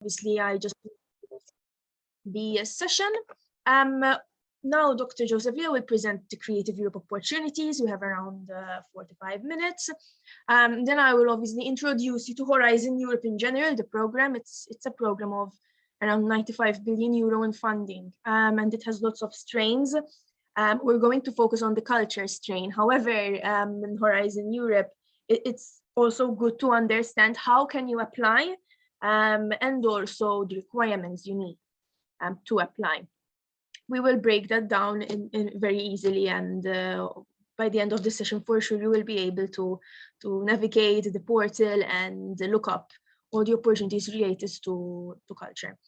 obviously I just the session. Now Dr. Joseph Leo will present the Creative Europe opportunities. We have around 45 minutes. Then I will obviously introduce you to Horizon Europe in general, the program. It's a program of around 95 billion euro in funding, and it has lots of strains. We're going to focus on the culture strain. However, in Horizon Europe, it's also good to understand how can you apply and also the requirements you need to apply. We will break that down in very easily, and by the end of the session, for sure, you will be able to navigate the portal and look up all the opportunities related to culture.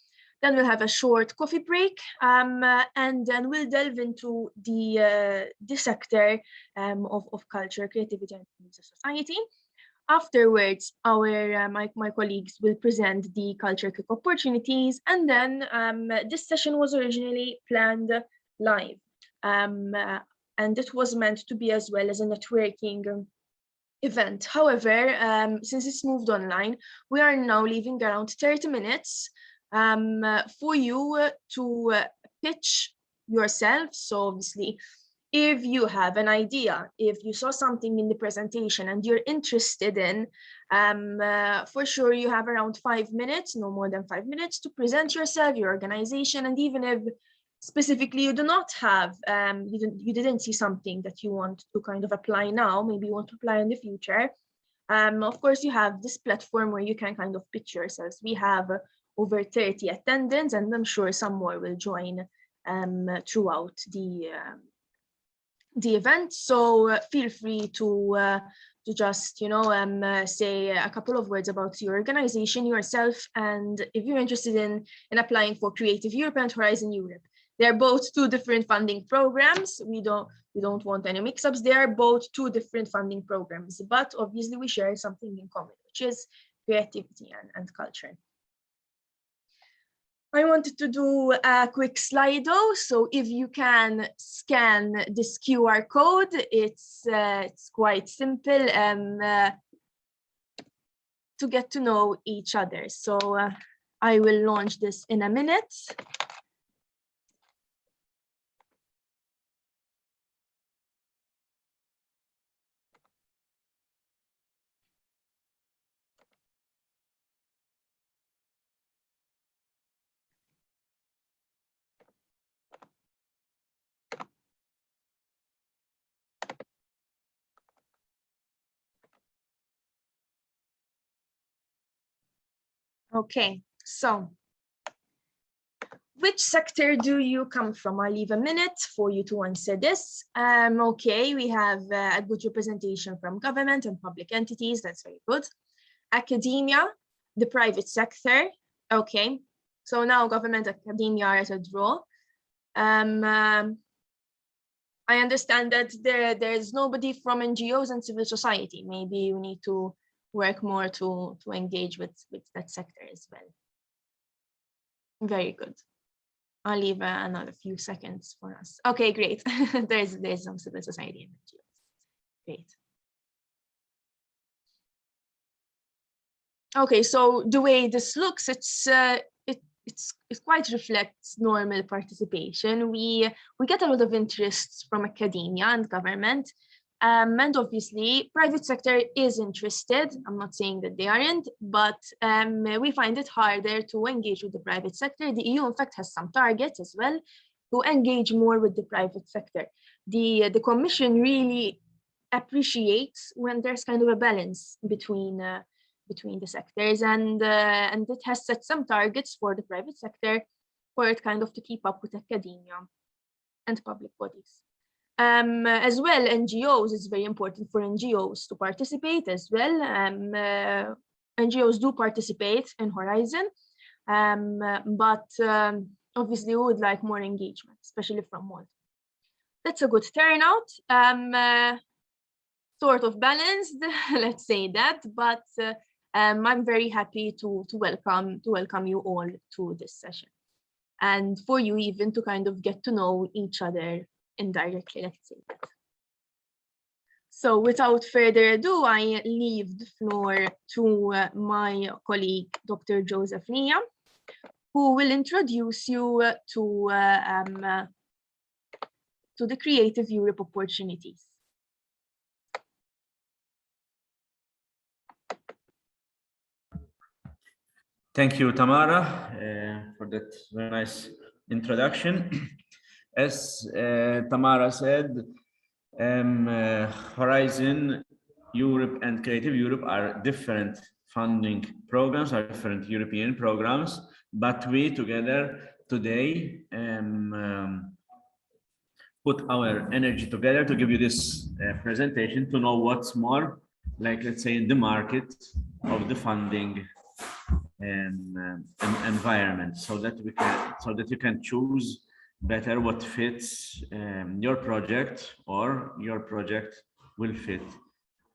Then we'll have a short coffee break, and then we'll delve into the sector of culture, creativity, and society. Afterwards, my colleagues will present the culture kick opportunities, and then this session was originally planned live, and it was meant to be as well as a networking event. However, since it's moved online, we are now leaving around 30 minutes for you to pitch yourself. So obviously, if you have an idea, if you saw something in the presentation and you're interested in, for sure you have around 5 minutes, no more than 5 minutes, to present yourself, your organization, and even if specifically you do not have, you didn't see something that you want to kind of apply now, maybe you want to apply in the future, of course you have this platform where you can kind of pitch yourselves. We have over 30 attendants, and I'm sure some more will join throughout the event, so feel free to just say a couple of words about your organization, yourself, and if you're interested in applying for Creative Europe and Horizon Europe. They're both two different funding programs. We don't want any mix-ups. They are both two different funding programs, but obviously we share something in common, which is creativity and culture. I wanted to do a quick Slido, so if you can scan this QR code, it's quite simple to get to know each other. So I will launch this in a minute. Okay, so which sector do you come from? I'll leave a minute for you to answer this. Okay, we have a good representation from government and public entities. That's very good. Academia, the private sector. Okay, so now government, academia are at a draw. I understand that there's nobody from NGOs and civil society. Maybe you need to work more to engage with that sector as well. Very good. I'll leave another few seconds for us. Okay, great. there's some civil society and NGOs. Great. Okay, so the way this looks, it quite reflects normal participation. We get a lot of interests from academia and government. And obviously, private sector is interested. I'm not saying that they aren't, but we find it harder to engage with the private sector. The EU, in fact, has some targets as well to engage more with the private sector. The Commission really appreciates when there's kind of a balance between the sectors, and it has set some targets for the private sector for it kind of to keep up with academia and public bodies. As well, NGOs, it's very important for NGOs to participate as well. NGOs do participate in Horizon, but obviously we would like more engagement, especially from Malta. That's a good turnout, sort of balanced, let's say that, but I'm very happy to welcome you all to this session, and for you even to kind of get to know each other indirectly, let's say that. So without further ado, I leave the floor to my colleague, Dr. Joseph Leo, who will introduce you to the Creative Europe opportunities. Thank you, Tamara, for that very nice introduction. As Tamara said, Horizon Europe and Creative Europe are different funding programs, are different European programs, but we together today put our energy together to give you this presentation to know what's more, like, let's say, in the market of the funding environment, so that you can choose better what fits your project, or your project will fit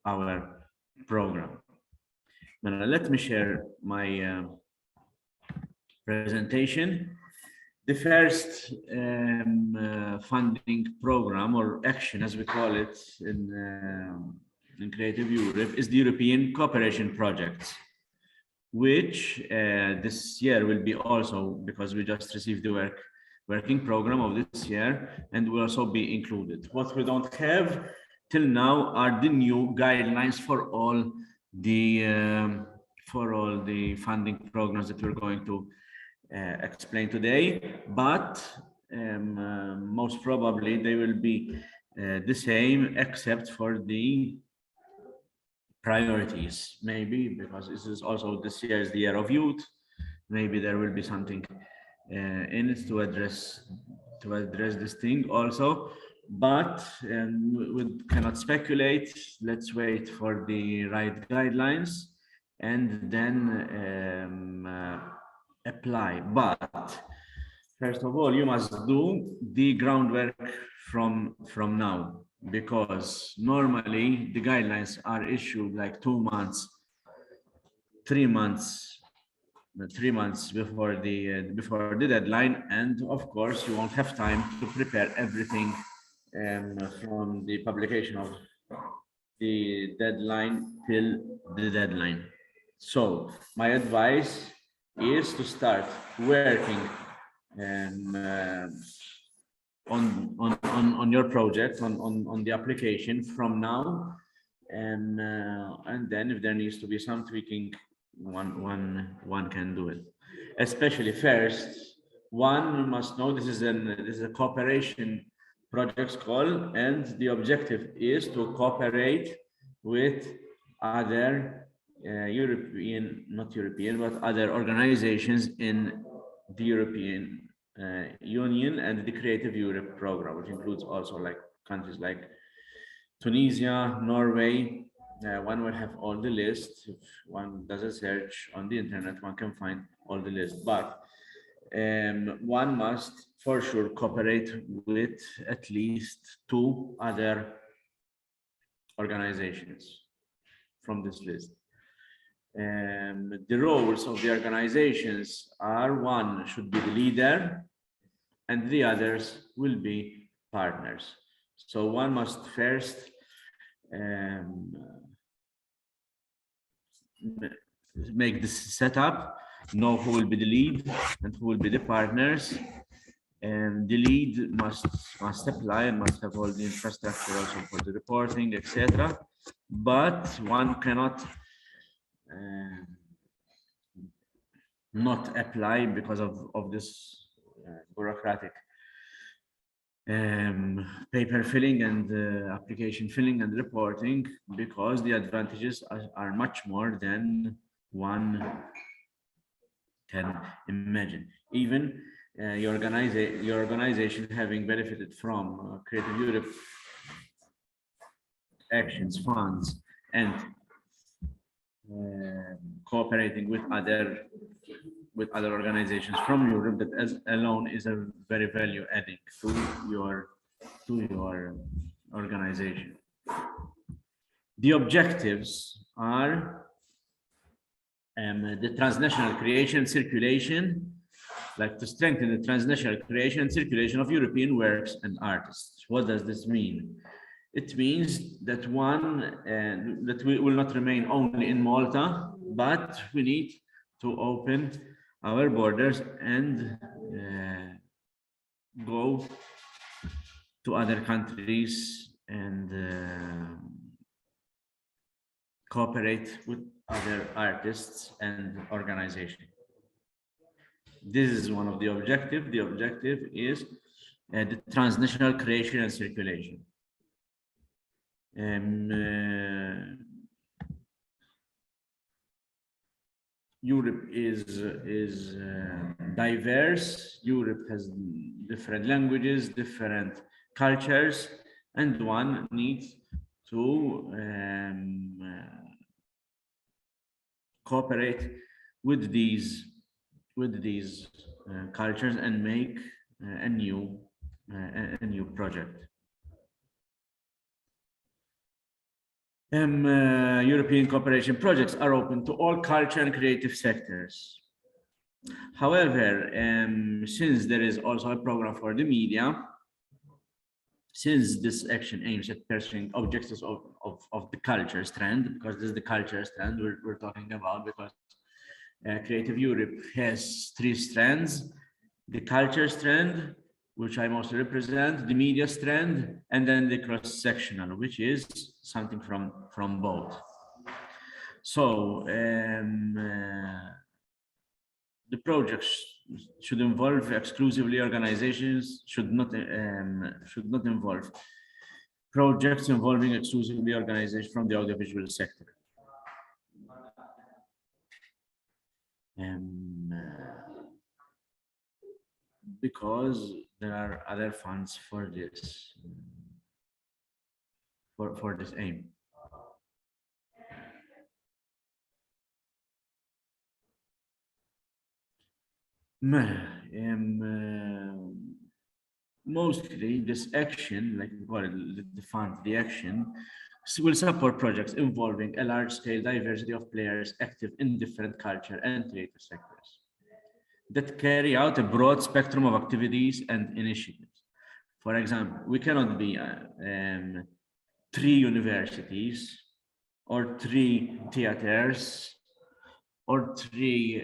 our program. Now, let me share my presentation. The first funding program, or action as we call it in Creative Europe, is the European Cooperation Project, which this year will be also, because we just received the working program of this year, and will also be included. What we don't have till now are the new guidelines for all the funding programs that we're going to explain today, but most probably they will be the same, except for the priorities, maybe, because this is also, this year is the year of youth. Maybe there will be something in it to address this thing also, but we cannot speculate. Let's wait for the right guidelines and then apply. But first of all, you must do the groundwork from now, because normally the guidelines are issued like 2 months, 3 months before the deadline, and of course you won't have time to prepare everything from the publication of the deadline till the deadline. So my advice is to start working on your project, on the application from now, and then if there needs to be some tweaking, one can do it. Especially first, one must know this is a cooperation project call, and the objective is to cooperate with other other organizations in the European Union and the Creative Europe program, which includes also like countries like Tunisia, Norway. One will have all the lists. If one does a search on the internet, one can find all the lists. But one must for sure cooperate with at least 2 other organizations from this list. The roles of the organizations are: one should be the leader, and the others will be partners. So one must first make this setup, know who will be the lead and who will be the partners. And the lead must apply and must have all the infrastructure also for the reporting, etc. But one cannot not apply because of this bureaucratic paper filling and application filling and reporting, because the advantages are much more than one can imagine. Even your organization having benefited from Creative Europe actions, funds, and cooperating with other organizations from Europe, that as alone is a very value adding to your organization. The objectives are the transnational creation circulation, like to strengthen the transnational creation and circulation of European works and artists. What does this mean? It means that that we will not remain only in Malta, but we need to open our borders and go to other countries and cooperate with other artists and organizations. This is one of the objectives. The objective is the transnational creation and circulation. Europe is diverse. Europe has different languages, different cultures, and one needs to cooperate with these cultures and make a new project. European cooperation projects are open to all culture and creative sectors. However, since there is also a program for the media, since this action aims at pursuing objectives of the culture strand, because this is the culture strand we're talking about, because Creative Europe has 3 strands: the culture strand, which I mostly represent, the media strand, and then the cross-sectional, which is something from both. So the projects should involve exclusively organizations, should not involve projects involving exclusively organizations from the audiovisual sector. Because there are other funds for this, for this aim. Mostly this action, like we call it, the fund, the action, will support projects involving a large-scale diversity of players active in different culture and creative sectors that carry out a broad spectrum of activities and initiatives. For example, we cannot be 3 universities or 3 theaters or 3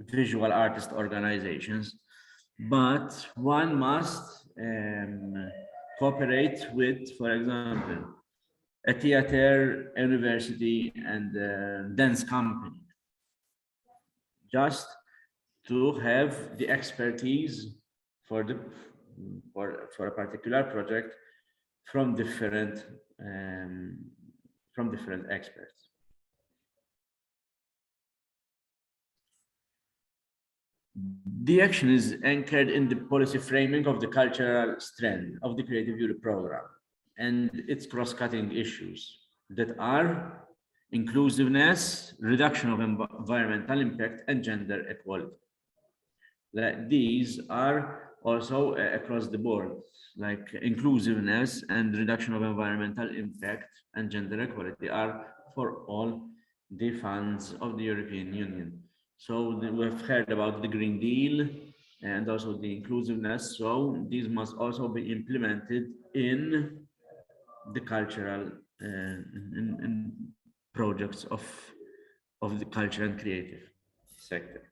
visual artist organizations, but one must cooperate with, for example, a theater, a university, and a dance company, just to have the expertise for a particular project from different experts. The action is anchored in the policy framing of the cultural strand of the Creative Europe program and its cross-cutting issues that are inclusiveness, reduction of environmental impact, and gender equality. These are also across the board, like inclusiveness and reduction of environmental impact and gender equality are for all the funds of the European Union. So we've heard about the Green Deal and also the inclusiveness. So these must also be implemented in the cultural in projects of the culture and creative sector.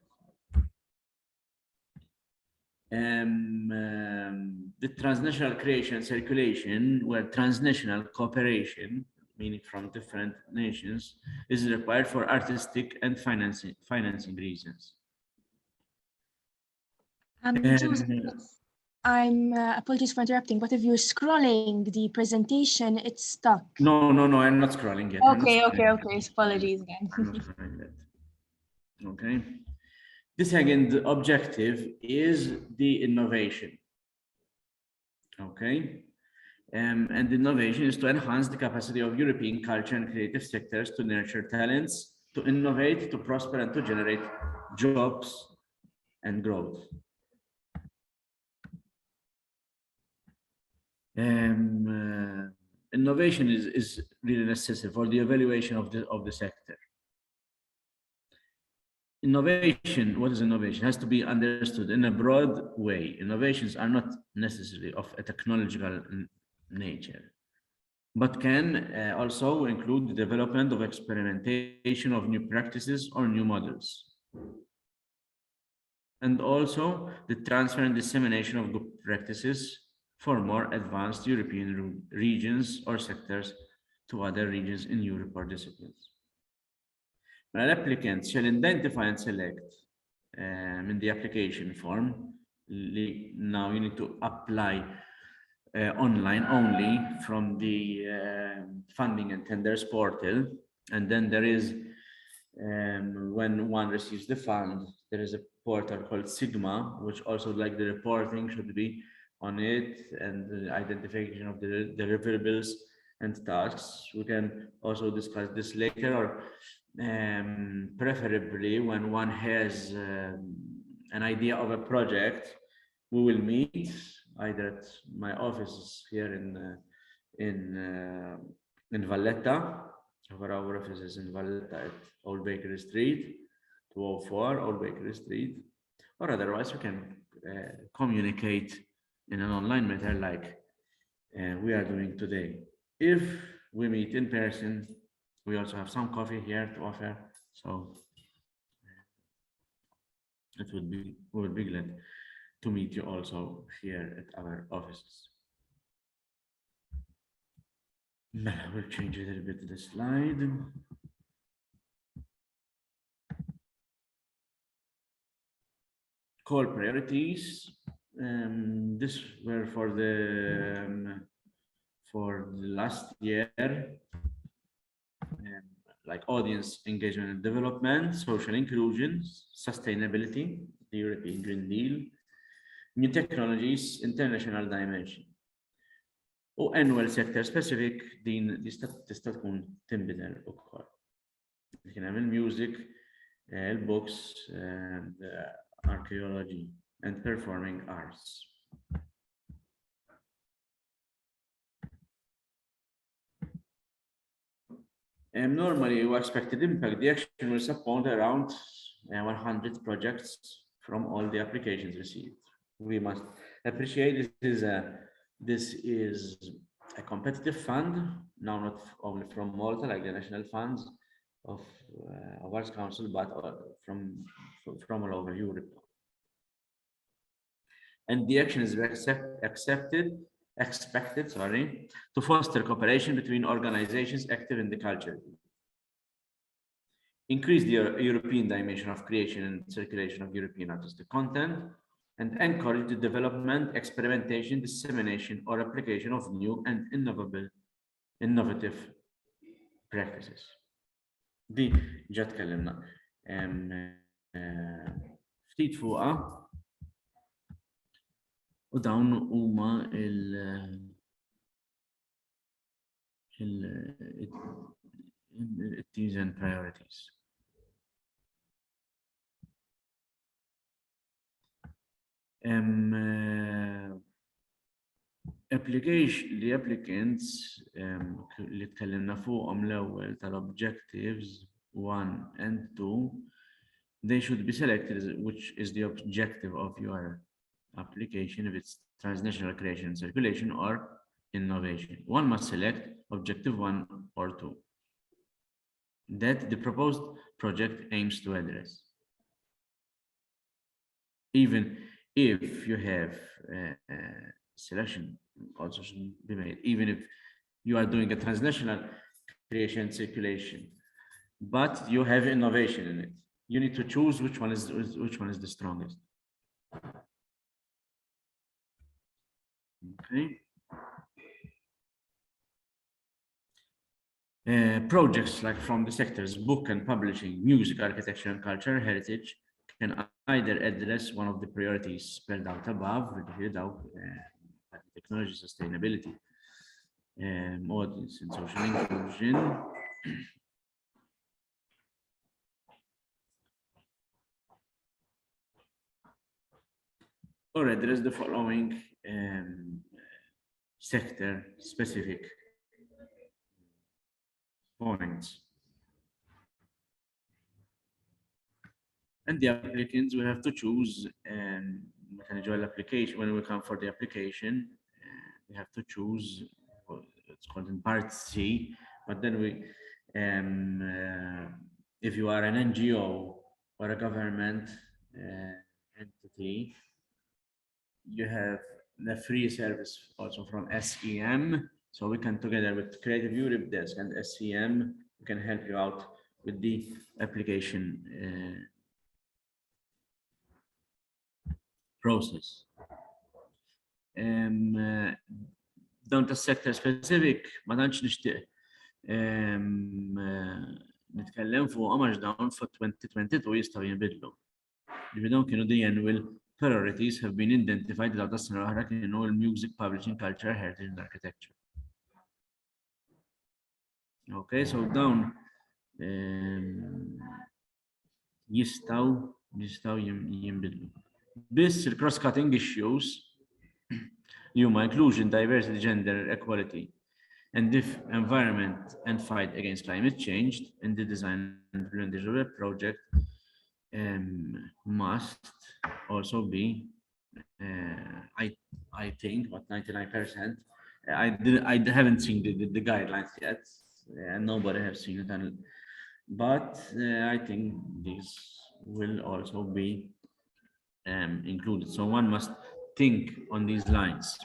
The transnational creation and circulation, where transnational cooperation, meaning from different nations, is required for artistic and financing reasons. Joseph, I'm apologies for interrupting, but if you're scrolling the presentation, it's stuck. No, I'm not scrolling yet. Okay. Apologies again. I'm not scrolling yet. Okay. The second objective is the innovation. Okay. And innovation is to enhance the capacity of European culture and creative sectors to nurture talents, to innovate, to prosper, and to generate jobs and growth. Innovation is really necessary for the evaluation of the sector. Innovation, what is innovation? Has to be understood in a broad way. Innovations are not necessarily of a technological nature. but can also include the development of experimentation of new practices or new models. And also the transfer and dissemination of good practices for more advanced European regions or sectors to other regions in Europe or disciplines. Now, applicants shall identify and select in the application form. Now you need to apply online only from the funding and tenders portal. And then there is, when one receives the fund, there is a portal called Sigma, which also like the reporting should be on it and the identification of the deliverables and tasks. We can also discuss this later, or preferably when one has an idea of a project, we will meet either at my office here in Valletta. Our office is in Valletta at Old Bakery Street, 204 Old Bakery Street, or otherwise we can communicate in an online matter like we are doing today. If we meet in person, we also have some coffee here to offer, so we would be glad to meet you also here at our offices. Now I will change a little bit the slide. Core priorities. This were for the last year, like audience engagement and development, social inclusion, sustainability, the European Green Deal, new technologies, international dimension. U annual sector specific din tista' tkun tinbidel ukoll. Kien hemm il-music, il-books, and archaeology and performing arts. Normally, we expected impact. The action will support around 100 projects from all the applications received. We must appreciate this is a competitive fund, now not only from Malta, like the national funds of our council, but from all over Europe. And the action is expected, to foster cooperation between organizations active in the culture, increase the European dimension of creation and circulation of European artistic content, and encourage the development, experimentation, dissemination, or application of new and innovative practices. Di ġa tkellimna. Ftit fuqa u dawn huma it-T's and priorities. The applicants li tkellimna fuqhom l-ewwel tal-objectives 1 and 2, they should be selected which is the objective of your application, if it's transnational creation and circulation or innovation. One must select objective 1 or 2 that the proposed project aims to address. Even if you have selection also should be made, even if you are doing a transnational creation and circulation, but you have innovation in it, you need to choose which one is the strongest. Okay. Projects like from the sectors book and publishing, music, architecture and culture, heritage can either address one of the priorities spelled out above, technology, sustainability, audience and social inclusion, or address the following sector specific points. And the applicants will have to choose application. When we come for the application, we have to choose what's called in part C. But then if you are an NGO or a government entity, you have the free service also from SEM. So we can, together with Creative Europe Desk and SEM, we can help you out with the application process. Down to sector specific, ma tantx nixtieq nitkellem fuq għax dawn for 2022 jistgħu jinbidlu. Dawn kienu the annual priorities have been identified dawn tas-sena l-oħra kienu l-music, publishing, culture, heritage and architecture. Okay, so dawn jistgħu jinbidlu. Biss il-cross-cutting issues huma inclusion, diversity, gender equality, and if environment and fight against climate change in the design and implementation project must also be, I think, about 99%. I haven't seen the guidelines yet, and nobody has seen it, but I think these will also be included. So one must think on these lines.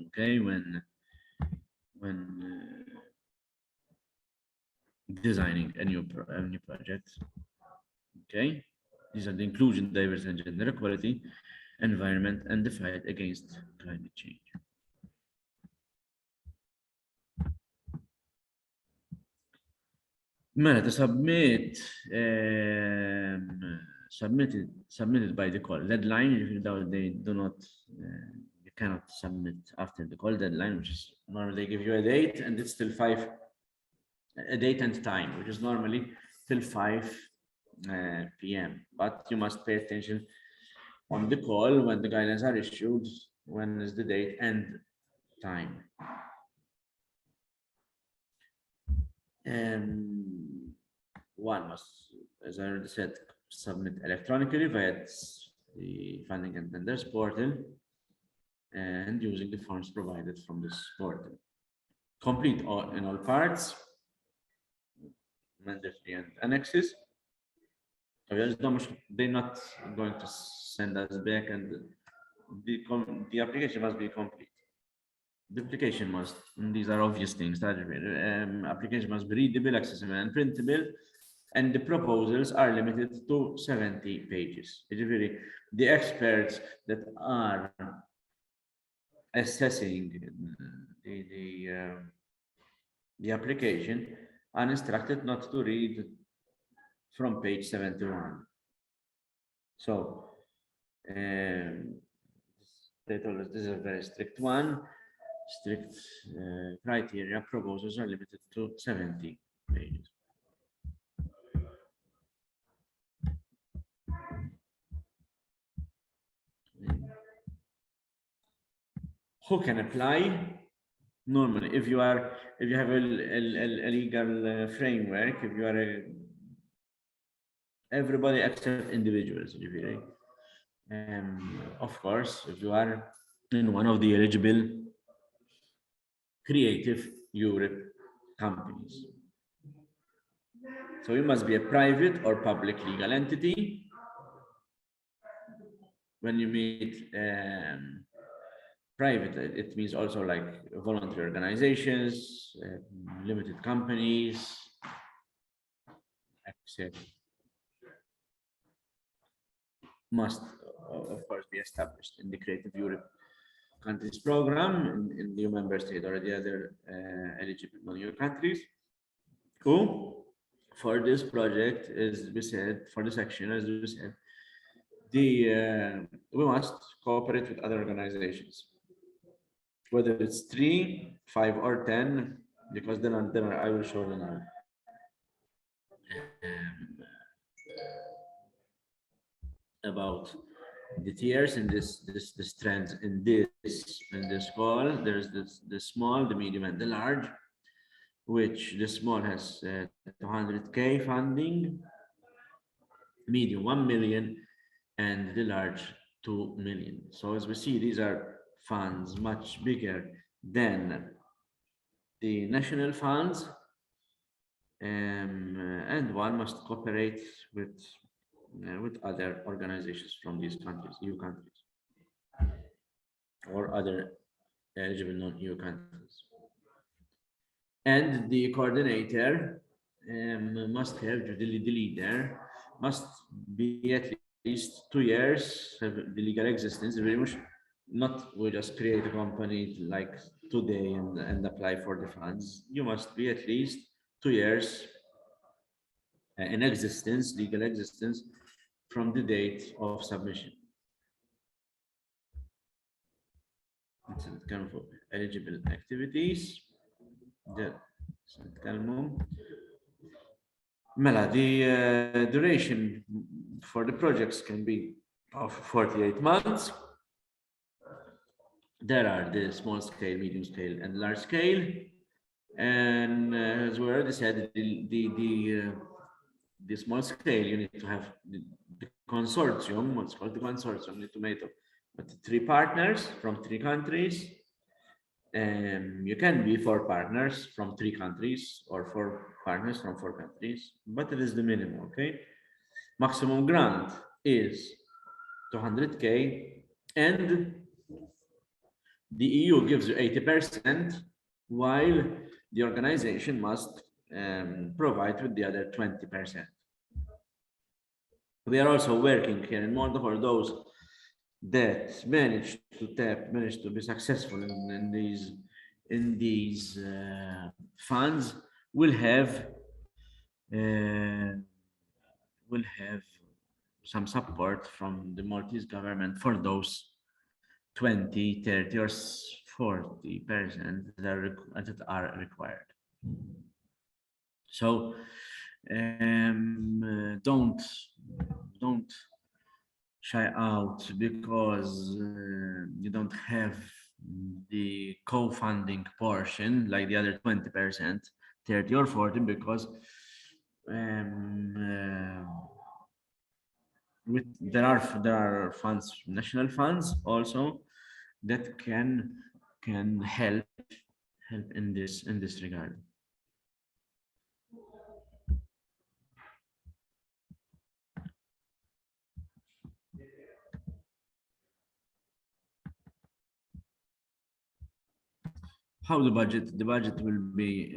Okay, when designing a new project. Okay, these are the inclusion, diversity, and gender equality, environment, and the fight against climate change. Mela, to submit submitted by the call deadline. If they do not, you cannot submit after the call deadline, which is normally they give you a date, and it's till 5, a date and time, which is normally till 5 p.m. But you must pay attention on the call when the guidelines are issued, when is the date and time. One must, as I already said, submit electronically via the funding and tenders portal and using the forms provided from this portal. Complete in all parts, mandatory and annexes. They're not going to send us back, and the application must be complete. The application must, and these are obvious things, that application must be readable, accessible, and printable, and the proposals are limited to 70 pages. The experts that are assessing the application are instructed not to read from page 71. So they told us this is a very strict one. Strict criteria. Proposals are limited to 70 pages. Who can apply? Normally, if you have a legal framework, if you are everybody except individuals, of course, if you are in one of the eligible Creative Europe companies. So you must be a private or public legal entity. When you meet private, it means also like voluntary organizations, limited companies, etc. Must, of course, be established in the Creative Europe countries program in the member state or the other eligible non-EU countries. Who, for this project, as we said, for this action, as we said, we must cooperate with other organizations, whether it's 3, 5, or 10, because then I will show them now. About the tiers in this trends in this call. There's the small, the medium, and the large, which the small has 200K funding, medium 1 million, and the large 2 million. So as we see, these are funds much bigger then the national funds, and one must cooperate with other organizations from these countries, EU countries, or other eligible non-EU countries. And the coordinator must have, the leader must be at least 2 years, have the legal existence, very much not we just create a company like today and apply for the funds. You must be at least 2 years in existence, legal existence, from the date of submission. It's kind of eligible activities. Mela, the duration for the projects can be of 48 months. There are the small scale, medium scale, and large scale. And as we already said, the small scale, you need to have the consortium, what's called the consortium, you need to make with 3 partners from 3 countries. You can be 4 partners from 3 countries or 4 partners from 4 countries, but it is the minimum, okay? Maximum grant is 200K, and the EU gives you 80%, while the organization must provide with the other 20%. We are also working here in Malta for those that managed to be successful in these funds will have some support from the Maltese government for those 20, 30, or 40% that are required. So don't shy out because you don't have the co-funding portion like the other 20%, 30 or 40, because there are funds, national funds also, that can help in this regard. How the budget will be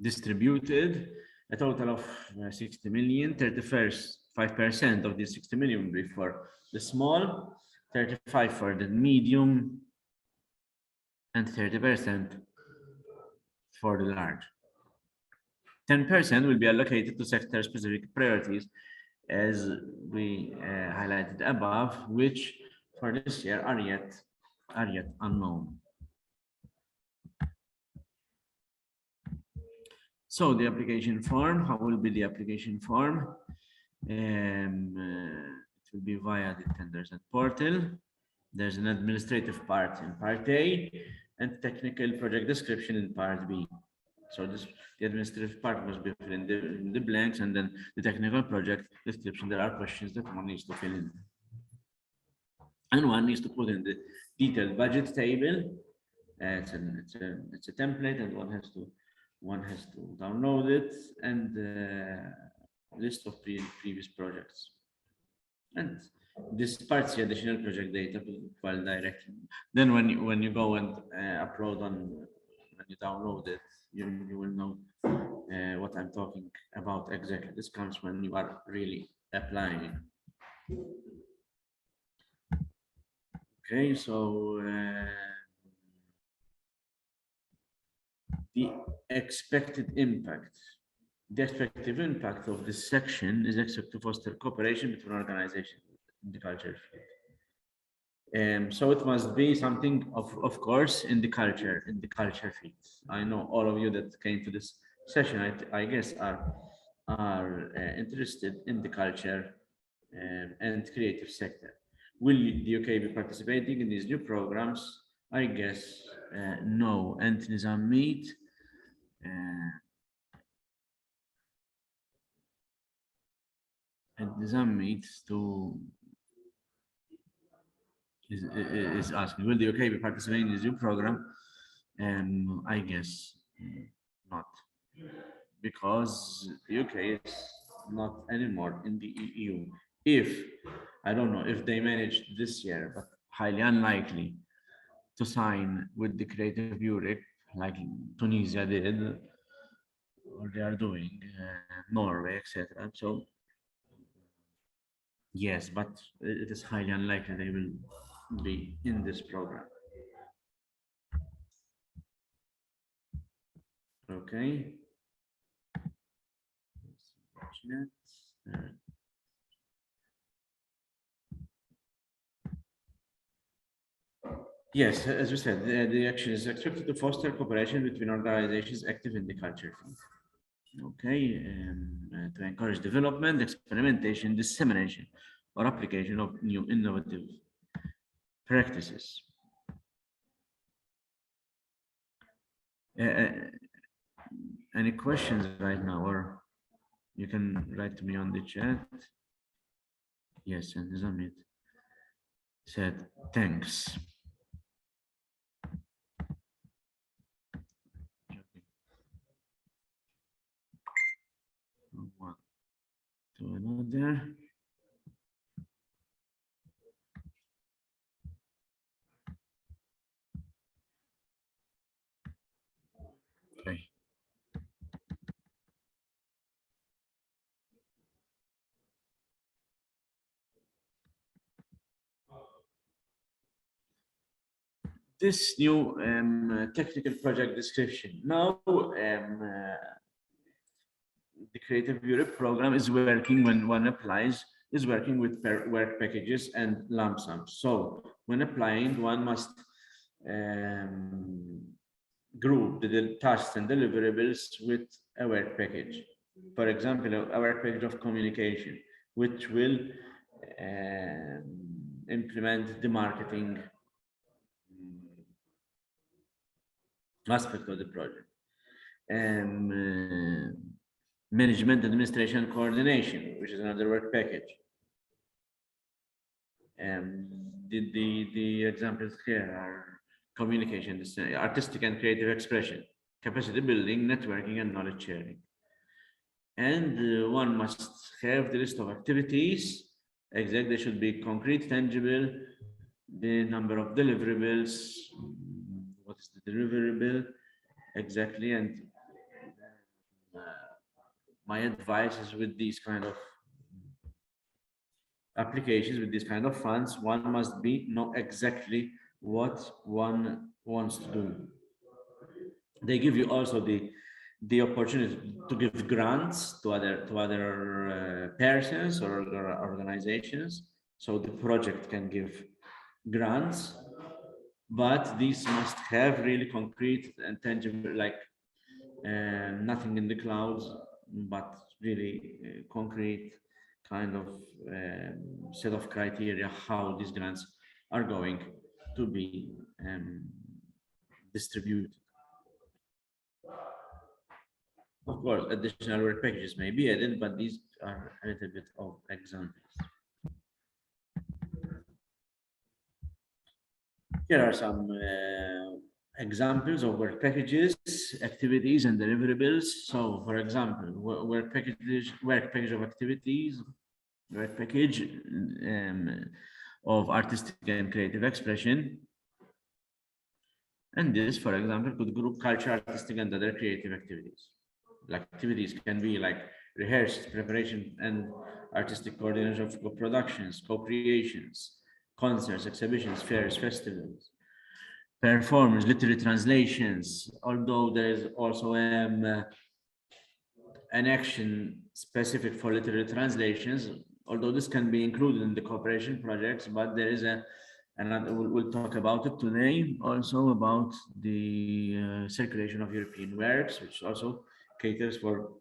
distributed. A total of 60 million, 5% of the 60 million will be for the small, 35 for the medium, and 30% for the large. 10% will be allocated to sector-specific priorities, as we highlighted above, which for this year are yet unknown. So the application form, how will be the application form? It will be via the tenders and portal. There's an administrative part in part A and technical project description in part B. So the administrative part must be filled in the blanks, and then the technical project description, there are questions that one needs to fill in. And one needs to put in the detailed budget table. It's a template, and one has to download it, and list of previous projects. And this part's the additional project data file directly. Then when you go and upload when you download it, you will know what I'm talking about exactly. This comes when you are really applying. Okay, so the expected impact. The expected impact of this section is expected to foster cooperation between organizations in the culture field. So it must be something of course in the culture field. I know all of you that came to this session, I guess, are interested in the culture and creative sector. Will the UK be participating in these new programs? I guess no. And Nizam Meet to is asking, will the UK be participating in this new program? I guess not, because the UK is not anymore in the EU. If, I don't know if they managed this year, but highly unlikely to sign with the Creative Europe, like Tunisia did, or they are doing, Norway, etc. So yes, but it is highly unlikely they will be in this program. Okay. Yes, as we said, the action is expected to foster cooperation between organizations active in the culture field. Okay, to encourage development, experimentation, dissemination, or application of new innovative practices. Any questions right now, or you can write to me on the chat. Yes, and Zamit said thanks. From one to another. Okay. This new technical project description. Now, the Creative Europe program is working when one applies, is working with work packages and lump sums. So when applying, one must group the tasks and deliverables with a work package. For example, a work package of communication, which will implement the marketing aspect of the project. Management, administration, coordination, which is another work package. The examples here are communication, artistic and creative expression, capacity building, networking, and knowledge sharing. And one must have the list of activities. Exactly, they should be concrete, tangible, the number of deliverables, what is the deliverable exactly, and my advice is with these kind of applications, with these kind of funds, one must know exactly what one wants to do. They give you also the opportunity to give grants to other persons or organizations, so the project can give grants, but these must have really concrete and tangible, like nothing in the clouds, but really concrete kind of set of criteria how these grants are going to be distributed. Of course, additional work packages may be added, but these are a little bit of examples. Here are some examples of work packages, activities, and deliverables. So, for example, work package of activities, work package of artistic and creative expression. And this, for example, could group culture, artistic, and other creative activities. Like activities can be like rehearsed, preparation, and artistic coordination of co-productions, co-creations, concerts, exhibitions, fairs, festivals, performance, literary translations, although there is also an action specific for literary translations, although this can be included in the cooperation projects, but there is another, we'll talk about it today, also about the circulation of European works, which also caters for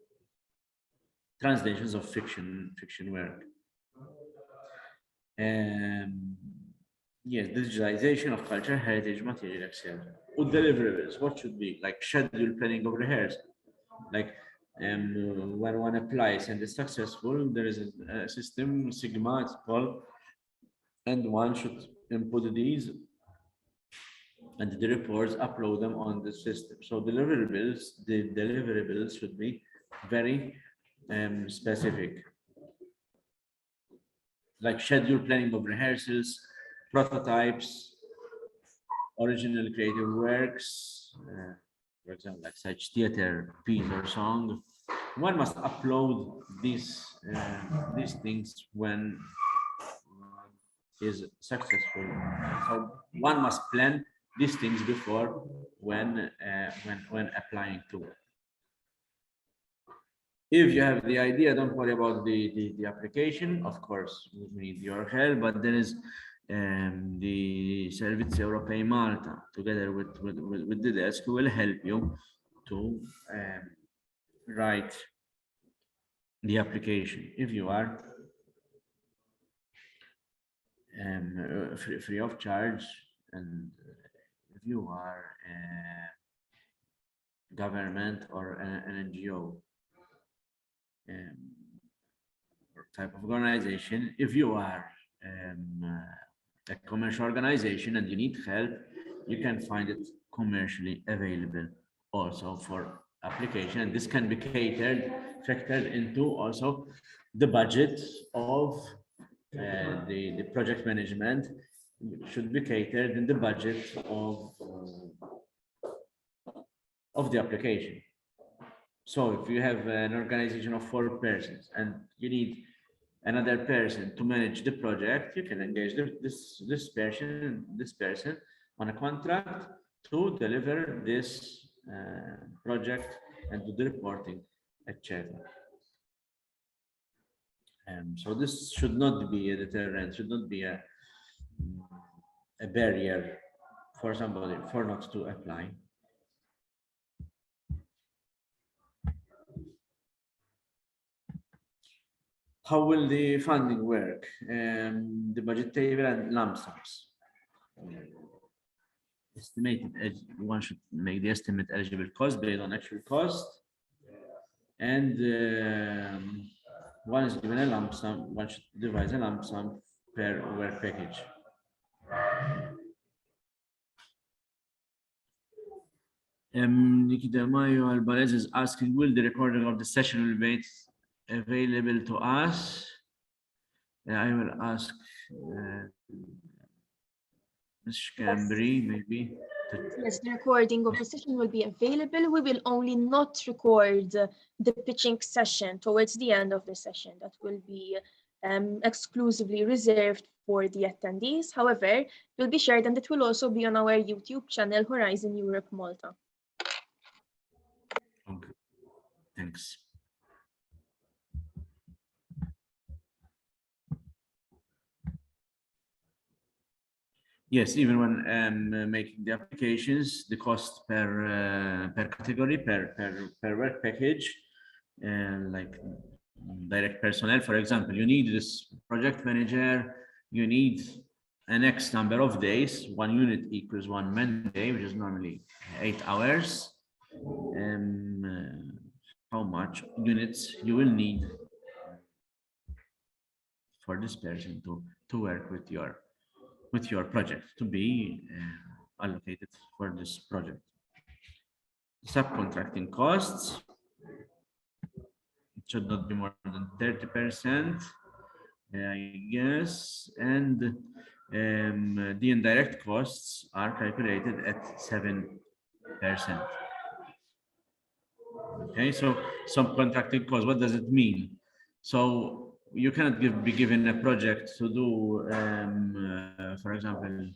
translations of fiction work. Yes, digitalization of culture, heritage, material, etc. With deliverables, what should be like schedule planning of rehearsal, like when one applies and is successful, there is a system, Sigma it's called, and one should input these, and the reports, upload them on the system. So the deliverables should be very specific, like schedule planning of rehearsals, prototypes, original creative works, for example, like such theater piece or song. One must upload these things when is successful. So one must plan these things before when applying to it. If you have the idea, don't worry about the application. Of course, we need your help, but there is the Servizi Europei Malta, together with the desk, who will help you to write the application. If you are free of charge, and if you are government or an NGO type of organization, if you are a commercial organization and you need help, you can find it commercially available also for application, and this can be factored into also the budget of the project management. Should be catered in the budget of the application. So if you have an organization of 4 persons and you need another person to manage the project, you can engage this person on a contract to deliver this project and do the reporting, etc. So this should not be a deterrent, should not be a barrier for somebody for not to apply. How will the funding work? The budget table and lump sums. Estimated, one should make the estimate eligible cost based on actual cost, and one is given a lump sum. One should devise a lump sum per work package. Nikita Mayo Alvarez is asking, will the recording of the session be available to us? I will ask Ms. Cambry, maybe. Yes, the recording of the session will be available. We will only not record the pitching session towards the end of the session. That will be exclusively reserved for the attendees. However, it will be shared, and it will also be on our YouTube channel, Horizon Europe Malta. Okay, thanks. Yes, even when making the applications, the cost per category, per work package, like direct personnel, for example, you need this project manager, you need an X number of days, 1 unit equals 1 man day, which is normally 8 hours. How much units you will need for this person to work with your project, to be allocated for this project. Subcontracting costs, it should not be more than 30%, I guess, and the indirect costs are calculated at 7%. Okay, so subcontracting costs, what does it mean? So you cannot be given a project to do, for example,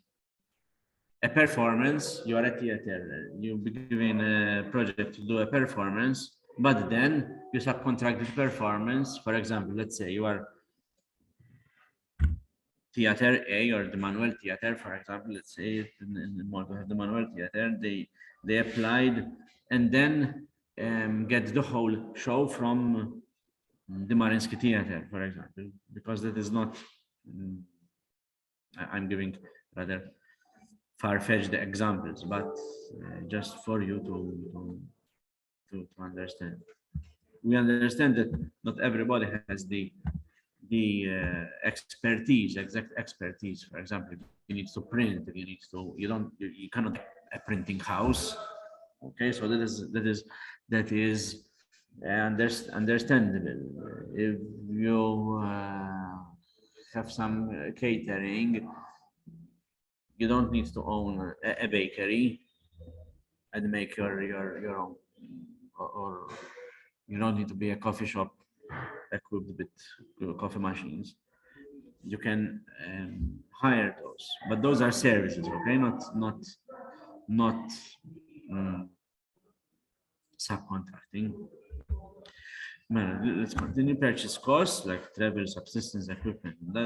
a performance. You are a theater, you'll be given a project to do a performance, but then you subcontract the performance. For example, let's say you are theater A or the manual theater, for example, let's say in Malta have the manual theater, they applied and then get the whole show from the Mariinsky Theater, for example, because that is not, I'm giving rather far-fetched examples, but just for you to understand. We understand that not everybody has the expertise, exact expertise. For example, need to print, you cannot get a printing house. Okay, so that is understandable. If you have some catering, you don't need to own a bakery and make your own, or you don't need to be a coffee shop equipped with coffee machines. You can hire those, but those are services, okay, not subcontracting. Well, let's continue. Purchase costs like travel, subsistence, equipment, and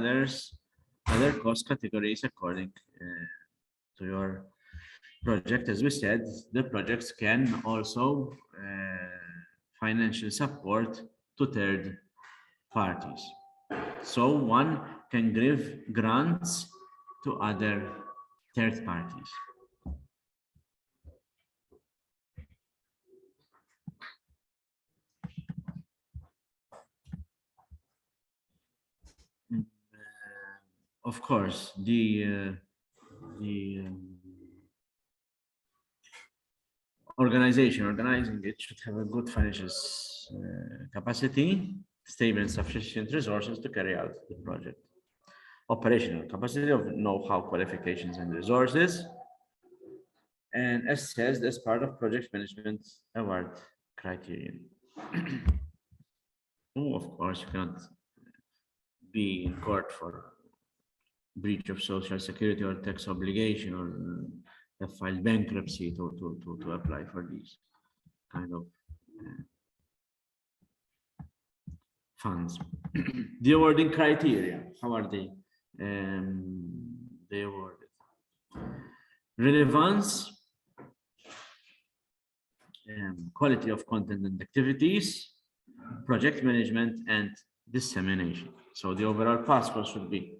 other cost categories according to your project. As we said, the projects can also financial support to third parties. So one can give grants to other third parties. Of course, the organizing it should have a good financial capacity, stable and sufficient resources to carry out the project. Operational capacity of know-how, qualifications, and resources. And assessed as part of project management award criterion. Oh, of course, you cannot be in court for breach of social security or tax obligation, or have filed bankruptcy to apply for these kind of funds. The awarding criteria, how are they? They awarded. Relevance, quality of content and activities, project management, and dissemination. So the overall pass score should be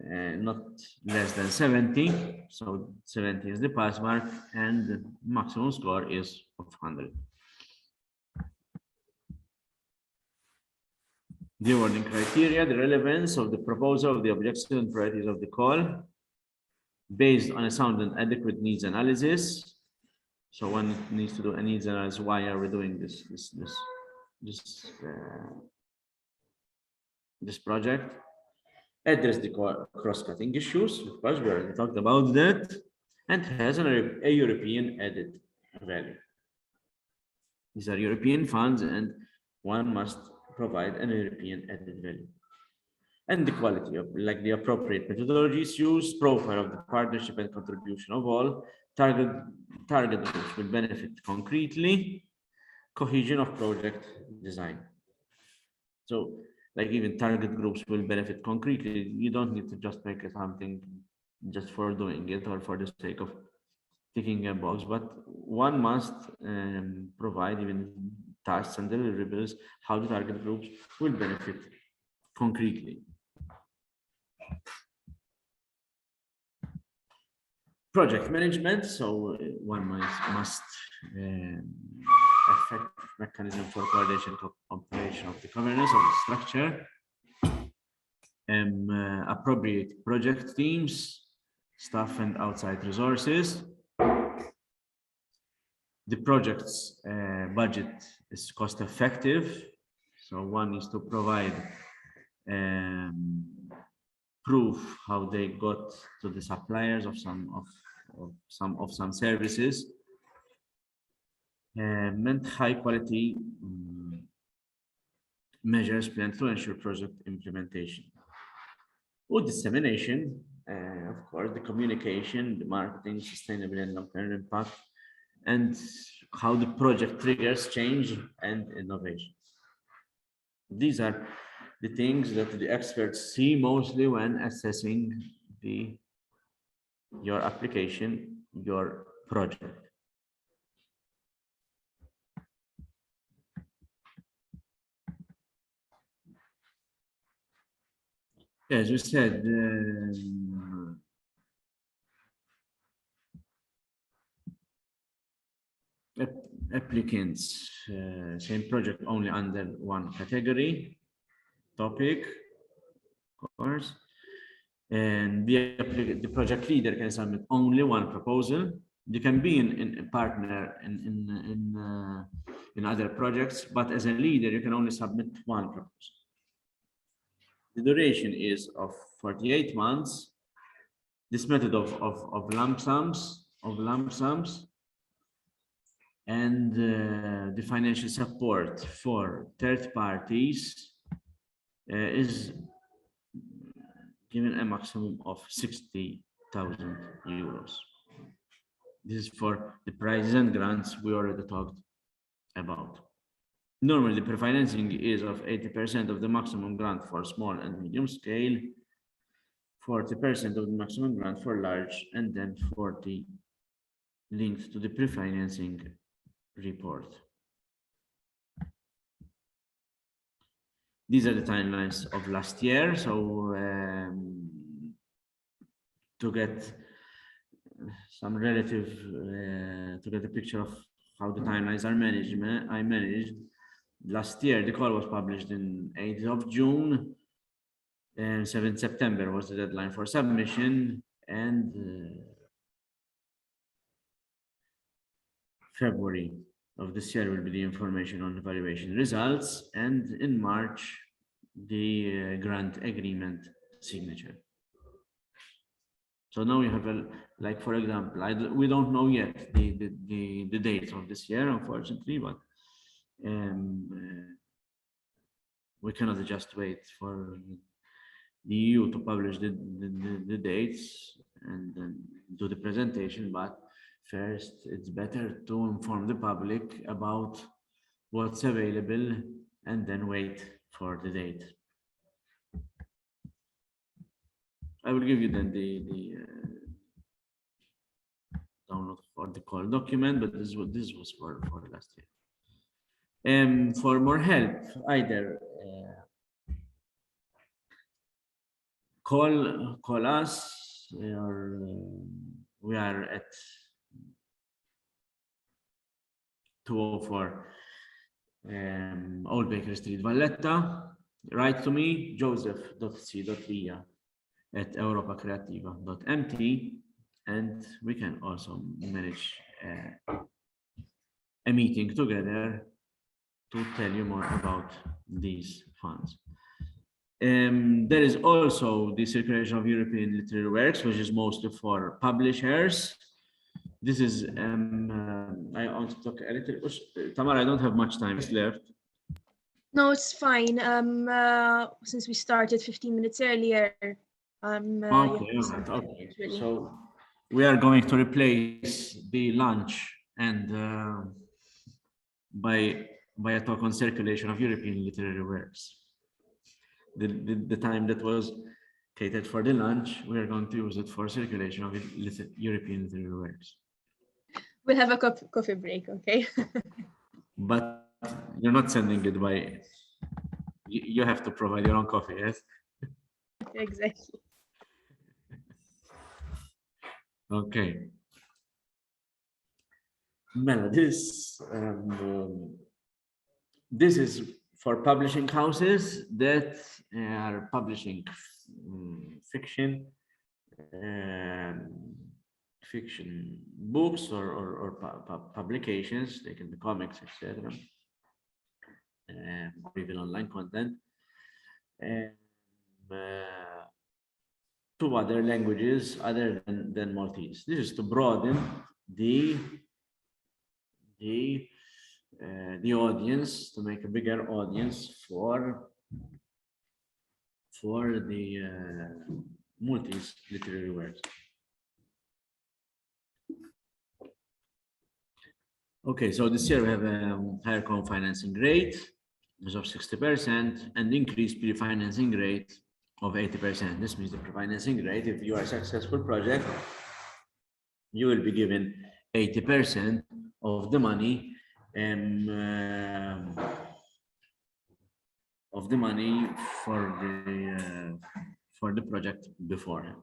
not less than 70. So 70 is the pass mark, and the maximum score is of 100. The awarding criteria, the relevance of the proposal, the objectives and priorities of the call, based on a sound and adequate needs analysis. So one needs to do a needs analysis. Why are we doing this project? Address the cross-cutting issues, of course, we already talked about that, and has a European added value. These are European funds, and one must provide an European added value. And the quality of, like, the appropriate methodologies used, profile of the partnership and contribution of all, target groups will benefit concretely, cohesion of project design. So, like, even target groups will benefit concretely. You don't need to just make something just for doing it or for the sake of ticking a box, but one must provide even tasks and deliverables how the target groups will benefit concretely. Project management, so one must effective mechanism for coordination and operation of the governance of the structure, appropriate project teams, staff and outside resources. The project's budget is cost effective, so one is to provide proof how they got to the suppliers of some services, and high quality measures planned to ensure project implementation. With dissemination, of course, the communication, the marketing, sustainable and long-term impact, and how the project triggers change and innovation. These are the things that the experts see mostly when assessing your application, your project. As we said, applicants, same project only under one category, topic, of course. And the project leader can submit only one proposal. They can be in a partner in other projects, but as a leader, you can only submit one proposal. The duration is of 48 months. This method of lump sums, and the financial support for third parties is given a maximum of 60,000 euros. This is for the prizes and grants we already talked about. Normally, the pre-financing is of 80% of the maximum grant for small and medium scale, 40% of the maximum grant for large, and then 40 linked to the pre-financing report. These are the timelines of last year. So to get some relative, to get a picture of how the timelines are managed, I managed last year. The call was published in 8th of June, and 7th September was the deadline for submission, and February of this year will be the information on evaluation results, and in March, the grant agreement signature. So now we have like, for example, we don't know yet the dates of this year, unfortunately, but we cannot just wait for the EU to publish the dates and then do the presentation, but first, it's better to inform the public about what's available and then wait for the date. I will give you then the download for the call document, but this was for last year. For more help, either call us, or we are at 204 Old Baker Street, Valletta. Write to me, joseph.c.ria@europacreativa.mt, and we can also manage a meeting together to tell you more about these funds. There is also the circulation of European literary works, which is mostly for publishers. This is, I want to talk a little. Tamara, I don't have much time left. No, it's fine. Since we started 15 minutes earlier. Okay. So we are going to replace the lunch and by a talk on circulation of European literary works. The time that was catered for the lunch, we are going to use it for circulation of European literary works. We'll have a coffee break, okay? But you're not sending it by, you have to provide your own coffee, yes? Exactly. Okay. Mela, this is for publishing houses that are publishing fiction books or publications. They can be comics, etc., or even online content, to other languages other than Maltese. This is to broaden the audience, to make a bigger audience for the Maltese literary works. Okay, so this year we have a higher co-financing rate of 60% and increased pre-financing rate of 80%. This means the pre-financing rate, if you are a successful project, you will be given 80% of the money for the project beforehand.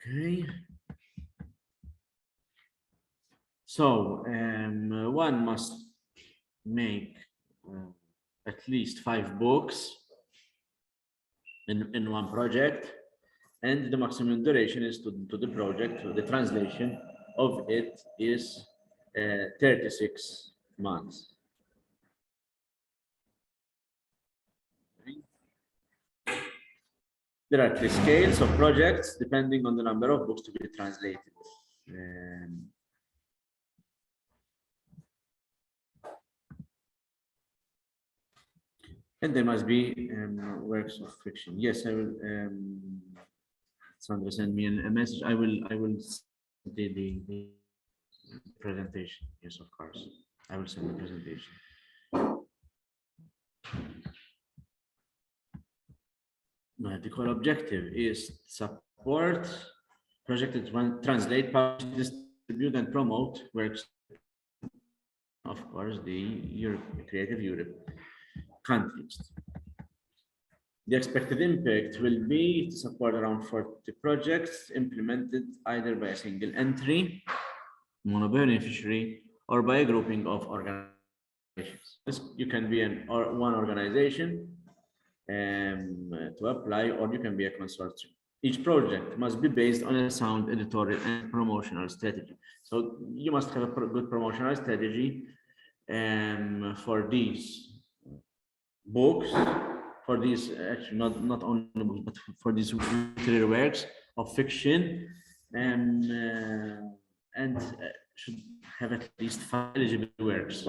Okay. So one must make at least 5 books in one project, and the maximum duration is to the project, the translation of it is 36 months. There are 3 scales of projects depending on the number of books to be translated. And there must be works of fiction. Yes, I will. Sandra send me a message. I will send the presentation. Yes, of course. I will send the presentation. The core objective is support project that translate, publish, distribute, and promote works. Of course, the Creative Europe countries. The expected impact will be to support around 40 projects implemented either by a single entry, mono-beneficiary, or by a grouping of organizations. You can be one organization to apply, or you can be a consortium. Each project must be based on a sound editorial and promotional strategy. So you must have a good promotional strategy for these books, for these actually not only books, but for these literary works of fiction, and should have at least 5 eligible works.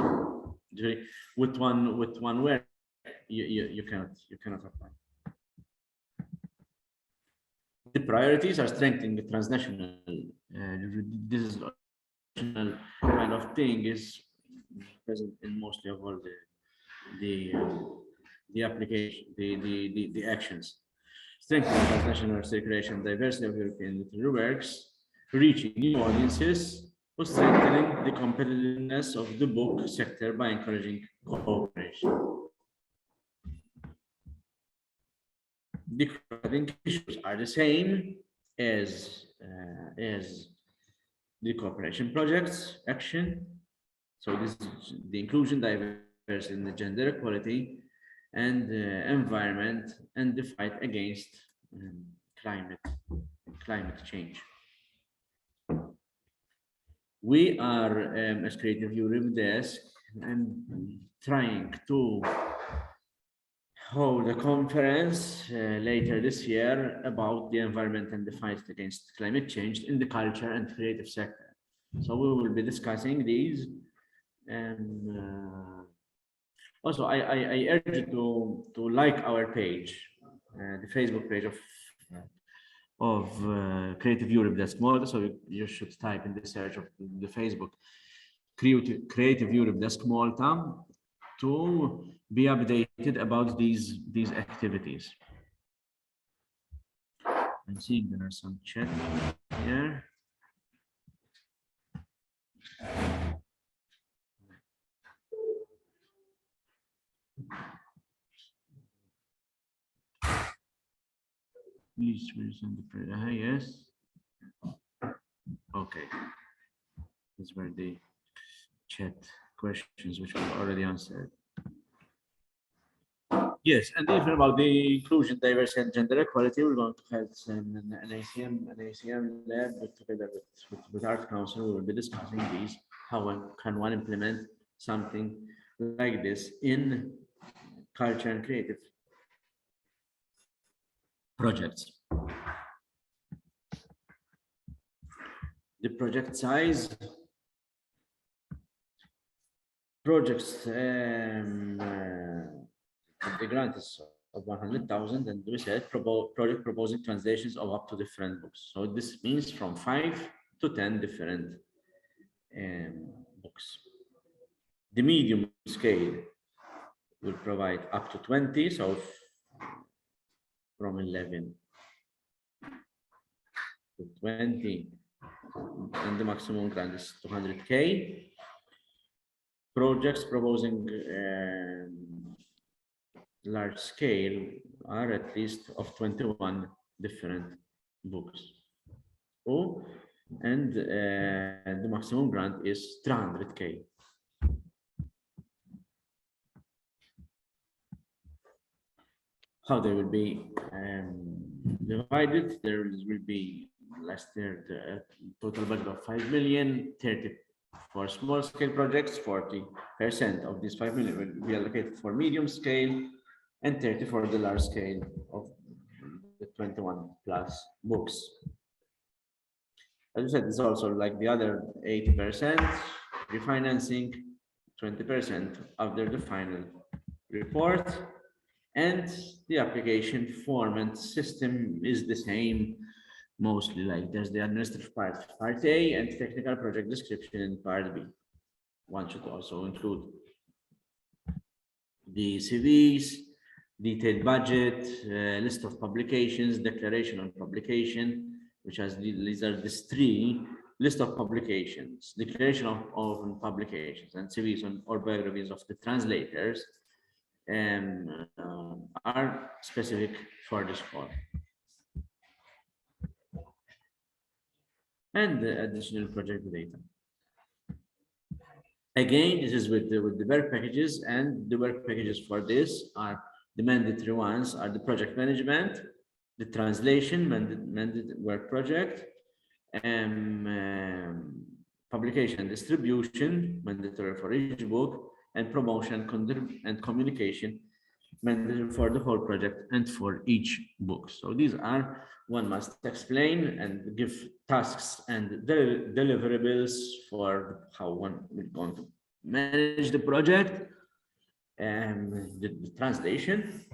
With one work, you cannot apply. The priorities are strengthening the transnational. This is kind of thing is present in mostly of all the application, the actions. Strengthening transnational circulation, diversity of European literary works, reaching new audiences, or strengthening the competitiveness of the book sector by encouraging cooperation. The coding issues are the same as the cooperation projects action. So this is the inclusion, diversity, and the gender equality, and environment, and the fight against climate change. We are as Creative Europe desk and trying to hold a conference later this year about the environment and the fight against climate change in the culture and creative sector. So we will be discussing these, and also I urge you to like our page, the Facebook page of Creative Europe Desk Malta. So you should type in the search of the Facebook Creative Europe Desk Malta to be updated about these activities. I'm seeing there are some chat here. Please resend the prayer. Yes. Okay. These were the chat questions which were already answered. Yes, and even about the inclusion, diversity, and gender equality, we're going to have an ACM lab together with Art Council. We will be discussing these. How can one implement something like this in culture and creative projects? The project size. Projects. The grant is of 100,000, and we said project proposing translations of up to different books. So this means from 5 to 10 different books. The medium scale will provide up to 20, so from 11 to 20, and the maximum grant is 200K. Projects proposing large scale are at least of 21 different books. Oh, and the maximum grant is 300K. how they will be divided. There will be last year the total budget of 5 million, 30 for small scale projects, 40% of these 5 million will be allocated for medium scale, and 30 for the large scale of the 21 plus books. As I said, it's also like the other 80% refinancing, 20% after the final report, and the application form and system is the same, mostly. Like there's the administrative part A, and technical project description in part B. One should also include the CVs, detailed budget, list of publications, declaration on publication, which has these are the three: list of publications, declaration of publications, and CVs on or biographies of the translators, are specific for this form. And the additional project data. Again, this is with the work packages, and the work packages for this are the mandatory ones are the project management, the translation, mandatory work project, publication and distribution, mandatory for each book, and promotion and communication, mandatory for the whole project and for each book. So these are, one must explain and give tasks and deliverables for how one is going to manage the project, and the translation,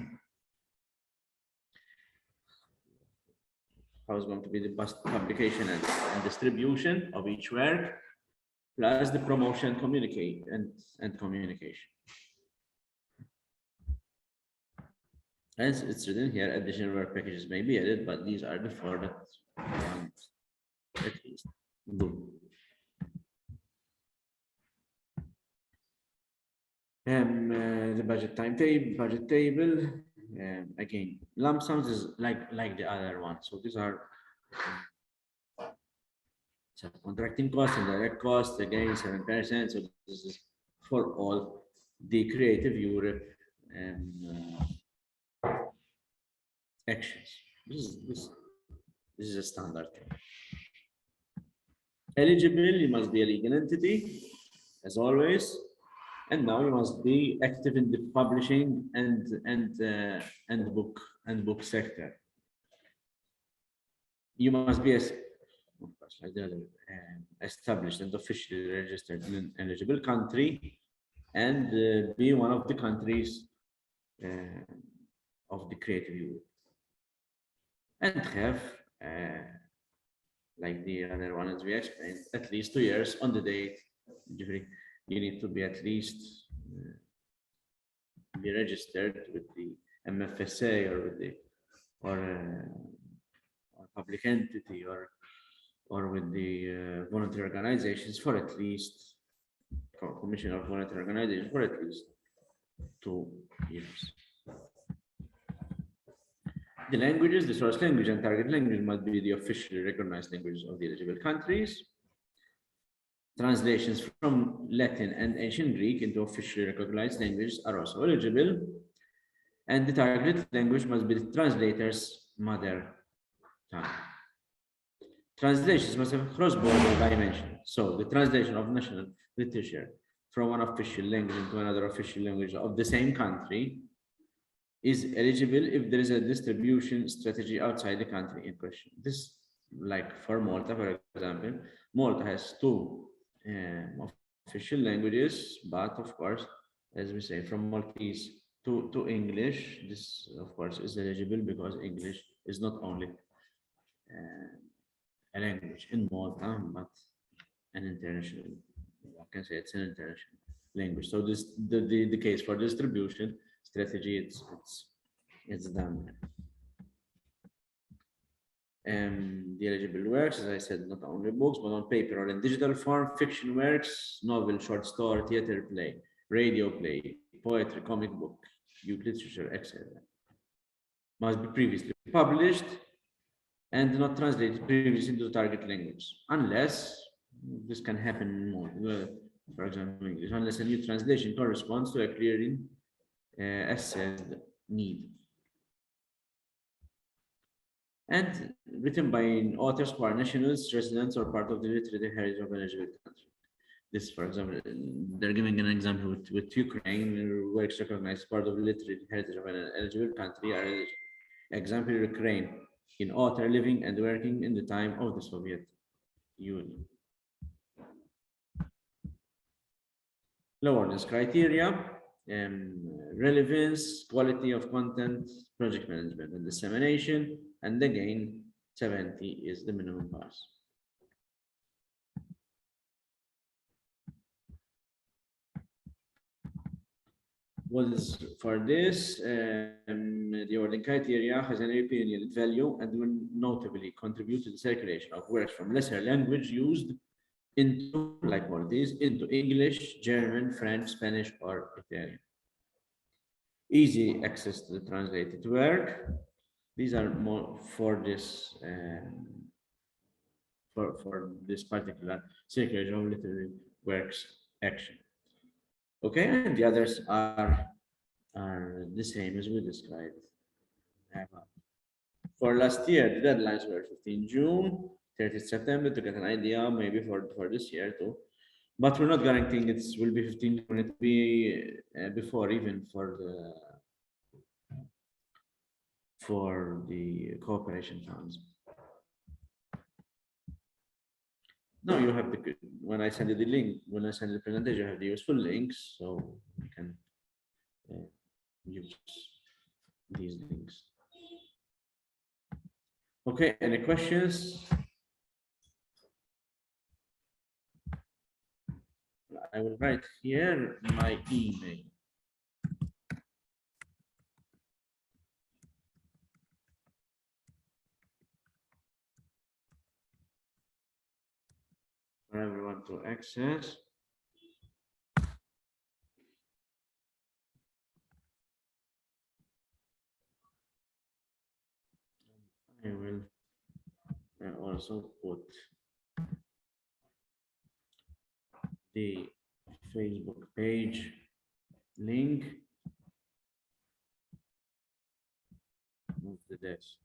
how is going to be the publication and distribution of each work, plus the promotion, communicate and communication. As it's written here, additional work packages may be added, but these are the four that want at least do. The budget table, again, lump sums is like the other one. So these are subcontracting costs and direct costs, again 7%. So this is for all the Creative Europe actions. This is a standard thing. Eligible, you must be a legal entity, as always, and now you must be active in the publishing and book sector. You must be established and officially registered in an eligible country, and be one of the countries of the Creative Europe, and have like the other one as we explained, at least 2 years on the date. You need to be at least be registered with the MFSA or with the or public entity or with the voluntary organizations for at least commission of voluntary organizations for at least 2 years. The languages, the source language and target language must be the officially recognized languages of the eligible countries. Translations from Latin and Ancient Greek into officially recognized languages are also eligible. And the target language must be the translator's mother tongue. Translations must have a cross-border dimension. So the translation of national literature from one official language into another official language of the same country is eligible if there is a distribution strategy outside the country in question. This, like for Malta, for example, Malta has 2 official languages, but of course, as we say, from Maltese to English, this of course is eligible because English is not only a language in Malta, but an international, I can say it's an international language. So this the case for distribution strategy, it's done. The eligible works, as I said, not only books, but on paper or in digital form, fiction works, novel, short story, theater play, radio play, poetry, comic book, youth literature, etc. Must be previously published and not translated previously into the target language, unless this can happen more, for example, English, unless a new translation corresponds to a clearly assessed need. and written by authors who are nationals, residents, or part of the literary heritage of an eligible country. This, for example, they're giving an example with Ukraine, works recognized part of the literary heritage of an eligible country are eligible. Example, Ukraine, in author living and working in the time of the Soviet Union. Lowness criteria, relevance, quality of content, project management and dissemination, and again, 70 is the minimum pass. What is for this? The ordering criteria has an European unit value and will notably contribute to the circulation of works from lesser language used into, like Maltese, into English, German, French, Spanish, or Italian. Easy access to the translated work. These are more for this for this particular circulation of literary works action. Okay, and the others are the same as we described. For last year, the deadlines were 15 June, 30 September to get an idea, maybe for this year too. But we're not guaranteeing it will be 15 June, it will be before even for the cooperation funds. No, you have the, when I send you the link, when I send you the presentation, you have the useful links, so you can use these links. Okay, any questions? I will write here my email. For everyone to access. I will also put the Facebook page link of the desk.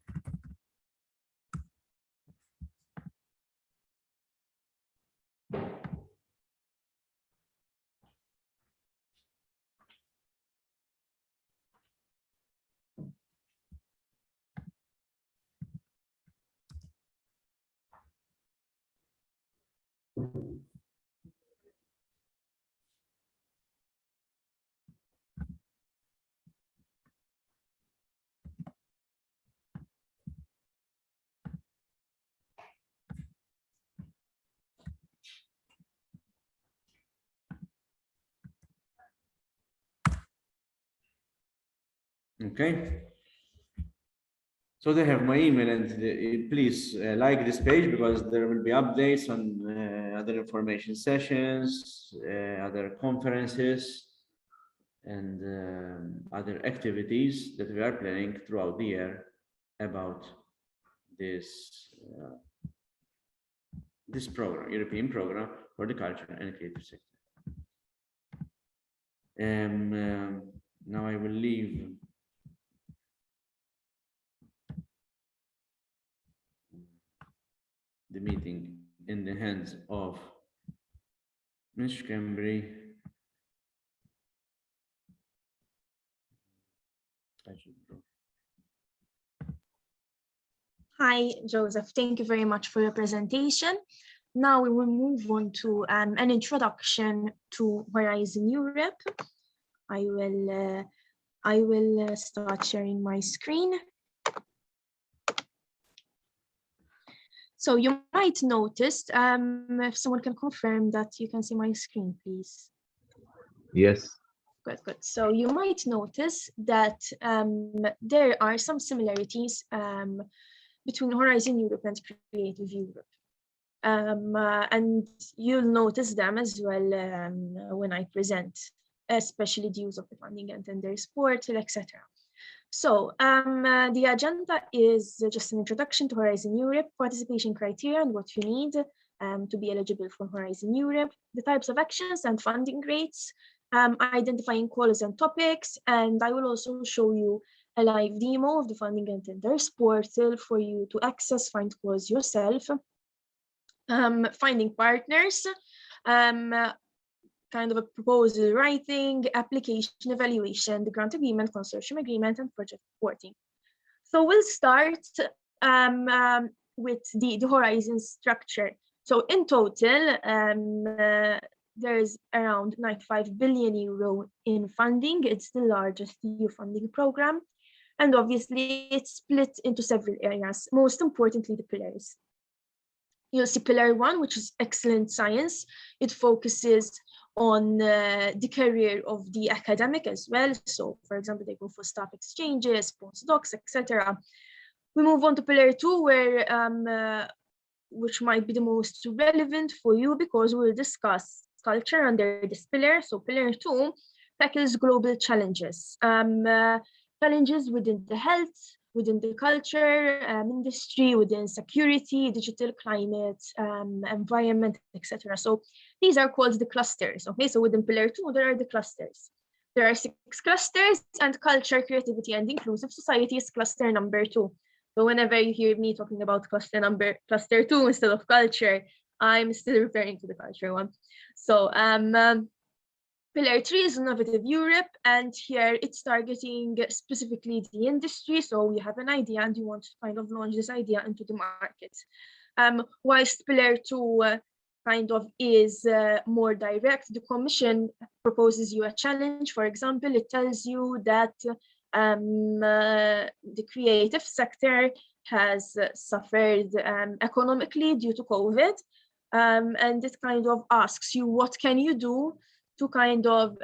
Okay. So they have my email, and please like this page because there will be updates on other information sessions, other conferences, and other activities that we are planning throughout the year about this this program, European program for the culture and creative sector. Now I will leave the meeting in the hands of Ms. Cambry. Hi, Joseph. Thank you very much for your presentation. Now we will move on to an introduction to Horizon Europe. I will start sharing my screen. So you might notice, if someone can confirm that you can see my screen, please. Yes. Good, good. So you might notice that there are some similarities between Horizon Europe and Creative Europe. And you'll notice them as well when I present, especially the use of the funding and tenders portal, etc. So the agenda is just an introduction to Horizon Europe, participation criteria and what you need to be eligible for Horizon Europe, the types of actions and funding rates, identifying calls and topics, and I will also show you a live demo of the funding and tenders portal for you to access, find cause yourself, finding partners, kind of a proposal writing, application evaluation, the grant agreement, consortium agreement, and project reporting. So we'll start with the Horizon structure. So in total, there's around 95 billion euro in funding. It's the largest EU funding program. And obviously it's split into several areas, most importantly the pillars. You'll see pillar 1, which is excellent science. It focuses on the career of the academic as well. So for example, they go for staff exchanges, postdocs, etc. We move on to pillar 2, where which might be the most relevant for you, because we'll discuss culture under this pillar. So pillar 2 tackles global challenges, challenges within the health, within the culture industry, within security, digital climate, environment, etc. So these are called the clusters. Okay, so within pillar 2, there are the clusters. There are 6 clusters, and culture, creativity, and inclusive society is cluster number 2. So whenever you hear me talking about cluster 2 instead of culture, I'm still referring to the culture one. So pillar 3 is Innovative Europe, and here it's targeting specifically the industry. So you have an idea and you want to kind of launch this idea into the market. Whilst pillar 2 kind of is more direct, the Commission proposes you a challenge. For example, it tells you that the creative sector has suffered economically due to COVID, and it kind of asks you, what can you do to kind of,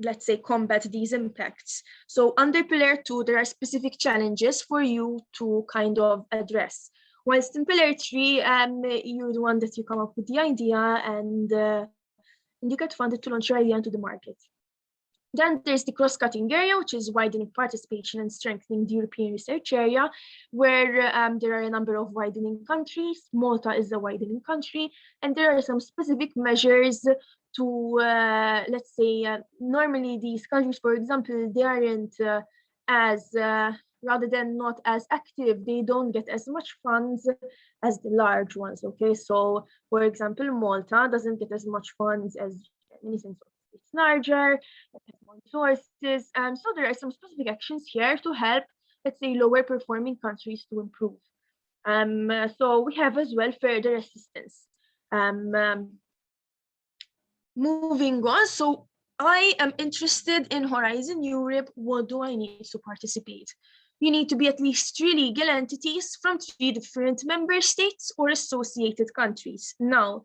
let's say, combat these impacts. So under pillar 2, there are specific challenges for you to kind of address. Whilst in pillar 3, you're the one that you come up with the idea, and you get funded to launch your idea into the market. Then there's the cross-cutting area, which is widening participation and strengthening the European research area, where there are a number of widening countries. Malta is a widening country, and there are some specific measures to, let's say, normally these countries, for example, they aren't as, rather than not as active, they don't get as much funds as the large ones, okay? So, for example, Malta doesn't get as much funds as Germany, since it's larger, it has more resources. So there are some specific actions here to help, let's say, lower performing countries to improve. So we have as well further assistance. Moving on, so I am interested in Horizon Europe. What do I need to participate? You need to be at least 3 legal entities from 3 different member states or associated countries. Now,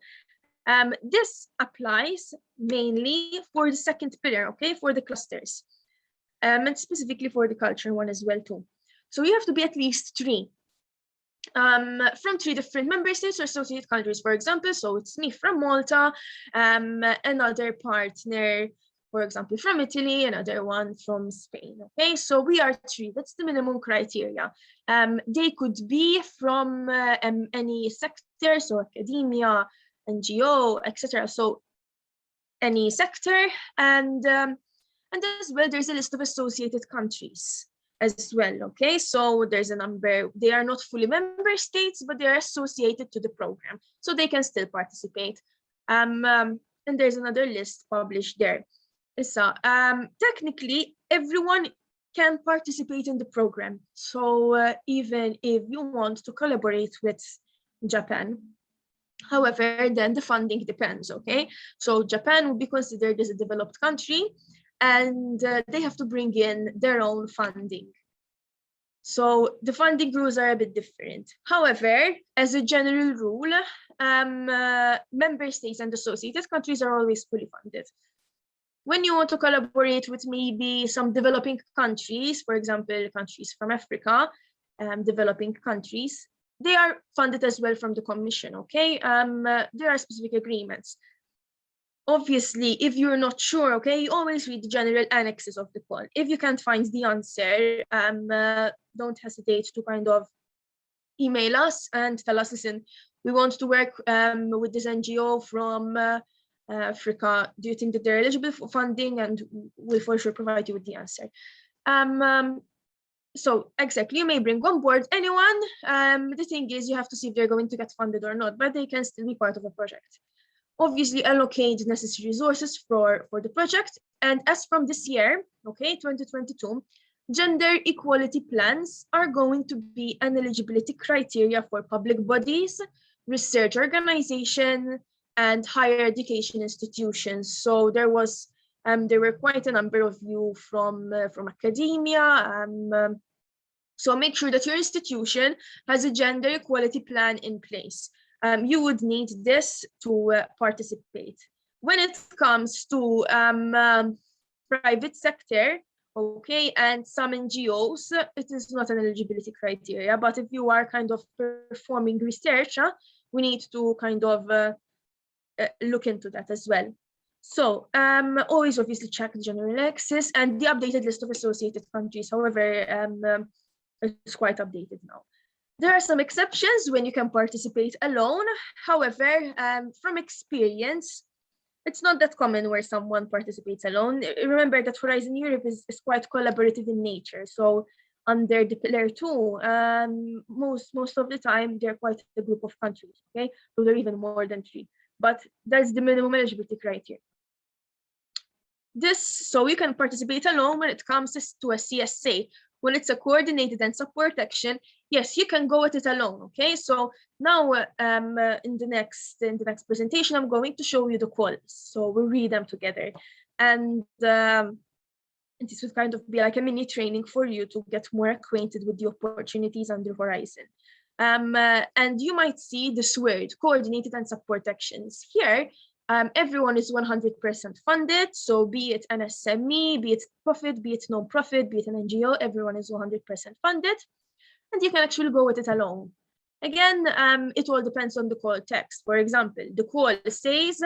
this applies mainly for the second pillar, okay, for the clusters, and specifically for the culture one as well too. So you have to be at least 3 from 3 different member states or associated countries, for example. So it's me from Malta, another partner, for example, from Italy, another one from Spain. Okay, so we are 3. That's the minimum criteria. They could be from any sector, so academia, NGO, etc. So any sector, and as well, there's a list of associated countries as well. Okay, so there's a number. They are not fully member states, but they are associated to the program, so they can still participate. And there's another list published there. So technically, everyone can participate in the program. So even if you want to collaborate with Japan. However, then the funding depends, okay? So Japan will be considered as a developed country, and they have to bring in their own funding. So the funding rules are a bit different. However, as a general rule, member states and associated countries are always fully funded. When you want to collaborate with maybe some developing countries, for example, countries from Africa, developing countries, they are funded as well from the Commission, okay? There are specific agreements. Obviously, if you're not sure, okay, you always read the general annexes of the call. If you can't find the answer, don't hesitate to kind of email us and tell us, listen, we want to work with this NGO from Africa, do you think that they're eligible for funding? And we'll for sure provide you with the answer. So exactly, you may bring on board anyone. The thing is, you have to see if they're going to get funded or not, but they can still be part of a project. Obviously, allocate necessary resources for the project. And as from this year, okay, 2022, gender equality plans are going to be an eligibility criteria for public bodies, research organization, and higher education institutions. So there were quite a number of you from academia. So make sure that your institution has a gender equality plan in place. You would need this to participate. When it comes to private sector, okay, and some NGOs, it is not an eligibility criteria, but if you are kind of performing research, we need to kind of look into that as well. So always obviously check the general access and the updated list of associated countries. However, it's quite updated now. There are some exceptions when you can participate alone. However, from experience, it's not that common where someone participates alone. Remember that Horizon Europe is quite collaborative in nature. So under the Pillar 2, most of the time, they're quite a group of countries, okay? So they're even more than 3. But that's the minimum eligibility criteria. So you can participate alone when it comes to a CSA. When it's a coordinated and support action, yes, you can go at it alone, okay? So now in the next presentation, I'm going to show you the calls. So we'll read them together. And this would kind of be like a mini training for you to get more acquainted with the opportunities under Horizon. And you might see this word, coordinated and support actions. Here, everyone is 100% funded. So be it an SME, be it profit, be it non-profit, be it an NGO, everyone is 100% funded. And you can actually go with it alone. Again, it all depends on the call text. For example, the call says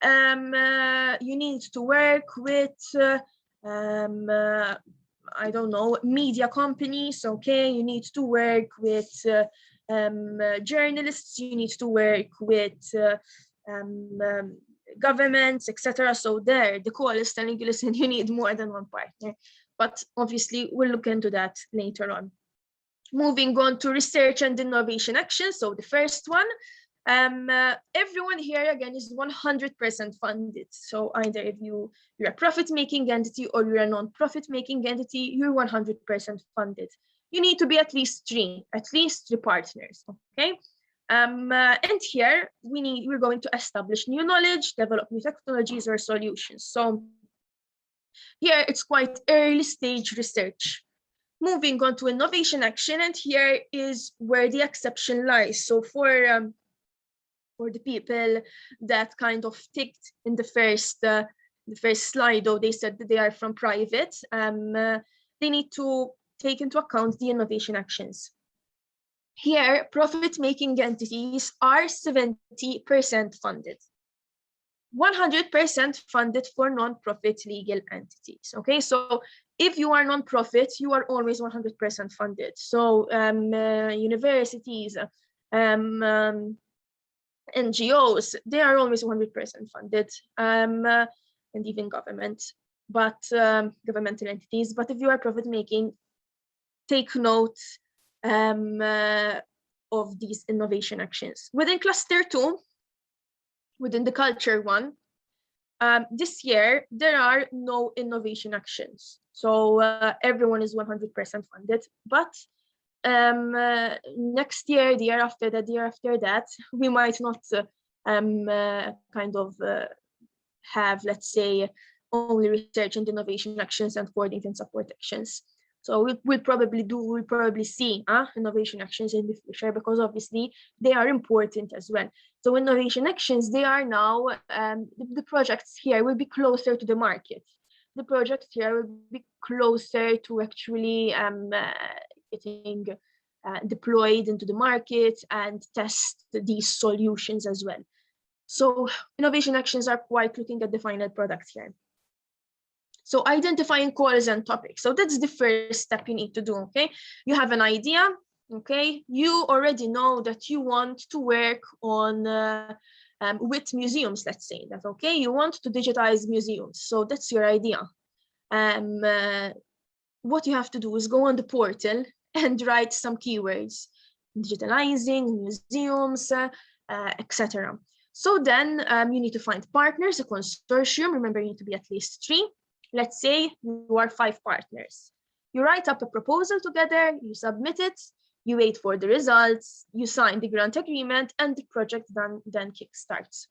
you need to work with, I don't know, media companies, okay? You need to work with journalists, you need to work with governments, etc. So there, the call is telling you, listen, you need more than one partner. But obviously, we'll look into that later on. Moving on to research and innovation action. So the first one, everyone here again is 100% funded. So either if you're a profit-making entity or you're a non-profit-making entity, you're 100% funded. You need to be at least three partners, okay? And here we're going to establish new knowledge, develop new technologies or solutions. So here it's quite early stage research. Moving on to innovation action, and here is where the exception lies. So for the people that kind of ticked in the first slide, though they said that they are from private, they need to take into account the innovation actions. Here, profit-making entities are 70% funded. 100% funded for non-profit legal entities, okay? So if you are non-profit, you are always 100% funded. So universities, NGOs, they are always 100% funded, and even government, but governmental entities. But if you are profit-making, take note of these innovation actions. Within cluster 2, within the culture one, this year, there are no innovation actions. So everyone is 100% funded, but next year, the year after that, we might not kind of have, let's say, only research and innovation actions and coordinate and support actions. So we'll probably see innovation actions in the future, because obviously they are important as well. So innovation actions, they are now, the projects here will be closer to the market. The projects here will be closer to actually getting deployed into the market and test these solutions as well. So innovation actions are quite looking at the final product here. So identifying calls and topics. So that's the first step you need to do, okay? You have an idea, okay? You already know that you want to work on with museums, let's say that, okay, you want to digitize museums. So that's your idea. What you have to do is go on the portal and write some keywords, digitalizing, museums, etc. So then you need to find partners, a consortium. Remember, you need to be at least 3. Let's say you are 5 partners. You write up a proposal together, you submit it, you wait for the results, you sign the grant agreement, and the project then kickstarts.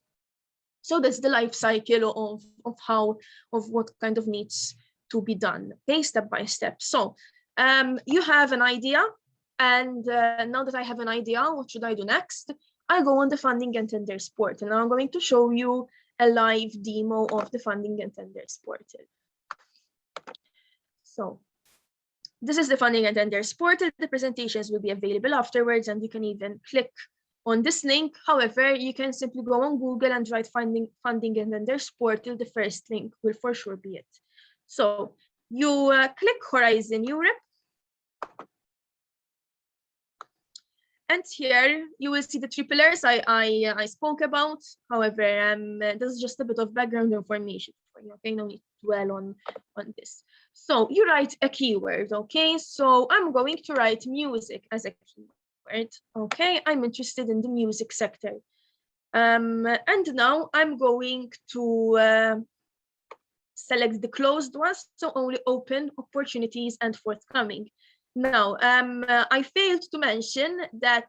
So that's the life cycle of what kind of needs to be done, okay, step by step. So you have an idea, and now that I have an idea, what should I do next? I go on the Funding and Tenders portal. Now I'm going to show you a live demo of the Funding and Tenders portal. So this is the Funding and Tenders portal. The presentations will be available afterwards, and you can even click on this link. However, you can simply go on Google and write Funding and Tenders portal. The first link will for sure be it. So you click Horizon Europe. And here you will see the 3 pillars I spoke about. However, this is just a bit of background information for you, okay? No need to dwell on this. So you write a keyword, okay? So I'm going to write music as a keyword, okay? I'm interested in the music sector. And now I'm going to select the closed ones, so only open, opportunities, and forthcoming. Now, I failed to mention that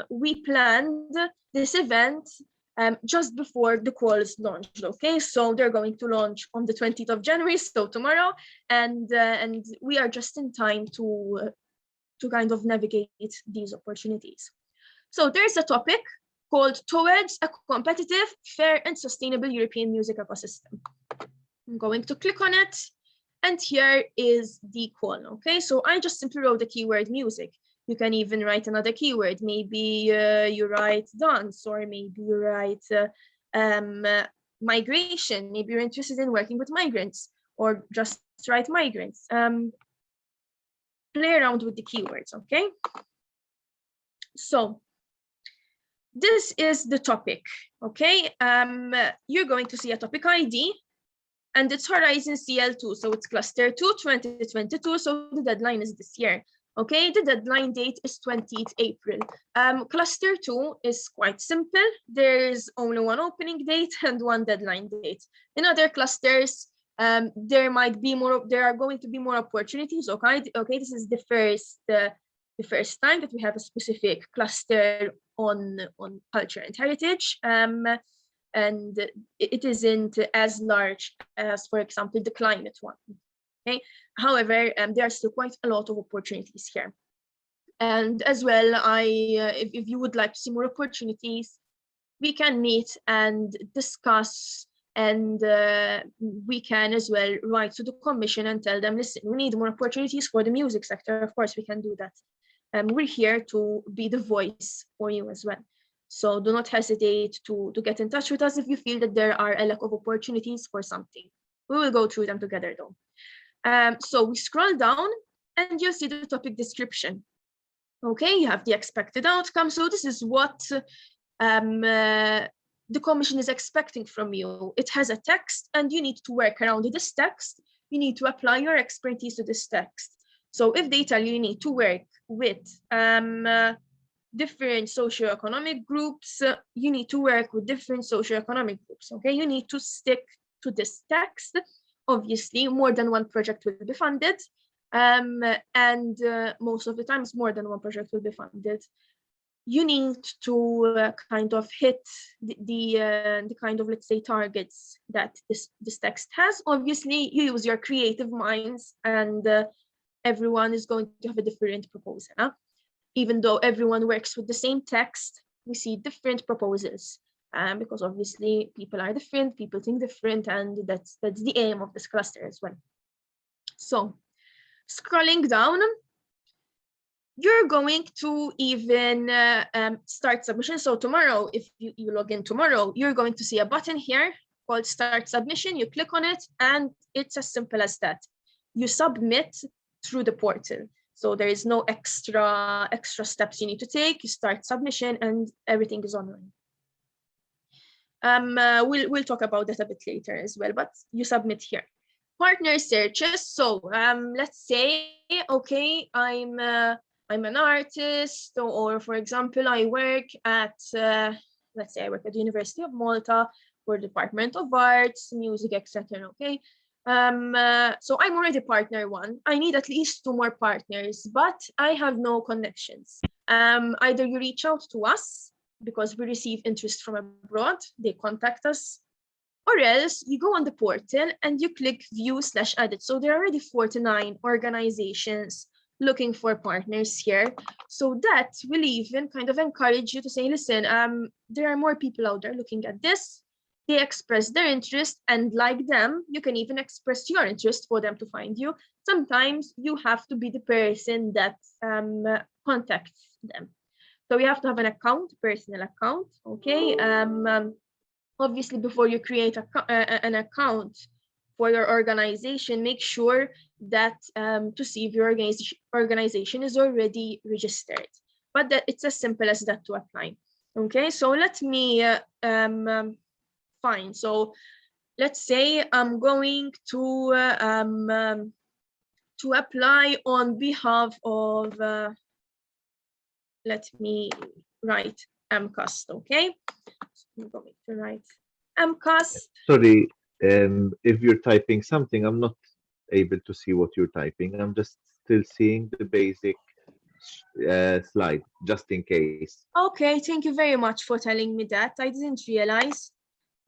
we planned this event just before the calls launched, okay? So they're going to launch on the 20th of January, so tomorrow, and we are just in time to kind of navigate these opportunities. So there's a topic called Towards a Competitive, Fair and Sustainable European Music Ecosystem. I'm going to click on it. And here is the call, okay? So I just simply wrote the keyword music. You can even write another keyword. Maybe you write dance, or maybe you write migration. Maybe you're interested in working with migrants, or just write migrants. Play around with the keywords, okay? So this is the topic, okay? You're going to see a topic ID. And it's Horizon CL2, so it's Cluster 2, 2022, so the deadline is this year, okay? The deadline date is 20th April. Cluster 2 is quite simple. There's only 1 opening date and 1 deadline date. In other clusters, there are going to be more opportunities, okay? This is the first time that we have a specific cluster on culture and heritage. And it isn't as large as, for example, the climate one, okay? However, there are still quite a lot of opportunities here. And as well, if you would like to see more opportunities, we can meet and discuss, and we can as well write to the Commission and tell them, listen, we need more opportunities for the music sector. Of course, we can do that. We're here to be the voice for you as well. So do not hesitate to get in touch with us if you feel that there are a lack of opportunities for something. We will go through them together though. So we scroll down and you'll see the topic description. Okay, you have the expected outcome. So this is what the Commission is expecting from you. It has a text and you need to work around this text. You need to apply your expertise to this text. So if they tell you you need to work with different socioeconomic groups, you need to work with different socioeconomic groups, okay? You need to stick to this text. Obviously, more than 1 project will be funded, and most of the times more than 1 project will be funded. You need to kind of hit the kind of, let's say, targets that this text has. Obviously, you use your creative minds, and everyone is going to have a different proposal, huh? Even though everyone works with the same text, we see different proposals, because obviously people are different, people think different, and that's the aim of this cluster as well. So scrolling down, you're going to even start submission. So tomorrow, if you log in tomorrow, you're going to see a button here called Start Submission. You click on it, and it's as simple as that. You submit through the portal. So there is no extra steps you need to take. You start submission and everything is online. We'll talk about that a bit later as well, but you submit here. Partner searches. So let's say, okay, I'm an artist, or for example, I work at, let's say I work at the University of Malta for Department of Arts, Music, etc. Okay. So I'm already partner 1. I need at least 2 more partners, but I have no connections. Either you reach out to us because we receive interest from abroad, they contact us, or else you go on the portal and you click view/edit. So there are already 49 organizations looking for partners here. So that will even kind of encourage you to say, listen, there are more people out there looking at this. They express their interest, and like them, you can even express your interest for them to find you. Sometimes you have to be the person that contacts them. So you have to have an account, personal account, okay? Obviously, before you create an account for your organization, make sure that to see if your organization is already registered. But that it's as simple as that to apply. Okay, so let me fine. So let's say I'm going to apply on behalf of, let me write MCAST, okay? So I'm going to write MCAST. Sorry, if you're typing something, I'm not able to see what you're typing. I'm just still seeing the basic slide, just in case. Okay, thank you very much for telling me that. I didn't realize.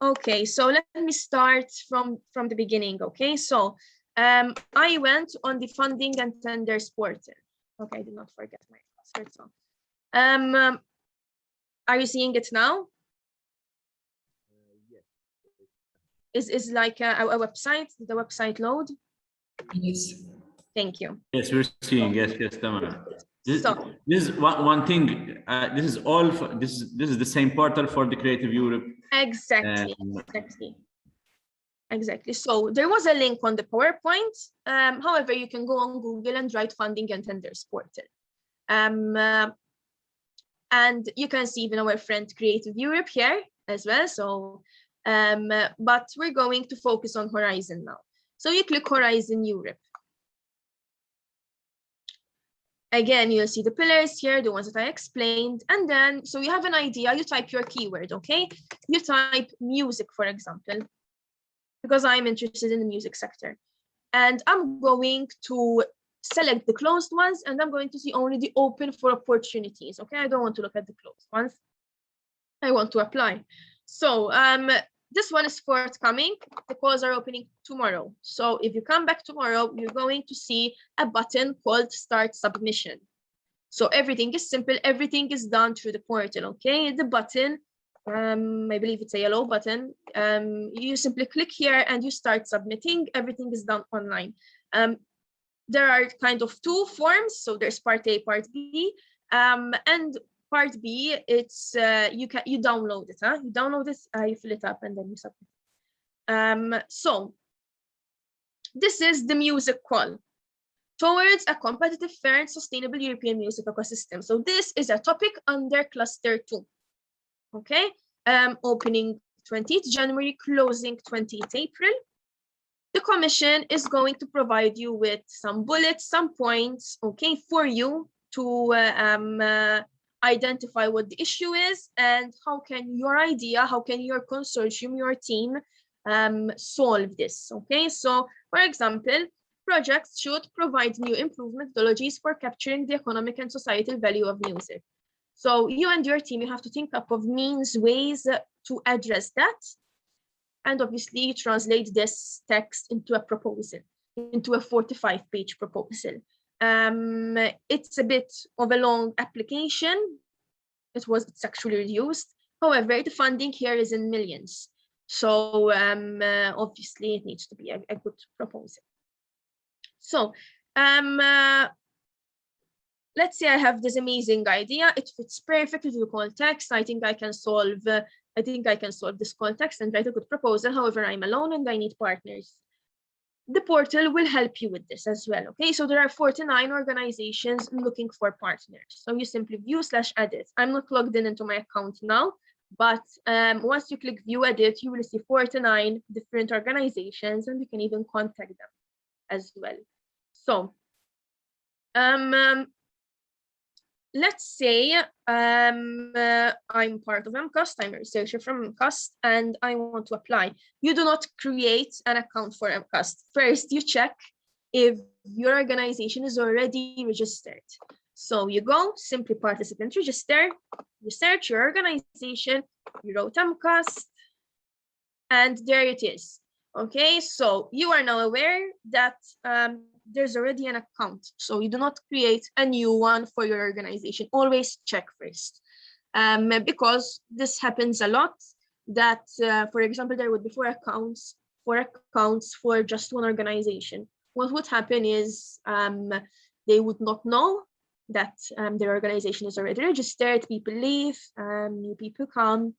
Okay, so let me start from the beginning, okay? So I went on the funding and tenders portal. Okay, I did not forget my password. So are you seeing it now? Yes. Is like a website? Did the website load? Yes. Thank you. Yes, we're seeing. Yes, tamam. This is one thing. This is all. This is the same portal for the Creative Europe. Exactly. Exactly. So there was a link on the PowerPoint. However, you can go on Google and write funding and tenders portal. And you can see even our friend Creative Europe here as well. So, but we're going to focus on Horizon now. So you click Horizon Europe. Again, you'll see the pillars here, the ones that I explained. And then, so you have an idea, you type your keyword, okay? You type music, for example, because I'm interested in the music sector. And I'm going to select the closed ones, and I'm going to see only the open for opportunities, okay? I don't want to look at the closed ones. I want to apply. So this one is forthcoming. The calls are opening tomorrow. So if you come back tomorrow, you're going to see a button called Start Submission. So everything is simple. Everything is done through the portal, okay? The button, I believe it's a yellow button. You simply click here and you start submitting. Everything is done online. There are kind of 2 forms. So there's part A, part B, and part B, it's you download it, huh? You download it, you fill it up, and then you submit. So this is the music call towards a competitive, fair, and sustainable European music ecosystem. So this is a topic under Cluster 2. Okay, opening 20th January, closing 20th April. The Commission is going to provide you with some bullets, some points, okay, for you to identify what the issue is and how can your idea, how can your consortium, your team solve this, okay? So, for example, projects should provide new improvement methodologies for capturing the economic and societal value of music. So you and your team, you have to think up of means, ways to address that. And obviously you translate this text into a proposal, into a 45-page proposal. It's a bit of a long application. It's actually reduced. However, the funding here is in millions. So obviously it needs to be a good proposal. So let's say I have this amazing idea. It fits perfectly to the context. I think I can solve this context and write a good proposal. However, I'm alone and I need partners. The portal will help you with this as well, okay? So there are 49 organizations looking for partners. So you simply view/edit. I'm not logged into my account now, But once you click view edit, you will see 49 different organizations, and you can even contact them as well. So let's say I'm part of MCAST, I'm a researcher from MCAST, and I want to apply. You do not create an account for MCAST. First, you check if your organization is already registered. So you go, simply participant register, you search your organization, you wrote MCAST, and there it is. Okay, so you are now aware that there's already an account. So you do not create a new one for your organization. Always check first. Because this happens a lot, that, for example, there would be four accounts for just one organization. What would happen is they would not know that their organization is already registered, people leave, new people come.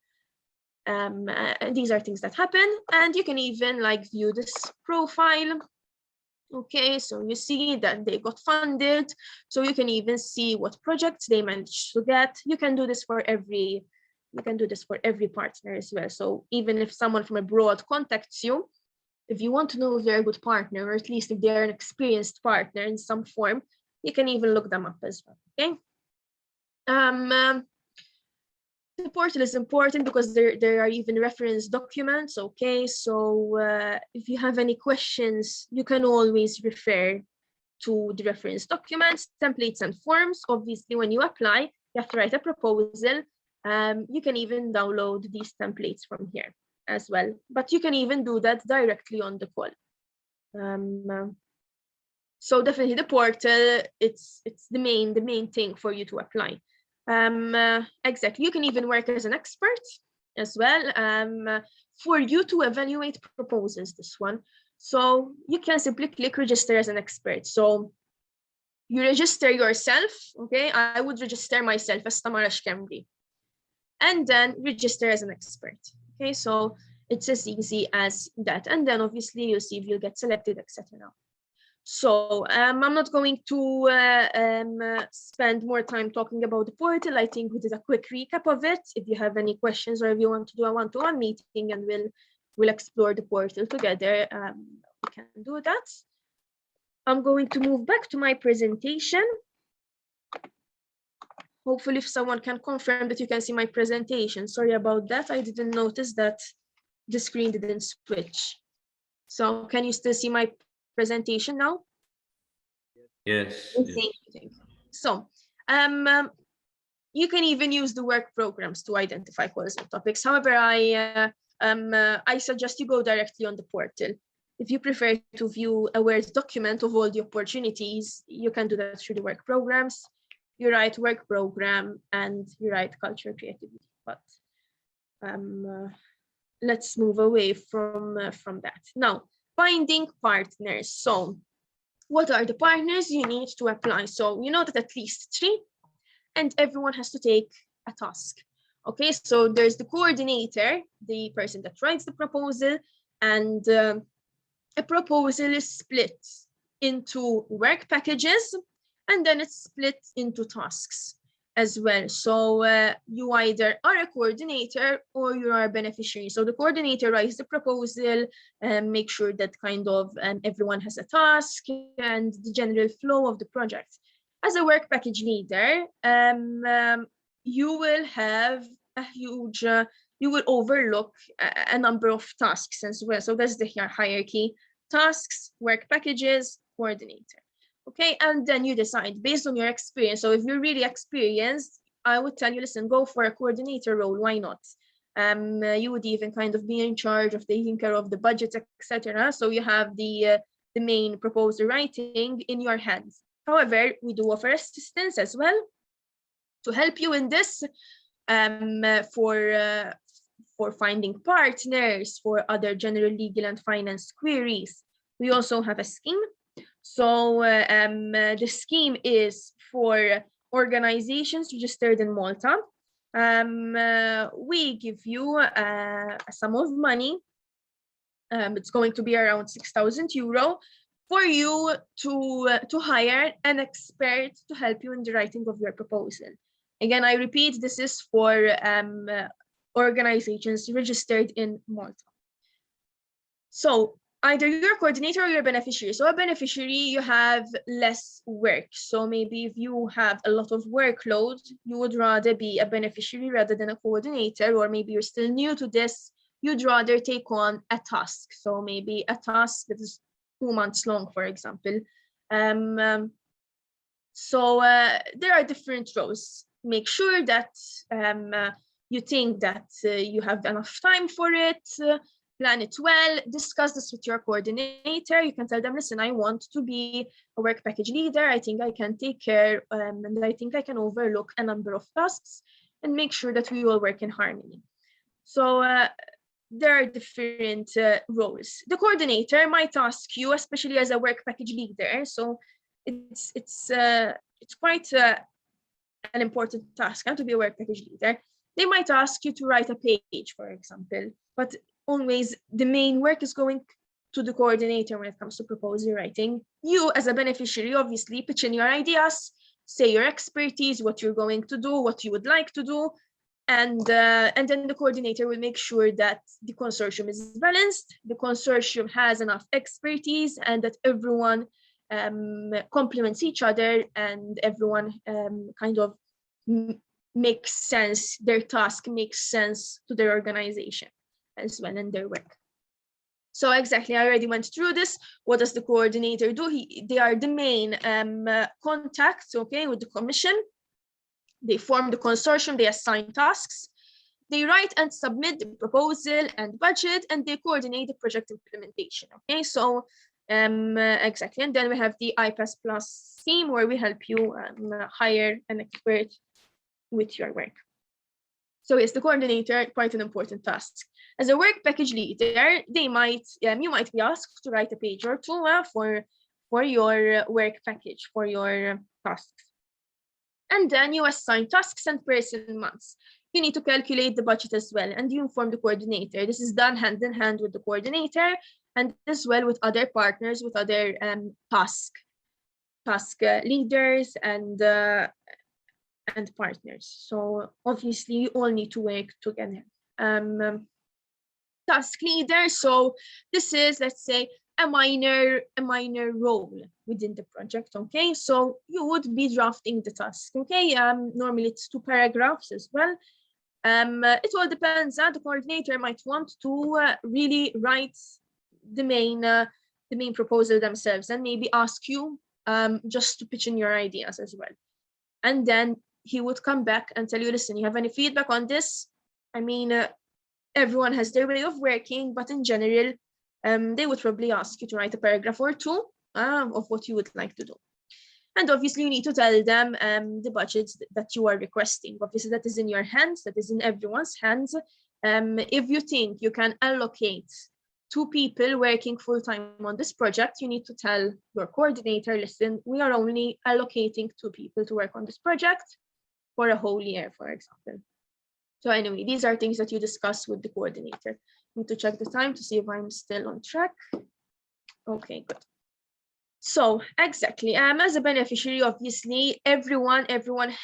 These are things that happen, and you can even like view this profile. Okay, so you see that they got funded, so you can even see what projects they managed to get. You can do this for every partner as well. So even if someone from abroad contacts you, if you want to know if they're a good partner, or at least if they're an experienced partner in some form, you can even look them up as well. Okay. The portal is important because there are even reference documents. Okay, so if you have any questions, you can always refer to the reference documents, templates, and forms. Obviously, when you apply, you have to write a proposal. You can even download these templates from here as well, but you can even do that directly on the call. So definitely the portal, it's the main thing for you to apply. Exactly, you can even work as an expert as well, for you to evaluate proposals, this one. So you can simply click register as an expert. So you register yourself. Okay, I would register myself as Tamara Shkemri, and then register as an expert. Okay, so it's as easy as that. And then obviously you'll see if you'll get selected, etc. So I'm not going to spend more time talking about the portal. I think we did a quick recap of it. If you have any questions, or if you want to do a one-to-one meeting and we'll explore the portal together, we can do that. I'm going to move back to my presentation. Hopefully, if someone can confirm that you can see my presentation. Sorry about that. I didn't notice that the screen didn't switch. So can you still see my presentation now? Yes. Thank you. So you can even use the work programs to identify calls and topics. However, I suggest you go directly on the portal. If you prefer to view a Word document of all the opportunities, you can do that through the work programs. You write work program and you write culture creativity. But let's move away from that. Now, finding partners. So what are the partners you need to apply? So you know that at least 3, and everyone has to take a task. Okay, so there's the coordinator, the person that writes the proposal, and a proposal is split into work packages, and then it's split into tasks as well. So you either are a coordinator or you are a beneficiary. So the coordinator writes the proposal and make sure that kind of everyone has a task and the general flow of the project. As a work package leader, you will have a huge, you will overlook a number of tasks as well. So that's the hierarchy: tasks, work packages, coordinator. Okay, and then you decide based on your experience. So if you're really experienced, I would tell you, listen, go for a coordinator role. Why not? You would even kind of be in charge of taking care of the budget, etc. So you have the main proposal writing in your hands. However, we do offer assistance as well to help you in this, for finding partners, for other general legal and finance queries. We also have a scheme. So the scheme is for organizations registered in Malta. We give you a sum of money. It's going to be around €6,000 for you to hire an expert to help you in the writing of your proposal. Again, I repeat, this is for organizations registered in Malta. So either you're a coordinator or you're a beneficiary. So a beneficiary, you have less work. So maybe if you have a lot of workload, you would rather be a beneficiary rather than a coordinator, or maybe you're still new to this, you'd rather take on a task. So maybe a task that is 2 months long, for example. So there are different roles. Make sure that you think that you have enough time for it, plan it well, discuss this with your coordinator. You can tell them, listen, I want to be a work package leader. I think I can take care and I think I can overlook a number of tasks and make sure that we all work in harmony. So there are different roles. The coordinator might ask you, especially as a work package leader, so it's quite an important task to be a work package leader. They might ask you to write a page, for example, but always the main work is going to the coordinator when it comes to proposal writing. You as a beneficiary, obviously, pitch in your ideas, say your expertise, what you're going to do, what you would like to do, and then the coordinator will make sure that the consortium is balanced, the consortium has enough expertise, and that everyone complements each other, and everyone kind of makes sense, their task makes sense to their organization as well and their work. So exactly, I already went through this. What does the coordinator do? They are the main contacts, okay, with the commission. They form the consortium, they assign tasks, they write and submit the proposal and budget, and they coordinate the project implementation, okay? So exactly, and then we have the IPAS Plus team where we help you hire an expert with your work. So yes, the coordinator, quite an important task. As a work package leader, you might be asked to write a page or two for your work package, for your tasks. And then you assign tasks and person months. You need to calculate the budget as well, and you inform the coordinator. This is done hand in hand with the coordinator, and as well with other partners, with other task leaders and partners. So obviously you all need to work together. Task leader. So this is, let's say, a minor role within the project. Okay, so you would be drafting the task. Okay, normally it's 2 paragraphs as well. It all depends. The coordinator might want to really write the main proposal themselves, and maybe ask you just to pitch in your ideas as well. And then he would come back and tell you, listen, you have any feedback on this? I mean, everyone has their way of working, but in general, they would probably ask you to write a paragraph or 2 of what you would like to do. And obviously you need to tell them the budget that you are requesting. Obviously that is in your hands, that is in everyone's hands. If you think you can allocate 2 people working full-time on this project, you need to tell your coordinator, listen, we are only allocating 2 people to work on this project for a whole year, for example. So anyway, these are things that you discuss with the coordinator. I need to check the time to see if I'm still on track. Okay, good. So exactly, as a beneficiary, obviously, everyone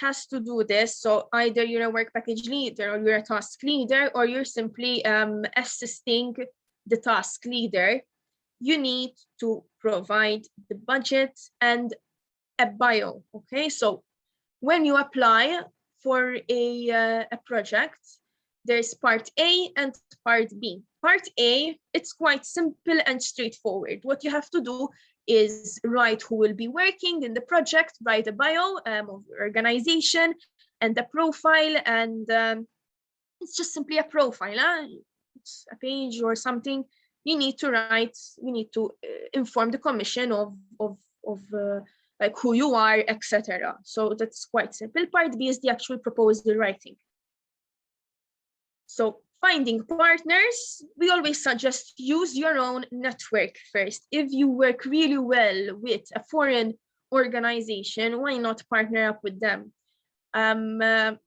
has to do this. So either you're a work package leader, or you're a task leader, or you're simply assisting the task leader. You need to provide the budget and a bio. Okay, so when you apply for a project, there's part A and part B. Part A, it's quite simple and straightforward. What you have to do is write who will be working in the project, write a bio of your organization and a profile, and it's just simply a profile. It's a page or something. You need to write. You need to inform the commission of like who you are, etc. So that's quite simple. Part B is the actual proposal writing. So finding partners, we always suggest use your own network first. If you work really well with a foreign organization, why not partner up with them? However,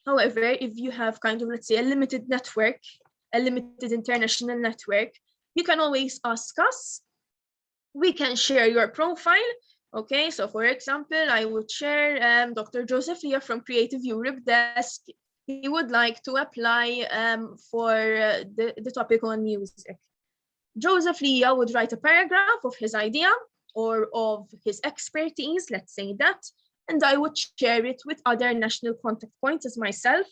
if you have kind of, let's say, a limited network, a limited international network, you can always ask us. We can share your profile. Okay, so for example, I would share Dr. Joseph Leah from Creative Europe desk. he would like to apply for the topic on music. Joseph Leah would write a paragraph of his idea or of his expertise, let's say that, and I would share it with other national contact points as myself,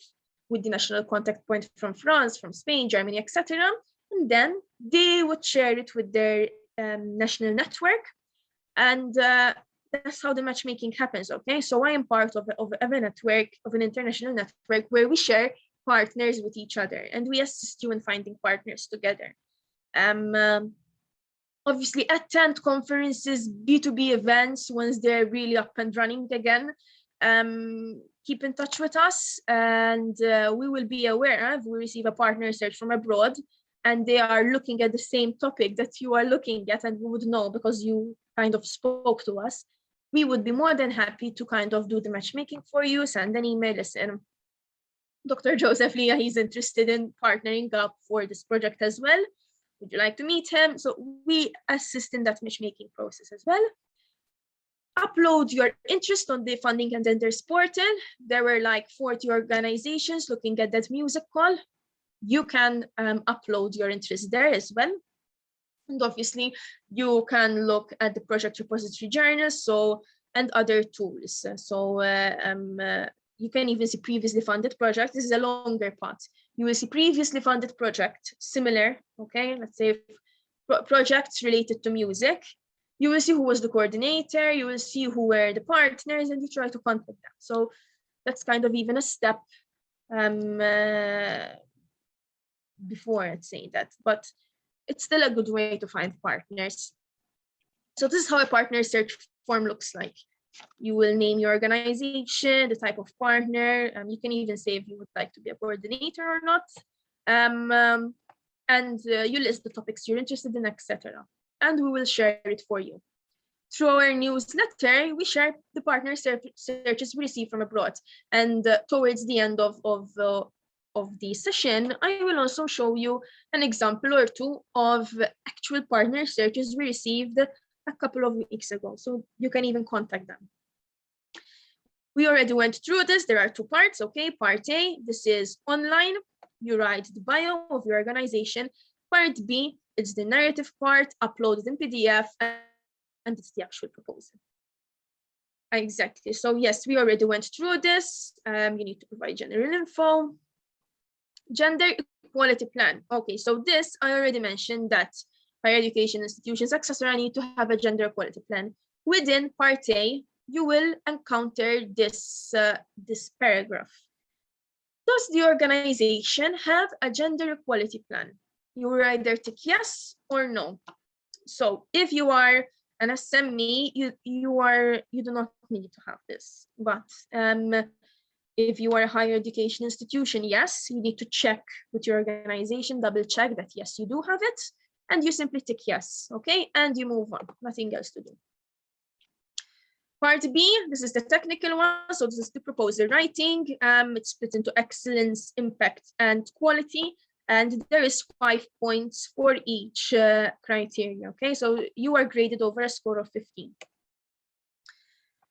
with the national contact point from France, from Spain, Germany, etc. And then they would share it with their national network. And that's how the matchmaking happens, okay? So I am part of a network, of an international network where we share partners with each other and we assist you in finding partners together. Obviously attend conferences, B2B events once they're really up and running again. Keep in touch with us and we will be aware if we receive a partner search from abroad and they are looking at the same topic that you are looking at, and we would know because you kind of spoke to us. We would be more than happy to kind of do the matchmaking for you, send an email, listen, Dr. Joseph Leah, he's interested in partnering up for this project as well. Would you like to meet him? So we assist in that matchmaking process as well. Upload your interest on the Funding and Tenders portal. There were like 40 organizations looking at that music call. You can upload your interest there as well. And obviously you can look at the project repository journals and other tools. So you can even see previously funded projects. This is a longer part. You will see previously funded project, similar, okay? Let's say projects related to music. You will see who was the coordinator, you will see who were the partners, and you try to contact them. So that's kind of even a step before I'd say that, but it's still a good way to find partners. So this is how a partner search form looks like. You will name your organization, the type of partner, you can even say if you would like to be a coordinator or not, and you list the topics you're interested in, etc. And we will share it for you. Through our newsletter, we share the partner searches we receive from abroad. And towards the end of the session, I will also show you an example or two of actual partner searches we received a couple of weeks ago. So you can even contact them. We already went through this. There are two parts, okay? Part A, this is online. You write the bio of your organization. Part B, it's the narrative part, uploaded in PDF, and it's the actual proposal. Exactly. So yes, we already went through this. You need to provide general info. Gender equality plan. Okay, so this I already mentioned that higher education institutions, etc., need to have a gender equality plan. Within Part A, you will encounter this paragraph. Does the organization have a gender equality plan? You will either tick yes or no. So if you are an SME, you do not need to have this. But if you are a higher education institution, yes, you need to check with your organization, double check that yes, you do have it, and you simply tick yes, okay? And you move on, nothing else to do. Part B, this is the technical one, so this is the proposal writing. It's split into excellence, impact, and quality, and there is 5 points for each criteria, okay? So you are graded over a score of 15.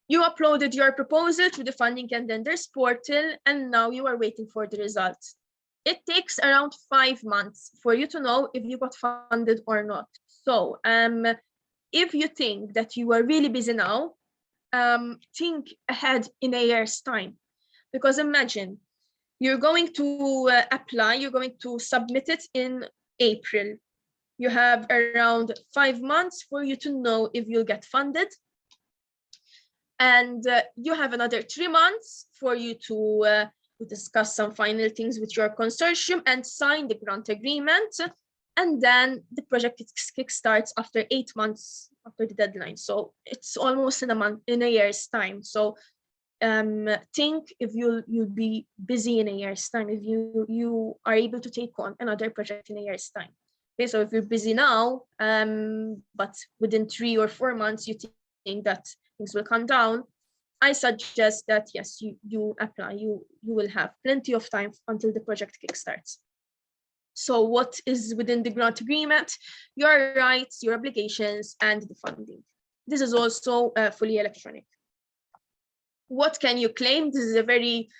You uploaded your proposal to the Funding and Tenders portal, and now you are waiting for the results. It takes around 5 months for you to know if you got funded or not. So if you think that you are really busy now, think ahead in a year's time, because imagine you're going to apply, you're going to submit it in April. You have around 5 months for you to know if you'll get funded. And you have another 3 months for you to discuss some final things with your consortium and sign the grant agreement. And then the project kickstarts after 8 months after the deadline. So it's almost in a year's time. So think if you'll be busy in a year's time, if you are able to take on another project in a year's time. Okay, so if you're busy now, but within 3 or 4 months you think that things will come down, I suggest that yes, you apply. You will have plenty of time until the project kickstarts. So what is within the grant agreement? Your rights, your obligations, and the funding. This is also fully electronic. What can you claim? This is a very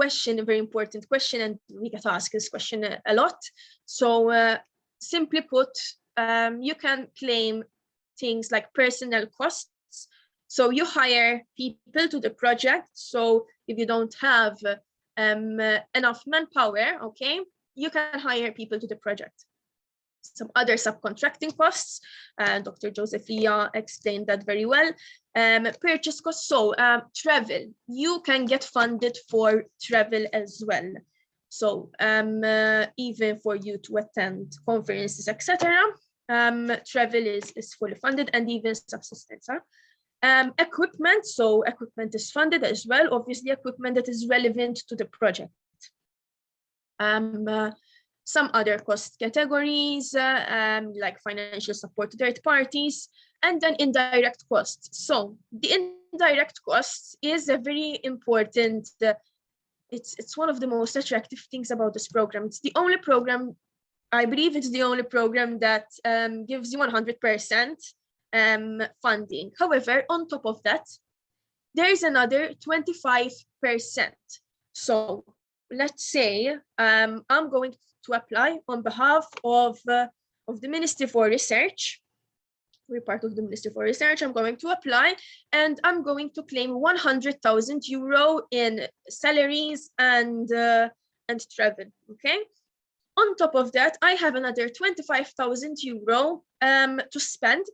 question, a very important question, and we get asked this question a lot. So simply put, you can claim things like personnel costs. So you hire people to the project. So if you don't have enough manpower, okay, you can hire people to the project. Some other subcontracting costs, Dr. Joseph Leah explained that very well. Purchase costs, so travel, you can get funded for travel as well. So even for you to attend conferences, etc., travel is fully funded, and even subsistence. Equipment, so equipment is funded as well, obviously equipment that is relevant to the project. Some other cost categories, like financial support to third parties, and then indirect costs. So the indirect costs is a very important, it's one of the most attractive things about this program. It's the only program, I believe it's the only program that gives you 100% funding. However, on top of that, there is another 25%. So let's say I'm going to apply on behalf of the Ministry for Research. We're part of the Ministry for Research. I'm going to apply, and I'm going to claim 100,000 euro in salaries and travel. Okay. On top of that, I have another 25,000 euro to spend,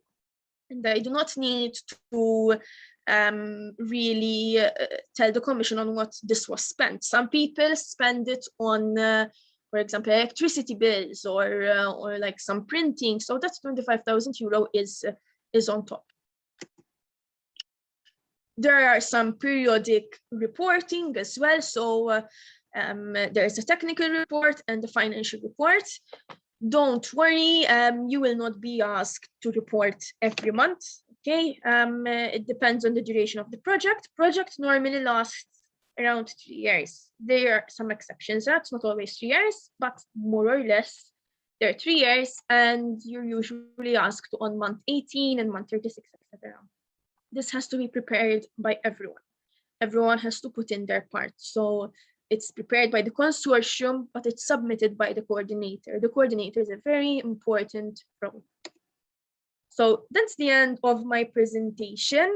and I do not need to really tell the Commission on what this was spent. Some people spend it on, for example, electricity bills or like some printing. So that's 25,000 euro is on top. There are some periodic reporting as well. So there's a technical report and a financial report. Don't worry, you will not be asked to report every month. Okay, it depends on the duration of the project. Project normally lasts around 3 years. There are some exceptions. That's not always 3 years, but more or less there are 3 years, and you're usually asked on month 18 and month 36, etc. This has to be prepared by everyone. Everyone has to put in their part. So it's prepared by the consortium, but it's submitted by the coordinator. The coordinator is a very important role. So that's the end of my presentation.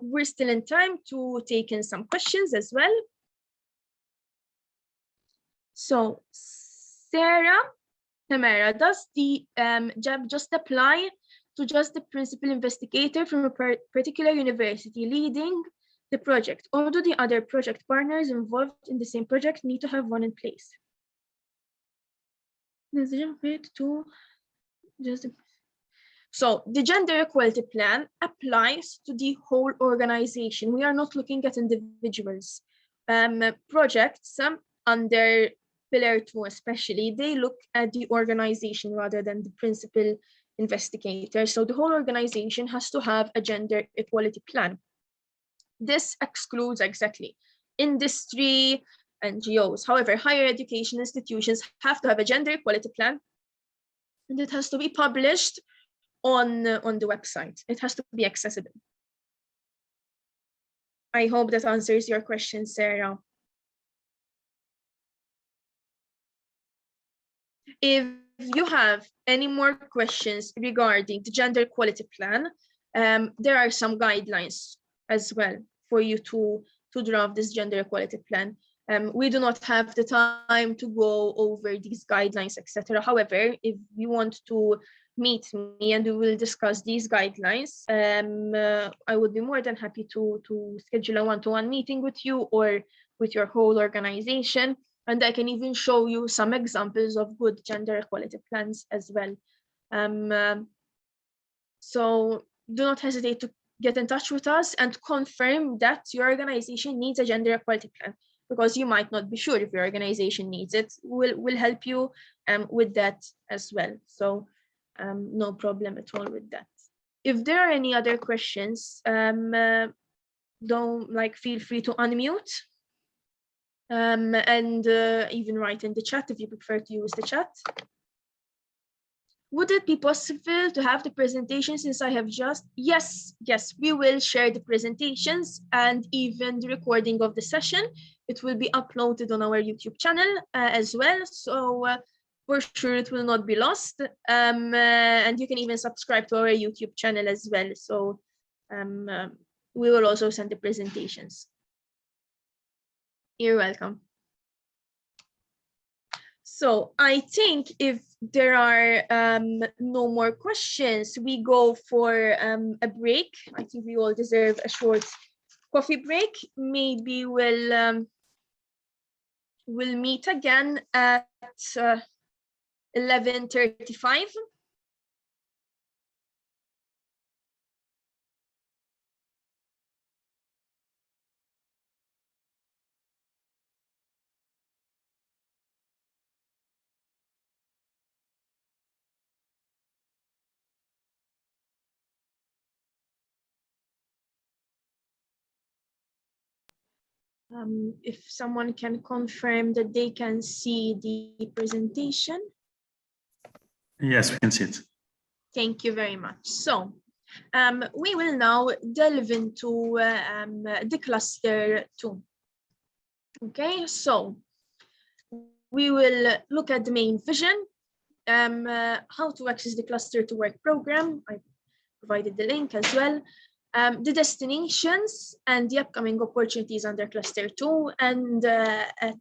We're still in time to take in some questions as well. So Tamara, does the job just apply to just the principal investigator from a particular university leading the project, or do the other project partners involved in the same project need to have one in place? So the gender equality plan applies to the whole organization. We are not looking at individuals. Projects under Pillar 2 especially, they look at the organization rather than the principal investigator. So the whole organization has to have a gender equality plan. This excludes exactly industry, NGOs. However, higher education institutions have to have a gender equality plan, and it has to be published on the website. It has to be accessible. I hope that answers your question, Sarah. If you have any more questions regarding the gender equality plan, there are some guidelines as well for you to draft this gender equality plan. We do not have the time to go over these guidelines, etc. However, if you want to meet me and we will discuss these guidelines, I would be more than happy to schedule a one-to-one meeting with you or with your whole organization. And I can even show you some examples of good gender equality plans as well. So do not hesitate to get in touch with us and confirm that your organization needs a gender equality plan, because you might not be sure if your organization needs it. We'll help you with that as well. So no problem at all with that. If there are any other questions, feel free to unmute and even write in the chat if you prefer to use the chat. Would it be possible to have the presentation since I have just? Yes, we will share the presentations and even the recording of the session. it will be uploaded on our YouTube channel as well. So for sure it will not be lost. And you can even subscribe to our YouTube channel as well. So we will also send the presentations. You're welcome. So I think if there are no more questions, we go for a break. I think we all deserve a short coffee break. Maybe we'll meet again at 11:35. If someone can confirm that they can see the presentation. Yes, we can see it. Thank you very much. So we will now delve into the cluster 2. Okay, so we will look at the main vision, how to access the cluster 2 work program. I provided the link as well. The destinations and the upcoming opportunities under cluster 2, and a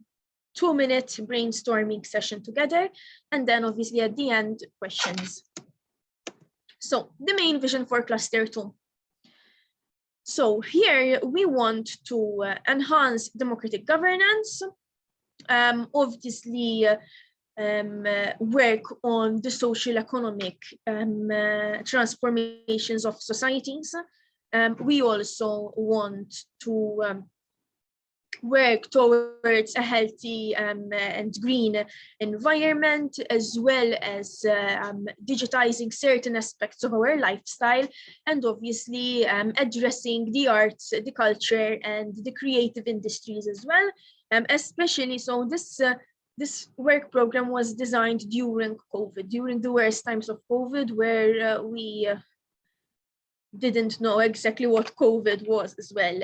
2-minute brainstorming session together, and then obviously at the end, questions. So the main vision for cluster 2. So here we want to enhance democratic governance, obviously work on the social economic transformations of societies. We also want to work towards a healthy and green environment, as well as digitizing certain aspects of our lifestyle, and obviously addressing the arts, the culture, and the creative industries as well. Especially, so this work program was designed during COVID, during the worst times of COVID, where we didn't know exactly what COVID was as well.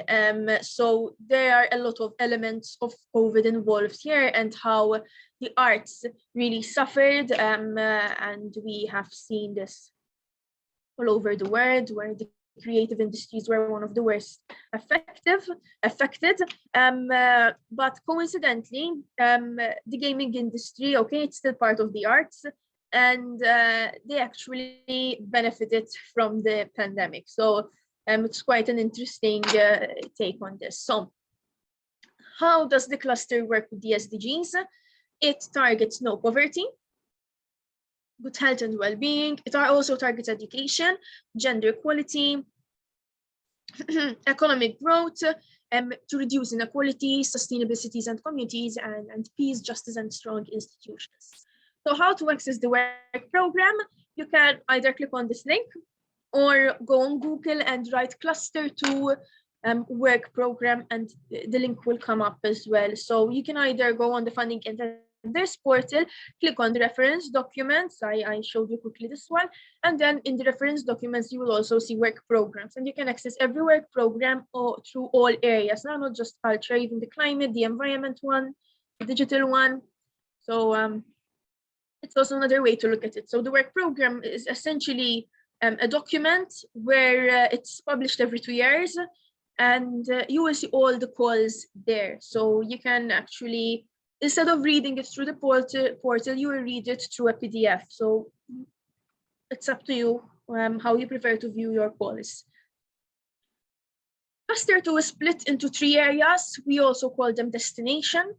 So there are a lot of elements of COVID involved here, and how the arts really suffered. And we have seen this all over the world, where the creative industries were one of the worst affected. But coincidentally, the gaming industry, okay, it's still part of the arts, and they actually benefited from the pandemic. So it's quite an interesting take on this. So how does the cluster work with the SDGs? It targets no poverty, good health and well-being. It also targets education, gender equality, economic growth, to reduce inequality, sustainable cities and communities, and peace, justice, and strong institutions. So how to access the work program? You can either click on this link or go on Google and write cluster 2 work program, and the link will come up as well. So you can either go on the funding and this portal, click on the reference documents. I showed you quickly this one, and then in the reference documents you will also see work programs, and you can access every work program through all areas, not just culture, even the climate, the environment one, the digital one. So it's also another way to look at it. So the work program is essentially a document where it's published every 2 years, and you will see all the calls there. So you can actually, instead of reading it through the portal, you will read it through a PDF. So it's up to you how you prefer to view your calls. Cluster 2 is split into 3 areas. We also call them destinations.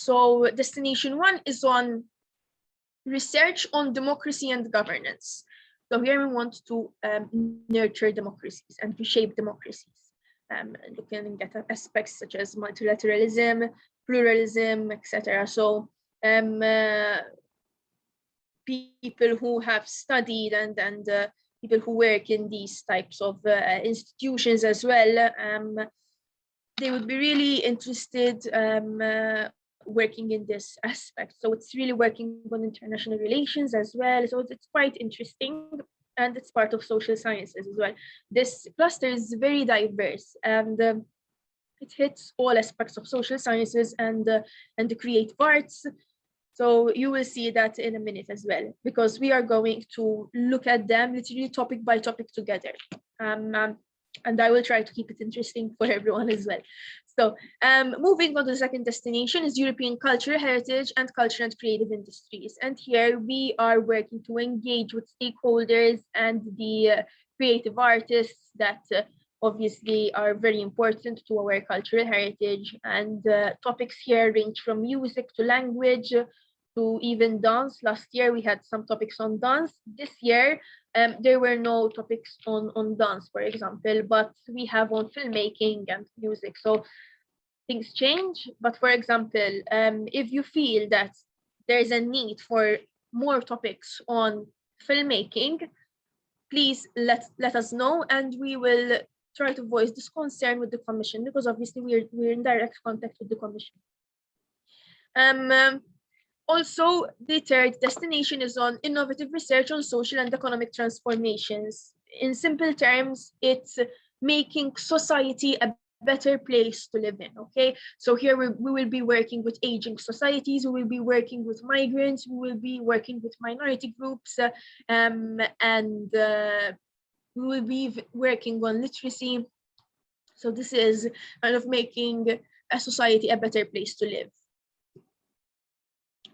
So destination 1 is on research on democracy and governance. So here we want to nurture democracies and reshape democracies, looking at aspects such as multilateralism, pluralism, etc. So people who have studied and people who work in these types of institutions as well, they would be really interested working in this aspect. So it's really working on international relations as well. So it's quite interesting, and it's part of social sciences as well. This cluster is very diverse, and It hits all aspects of social sciences and the creative arts. So you will see that in a minute as well, because we are going to look at them literally topic by topic together. And I will try to keep it interesting for everyone as well. So moving on to the second destination is European cultural heritage and culture and creative industries. And here we are working to engage with stakeholders and the creative artists that obviously are very important to our cultural heritage. And topics here range from music to language to even dance. Last year we had some topics on dance. This year there were no topics on dance, for example, but we have on filmmaking and music. So things change. But for example, if you feel that there's a need for more topics on filmmaking, please let us know, and we will try to voice this concern with the Commission, because obviously we're in direct contact with the Commission. Also, the third destination is on innovative research on social and economic transformations. In simple terms, it's making society a better place to live in, okay? So here we will be working with aging societies, we will be working with migrants, we will be working with minority groups, and we will be working on literacy. So this is kind of making a society a better place to live.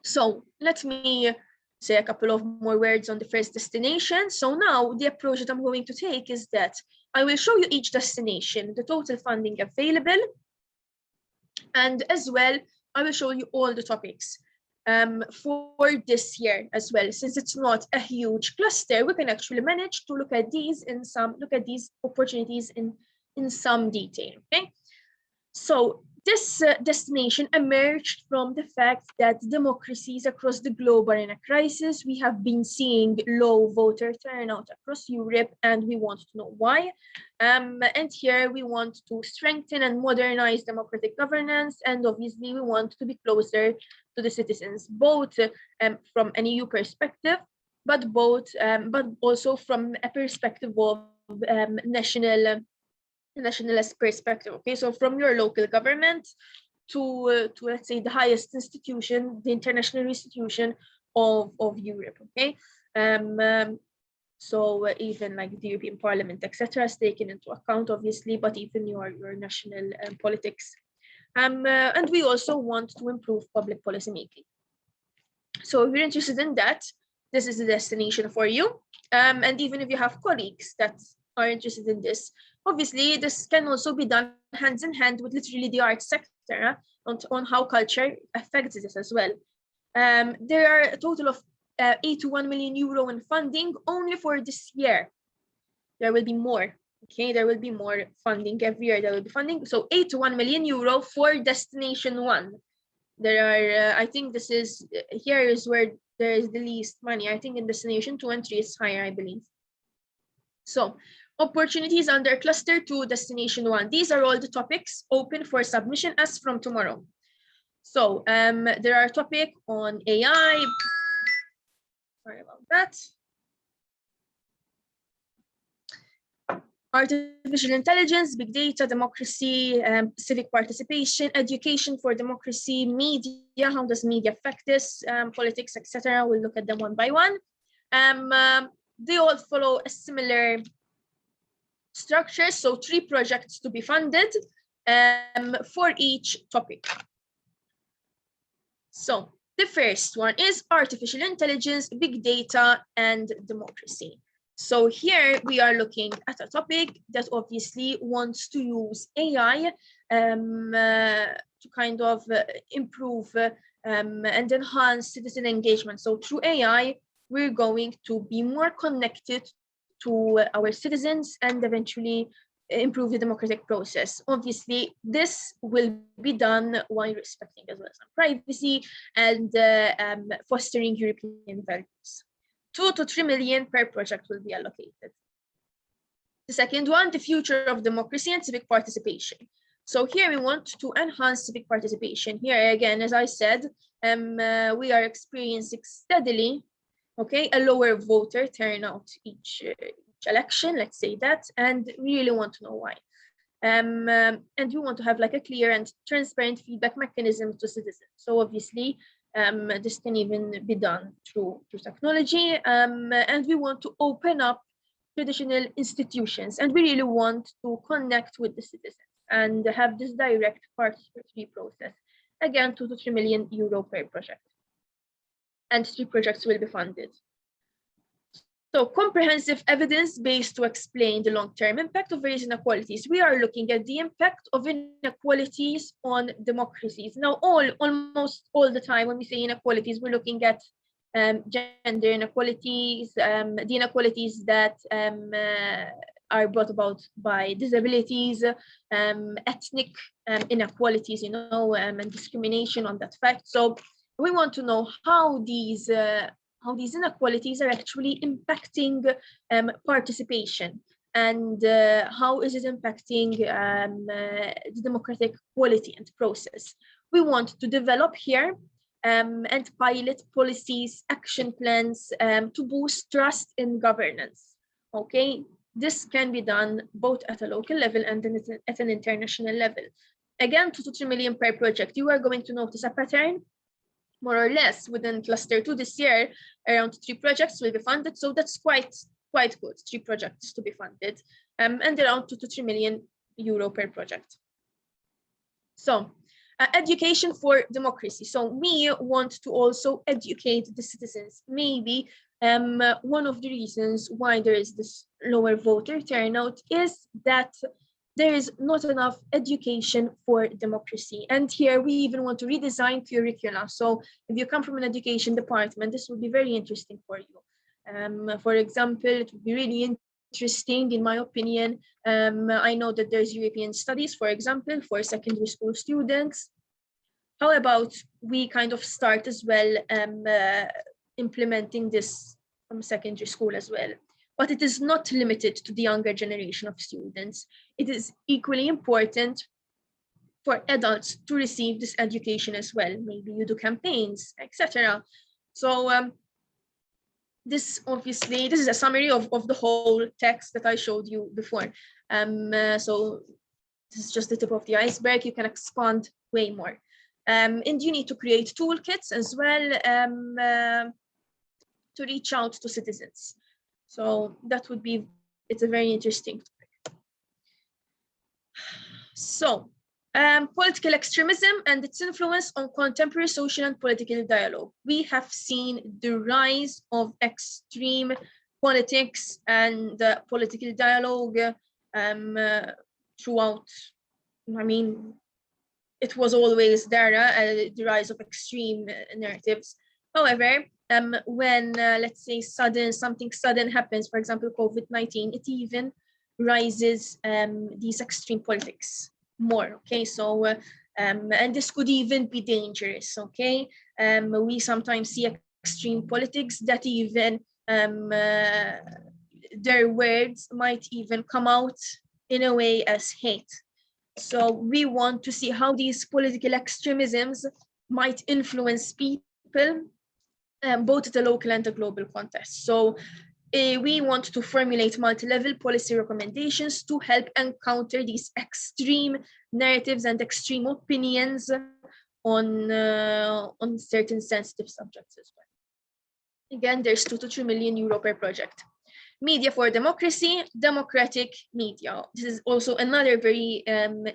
So let me say a couple of more words on the first destination. So now the approach that I'm going to take is that I will show you each destination, the total funding available, and as well, I will show you all the topics for this year as well. Since it's not a huge cluster, we can actually manage to look at these opportunities in some detail, okay? So this destination emerged from the fact that democracies across the globe are in a crisis. We have been seeing low voter turnout across Europe, and we want to know why. And here we want to strengthen and modernize democratic governance, and obviously we want to be closer to the citizens, both from an EU perspective, but also from a perspective of nationalist perspective, okay? So from your local government to let's say the highest institution, the international institution of Europe, okay? So even like the European Parliament, etc., is taken into account, obviously, but even your national politics. And we also want to improve public policy making. So if you're interested in that, this is the destination for you. And even if you have colleagues that are interested in this, obviously this can also be done hands in hand with literally the arts sector on how culture affects this as well. There are a total of 81 million euro in funding only for this year. There will be more, okay? There will be more funding every year. There will be funding. So 81 million euro for destination 1. There are, I think this is, here is where there is the least money. I think in destination 2 and 3 is higher, I believe. So opportunities under cluster 2, destination 1. These are all the topics open for submission as from tomorrow. So there are topics on AI. Sorry about that. Artificial intelligence, big data, democracy, civic participation, education for democracy, media, how does media affect this, politics, etc. We'll look at them one by one. They all follow a similar structure, so 3 projects to be funded for each topic. So the first one is artificial intelligence, big data, and democracy. So here we are looking at a topic that obviously wants to use AI to kind of improve and enhance citizen engagement. So through AI, we're going to be more connected to our citizens and eventually improve the democratic process. Obviously, this will be done while respecting as well some privacy and fostering European values. 2 to 3 million per project will be allocated. The second one, the future of democracy and civic participation. So here we want to enhance civic participation. Here again, as I said, we are experiencing steadily, okay, a lower voter turnout each election, let's say that, and we really want to know why. And we want to have like a clear and transparent feedback mechanism to citizens. So obviously, this can even be done through technology. And we want to open up traditional institutions, and we really want to connect with the citizens and have this direct participatory process. Again, 2 to 3 million euro per project. And 3 projects will be funded. So comprehensive evidence based to explain the long-term impact of various inequalities. We are looking at the impact of inequalities on democracies. Now, almost all the time when we say inequalities, we're looking at gender inequalities, the inequalities that are brought about by disabilities, ethnic inequalities, and discrimination on that fact. So we want to know how these inequalities are actually impacting participation, and how is it impacting the democratic quality and process. We want to develop here and pilot policies, action plans to boost trust in governance. Okay, this can be done both at a local level and at an international level. Again, 2 to 3 million per project. You are going to notice a pattern, more or less, within cluster 2 this year. Around 3 projects will be funded, so that's quite good. 3 projects to be funded, and around 2 to 3 million euro per project. So. Education for democracy. So we want to also educate the citizens. Maybe one of the reasons why there is this lower voter turnout is that there is not enough education for democracy. And here we even want to redesign curricula. So if you come from an education department, this would be very interesting for you. For example, it would be really interesting, in my opinion. I know that there's European studies, for example, for secondary school students. How about we kind of start as well implementing this from secondary school as well? But it is not limited to the younger generation of students. It is equally important for adults to receive this education as well. Maybe you do campaigns, etc. So this is a summary of the whole text that I showed you before. So this is just the tip of the iceberg. You can expand way more. And you need to create toolkits as well to reach out to citizens. So that would be, it's a very interesting topic. So political extremism and its influence on contemporary social and political dialogue. We have seen the rise of extreme politics and political dialogue throughout. I mean, it was always there, the rise of extreme narratives. However, when let's say something sudden happens, for example, COVID-19, it even rises these extreme politics more. Okay, so and this could even be dangerous. Okay, we sometimes see extreme politics that even their words might even come out in a way as hate. So we want to see how these political extremisms might influence people, both at a local and a global context. So we want to formulate multi-level policy recommendations to help encounter these extreme narratives and extreme opinions on certain sensitive subjects as well. Again, there's 2 to 3 million euro per project. Media for democracy, democratic media. This is also another very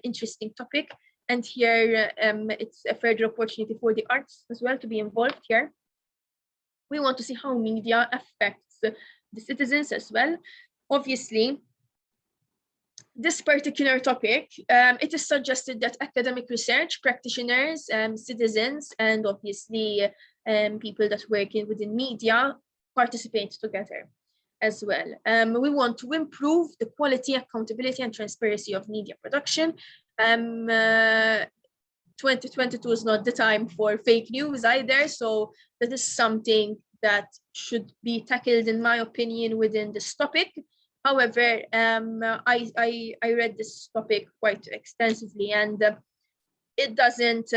interesting topic. And here it's a further opportunity for the arts as well to be involved here. We want to see how media affects the citizens as well. Obviously, this particular topic, it is suggested that academic research, practitioners, citizens, and obviously people that work within media participate together as well. We want to improve the quality, accountability, and transparency of media production. 2022 is not the time for fake news either, so that is something that should be tackled, in my opinion, within this topic. However, I read this topic quite extensively, and it doesn't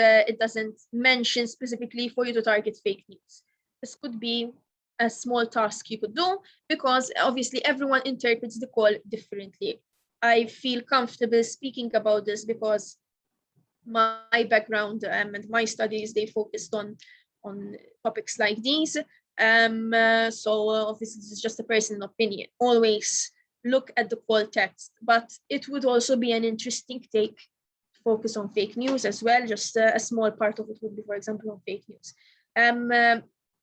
mention specifically for you to target fake news. This could be a small task you could do, because obviously everyone interprets the call differently. I feel comfortable speaking about this because my background and my studies, they focused on topics like these. So obviously this is just a personal opinion. Always look at the full text, but it would also be an interesting take to focus on fake news as well. Just a small part of it would be, for example, on fake news.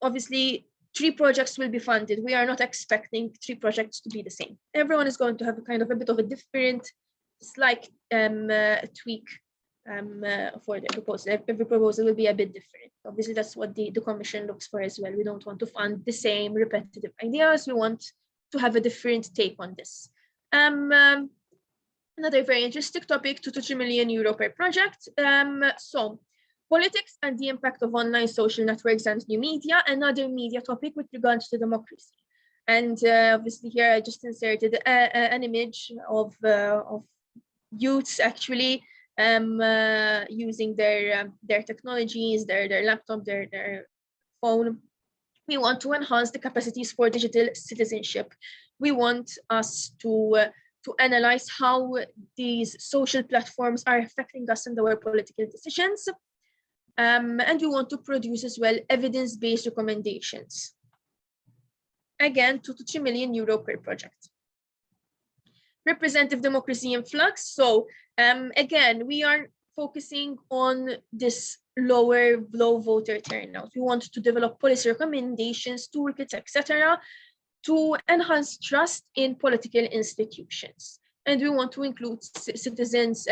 Obviously, 3 projects will be funded. We are not expecting 3 projects to be the same. Everyone is going to have a kind of a bit of a different, slight tweak for the proposal. Every proposal will be a bit different. Obviously, that's what the Commission looks for as well. We don't want to fund the same repetitive ideas. We want to have a different take on this. Another very interesting topic, 2 to 3 million euro per project. So politics and the impact of online social networks and new media, another media topic with regards to democracy. And obviously here I just inserted an image of youths actually using their technologies, their laptop, their phone. We want to enhance the capacities for digital citizenship. We want us to analyze how these social platforms are affecting us in our political decisions. And we want to produce as well evidence-based recommendations. Again, 2 to 3 million euro per project. Representative democracy in flux. So again, we are focusing on this low voter turnout. We want to develop policy recommendations, toolkits, etc., to enhance trust in political institutions. And we want to include citizens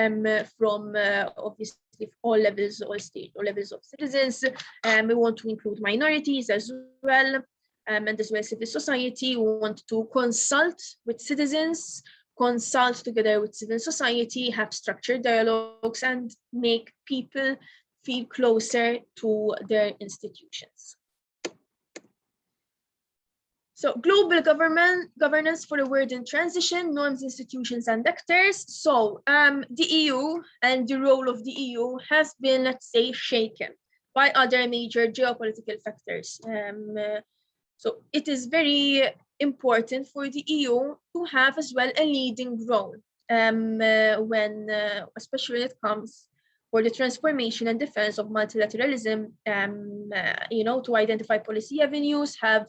from obviously all levels, all levels of citizens. We want to include minorities as well, and as well civil society. We want to consult with citizens, consult together with civil society, have structured dialogues, and make people feel closer to their institutions. So global governance for a world in transition, norms, institutions, and actors. So the EU and the role of the EU has been, let's say, shaken by other major geopolitical factors. So it is very important for the EU to have as well a leading role especially when it comes for the transformation and defense of multilateralism, to identify policy avenues, have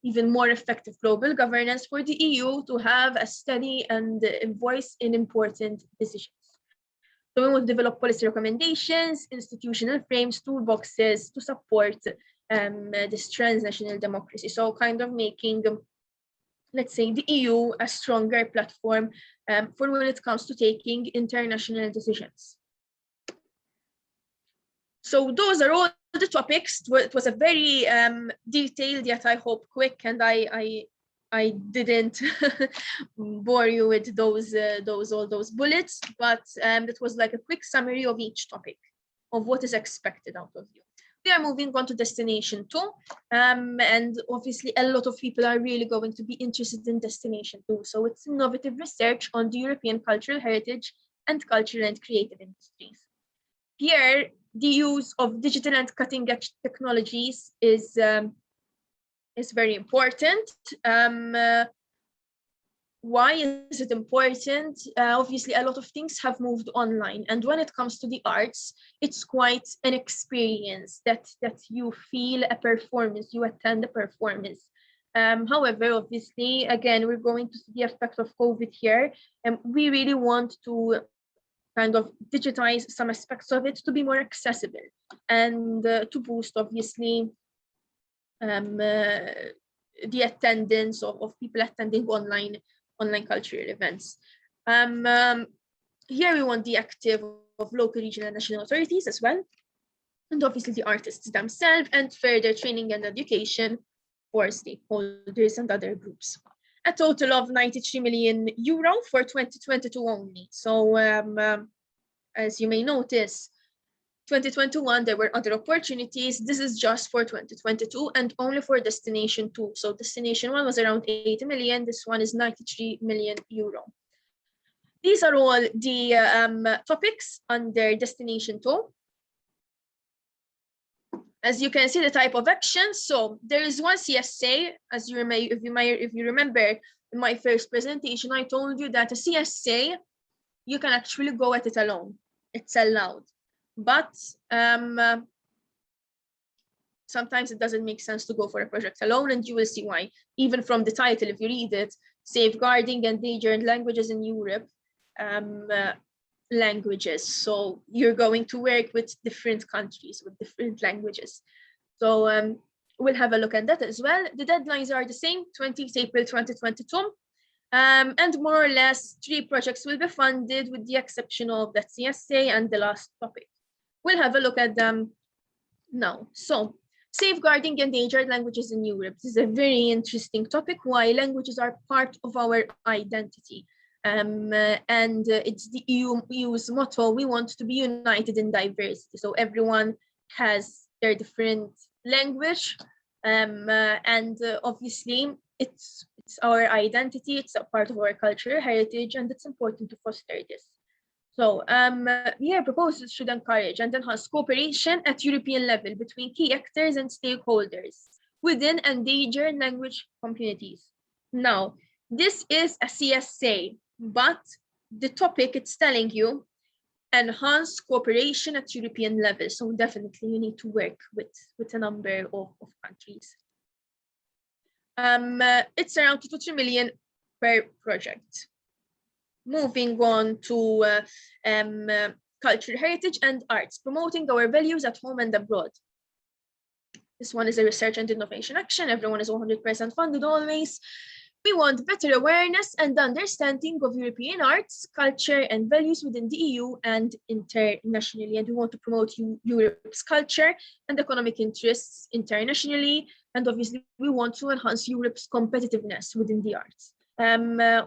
even more effective global governance for the EU to have a steady and voice in important decisions. So we want to develop policy recommendations, institutional frames, toolboxes to support this transnational democracy. So kind of making, let's say, the EU a stronger platform for when it comes to taking international decisions. So those are all the topics. It was a very detailed, yet I hope quick, and I didn't bore you with all those bullets, but it was like a quick summary of each topic, of what is expected out of you. We are moving on to destination 2, and obviously a lot of people are really going to be interested in destination 2. So it's innovative research on the European cultural heritage and cultural and creative industries. Here, the use of digital and cutting-edge technologies is very important. Why is it important? Obviously, a lot of things have moved online, and when it comes to the arts, it's quite an experience that you feel a performance, you attend a performance. However, obviously, again, we're going to see the effect of COVID here, and we really want to kind of digitize some aspects of it to be more accessible and to boost, obviously, the attendance of people attending online cultural events. Here we want the active of local, regional, and national authorities as well, and obviously the artists themselves, and further training and education for stakeholders and other groups. A total of 93 million euro for 2022 only. So as you may notice, 2021, there were other opportunities. This is just for 2022 and only for destination 2. So destination 1 was around 80 million. This one is 93 million euro. These are all the topics under destination 2. as you can see, the type of action. So there is one CSA, as you if you remember in my first presentation, I told you that a CSA, you can actually go at it alone. It's allowed, but sometimes it doesn't make sense to go for a project alone, and you will see why. Even from the title, if you read it, Safeguarding Endangered Languages in Europe, languages. So you're going to work with different countries, with different languages. So we'll have a look at that as well. The deadlines are the same, 20th April 2022. And more or less 3 projects will be funded with the exception of that CSA and the last topic. We'll have a look at them now. So safeguarding endangered languages in Europe. This is a very interesting topic, why languages are part of our identity. And it's the EU's motto, we want to be united in diversity. So everyone has their different language, and obviously it's our identity, it's a part of our culture, heritage, and it's important to foster this. So here proposals should encourage and enhance cooperation at European level between key actors and stakeholders within endangered language communities. Now, this is a CSA, but the topic it's telling you, enhance cooperation at European level. So definitely you need to work with a number of countries. It's around 2 to 3 million per project. Moving on to cultural heritage and arts, promoting our values at home and abroad. This one is a research and innovation action. Everyone is 100% funded always. We want better awareness and understanding of European arts, culture, and values within the EU and internationally. And we want to promote Europe's culture and economic interests internationally. And obviously, we want to enhance Europe's competitiveness within the arts.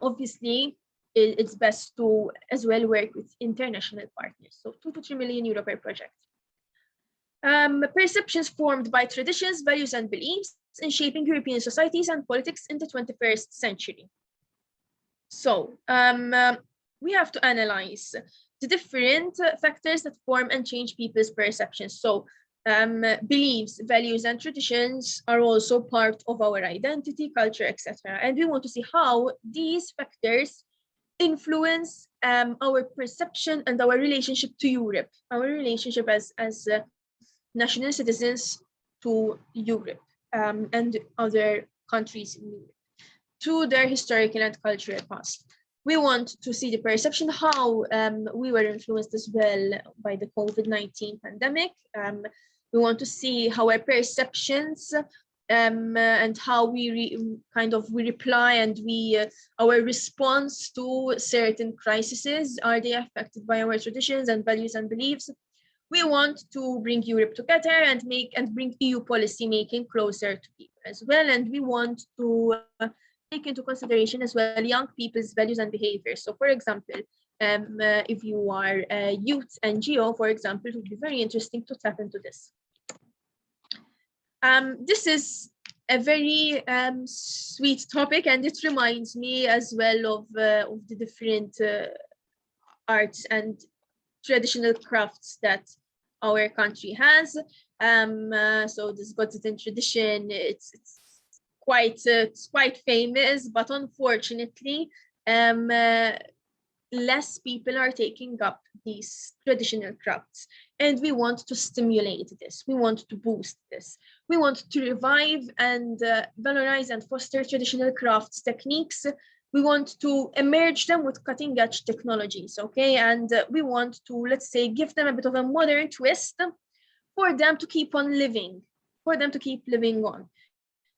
Obviously, it's best to as well work with international partners. So 2 to 3 million euro per project. Perceptions formed by traditions, values, and beliefs in shaping European societies and politics in the 21st century. So we have to analyze the different factors that form and change people's perceptions. So beliefs, values, and traditions are also part of our identity, culture, etc. And we want to see how these factors influence our perception and our relationship to Europe, our relationship as national citizens to Europe and other countries in Europe, to their historical and cultural past. We want to see the perception, how we were influenced as well by the COVID-19 pandemic. We want to see how our perceptions and how we reply and our response to certain crises, are they affected by our traditions and values and beliefs? We want to bring Europe together and bring EU policy making closer to people as well. And we want to take into consideration as well young people's values and behaviors. So for example, if you are a youth NGO, for example, it would be very interesting to tap into this. This is a very sweet topic, and it reminds me as well of the different arts and traditional crafts that our country has. So this Godzin tradition, it's quite famous, but unfortunately, less people are taking up these traditional crafts, and we want to stimulate this. We want to boost this. We want to revive and valorize and foster traditional crafts techniques. We want to emerge them with cutting edge technologies, okay? And we want to, let's say, give them a bit of a modern twist for them to keep on living, on.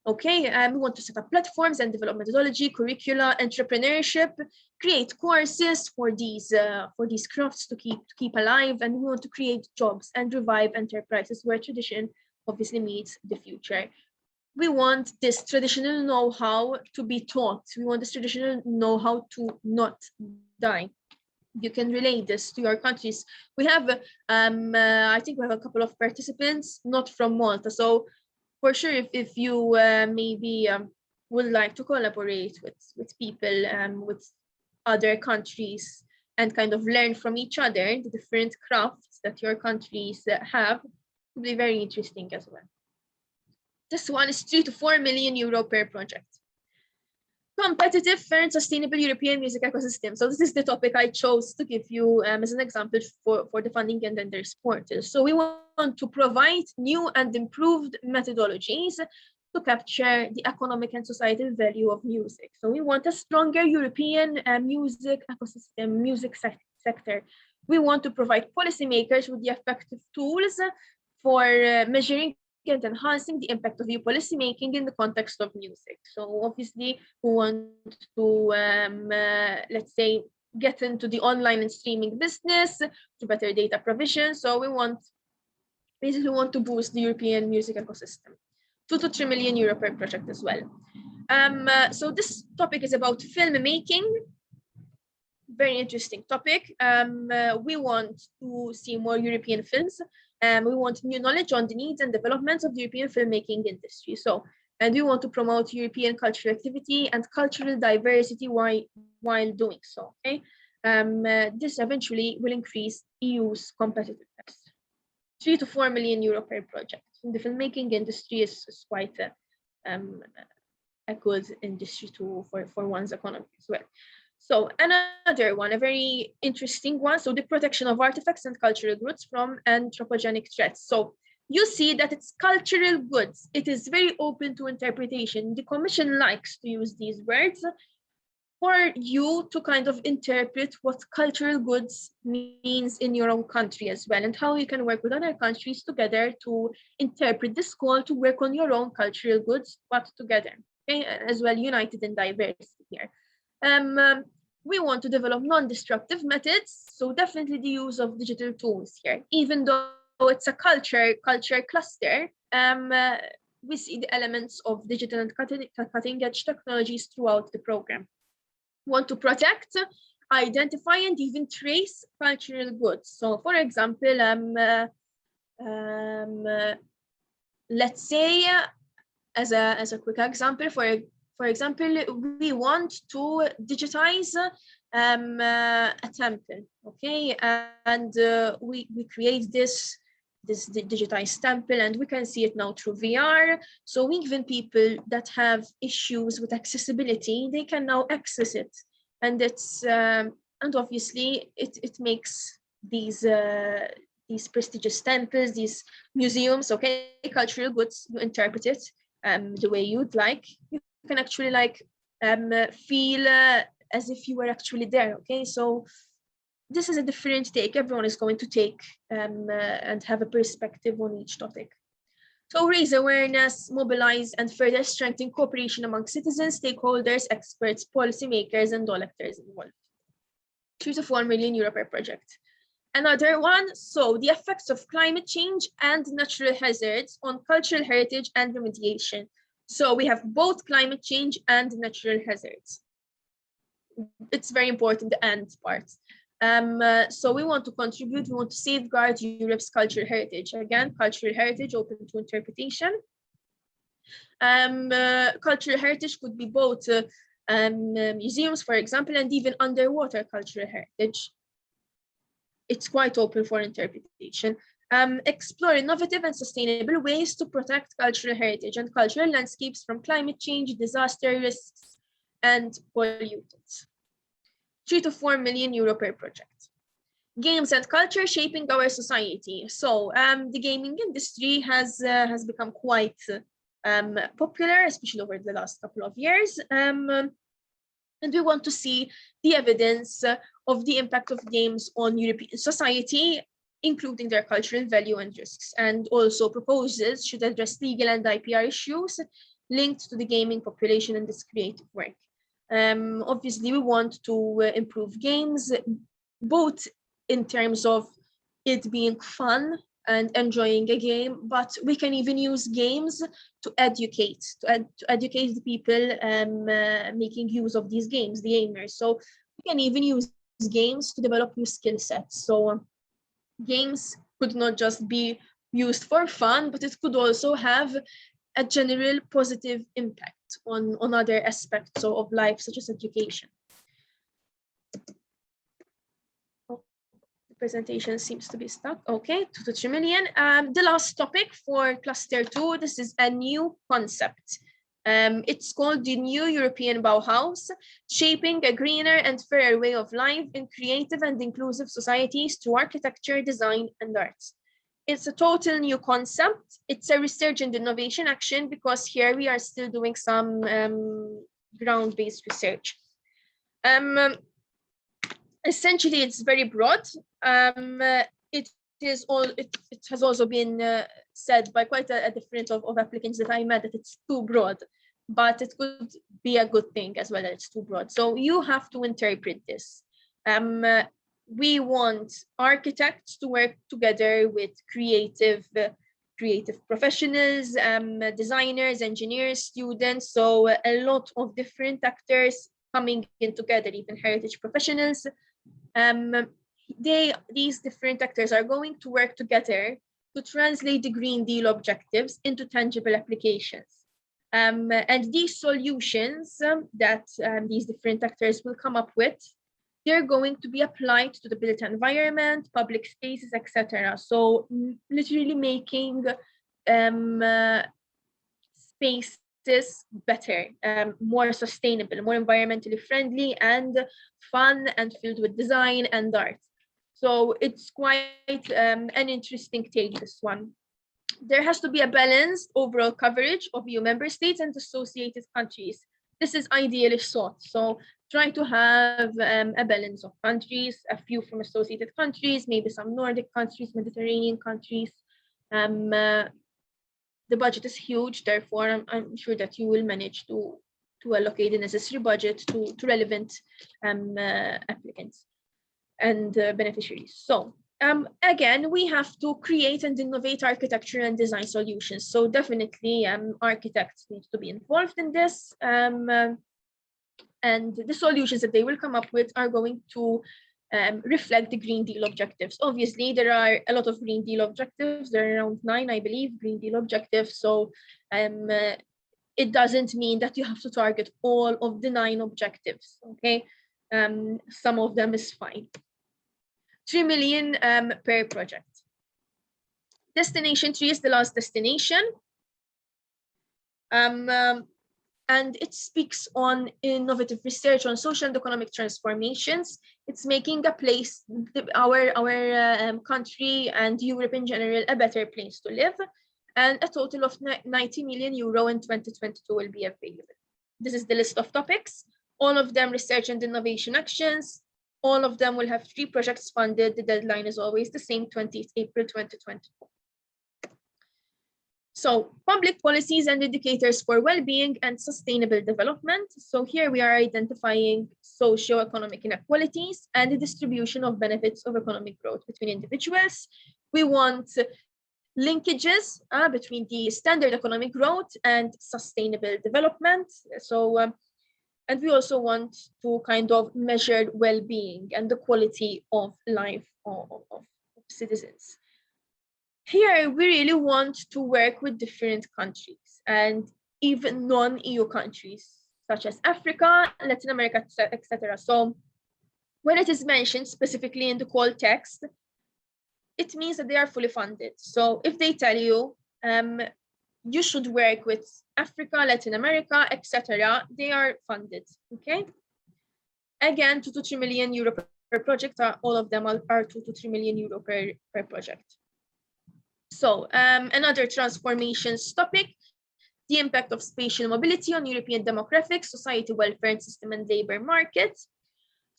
Okay, we want to set up platforms and develop methodology, curricula, entrepreneurship, create courses for these crafts to keep alive, and we want to create jobs and revive enterprises where tradition obviously meets the future. We want this traditional know-how to be taught. We want this traditional know-how to not die. You can relate this to your countries. We have, I think we have a couple of participants, not from Malta. So for sure, if you maybe would like to collaborate with people, with other countries, and kind of learn from each other, the different crafts that your countries have, Could be very interesting as well. This one is 3 to 4 million euro per project. Competitive, fair and sustainable European music ecosystem. So this is the topic I chose to give you as an example for the funding and Endangered portal. So we want to provide new and improved methodologies to capture the economic and societal value of music. So we want a stronger European music ecosystem, music sector. We want to provide policymakers with the effective tools for measuring and enhancing the impact of EU policymaking in the context of music. So obviously we want to, let's say, get into the online and streaming business to better data provision. So we basically want to boost the European music ecosystem. 2 to 3 million euro per project as well. So this topic is about filmmaking. Very interesting topic. We want to see more European films. We want new knowledge on the needs and developments of the European filmmaking industry. And we want to promote European cultural activity and cultural diversity while doing so. Okay, this eventually will increase EU's competitiveness. 3 to 4 million euro per project. The filmmaking industry is quite a good industry for one's economy as well. So another one, a very interesting one. So the protection of artifacts and cultural goods from anthropogenic threats. So you see that it's cultural goods. It is very open to interpretation. The Commission likes to use these words for you to kind of interpret what cultural goods means in your own country as well, and how you can work with other countries together to interpret this call to work on your own cultural goods, but together, okay, as well, united in diversity here. We want to develop non-destructive methods, so definitely the use of digital tools here. Even though it's a culture cluster, we see the elements of digital and cutting-edge technologies throughout the program. We want to protect, identify, and even trace cultural goods. So, for example, let's say, as a quick example, for example, we want to digitize a temple, okay, and we create this digitized temple, and we can see it now through VR. So even people that have issues with accessibility, they can now access it, and it's and obviously it makes these prestigious temples, these museums, okay, cultural goods, you interpret it the way you'd like. You can actually feel as if you were actually there, okay? So this is a different take. Everyone is going to take and have a perspective on each topic. So raise awareness, mobilize, and further strengthen cooperation among citizens, stakeholders, experts, policymakers, and all actors involved. 3 to 4 million euro per project. Another one, so the effects of climate change and natural hazards on cultural heritage and remediation. So we have both climate change and natural hazards. It's very important, the "and" part. So we want to contribute, we want to safeguard Europe's cultural heritage. Again, cultural heritage open to interpretation. Cultural heritage could be both museums, for example, and even underwater cultural heritage. It's quite open for interpretation. Explore innovative and sustainable ways to protect cultural heritage and cultural landscapes from climate change, disaster risks, and pollutants. 3 to 4 million euro per project. Games and culture shaping our society. So the gaming industry has become quite popular, especially over the last couple of years. And we want to see the evidence of the impact of games on European society, including their cultural value and risks. And also proposals should address legal and IPR issues linked to the gaming population and this creative work. Obviously, we want to improve games, both in terms of it being fun and enjoying a game, but we can even use games to educate the people making use of these games, the gamers. So we can even use games to develop new skill sets. So games could not just be used for fun, but it could also have a general positive impact on other aspects of life, such as education. presentation seems to be stuck. Okay, 2 to 3 million. The last topic for cluster 2, this is a new concept. It's called the New European Bauhaus, shaping a greener and fairer way of life in creative and inclusive societies through architecture, design, and arts. It's a total new concept. It's a research and innovation action because here we are still doing some ground-based research. Essentially, it's very broad. It has also been said by quite a difference of applicants that I met that it's too broad, but it could be a good thing as well that it's too broad. So you have to interpret this. We want architects to work together with creative professionals, designers, engineers, students. So a lot of different actors coming in together, even heritage professionals. These different actors are going to work together to translate the Green Deal objectives into tangible applications. And these solutions that these different actors will come up with, they're going to be applied to the built environment, public spaces, etc. So literally making spaces better, more sustainable, more environmentally friendly, and fun, and filled with design and art. So it's quite an interesting take, this one. There has to be a balanced overall coverage of EU member states and associated countries. This is ideally sought. So try to have a balance of countries, a few from associated countries, maybe some Nordic countries, Mediterranean countries. The budget is huge, therefore I'm sure that you will manage to allocate the necessary budget to relevant applicants and beneficiaries. So again, we have to create and innovate architecture and design solutions. So definitely architects need to be involved in this. And the solutions that they will come up with are going to reflect the Green Deal objectives. Obviously, there are a lot of Green Deal objectives. There are around 9, I believe, Green Deal objectives. So it doesn't mean that you have to target all of the 9 objectives, okay? Some of them is fine. 3 million per project. Destination 3 is the last destination. And it speaks on innovative research on social and economic transformations. It's making a place, our country and Europe in general, a better place to live. And a total of 90 million euro in 2022 will be available. This is the list of topics. All of them research and innovation actions. All of them will have 3 projects funded. The deadline is always the same, 20th April 2024. So public policies and indicators for well-being and sustainable development. So here we are identifying socio-economic inequalities and the distribution of benefits of economic growth between individuals. We want linkages between the standard economic growth and sustainable development. So, and we also want to kind of measure well-being and the quality of life of citizens. Here, we really want to work with different countries and even non-EU countries, such as Africa, Latin America, etc. So when it is mentioned specifically in the call text, it means that they are fully funded. So if they tell you, you should work with Africa, Latin America, etc., they are funded, okay? Again, 2 to 3 million euro per project, all of them are 2 to 3 million euro per project. So another transformations topic, the impact of spatial mobility on European demographics, society, welfare, and system and labor market.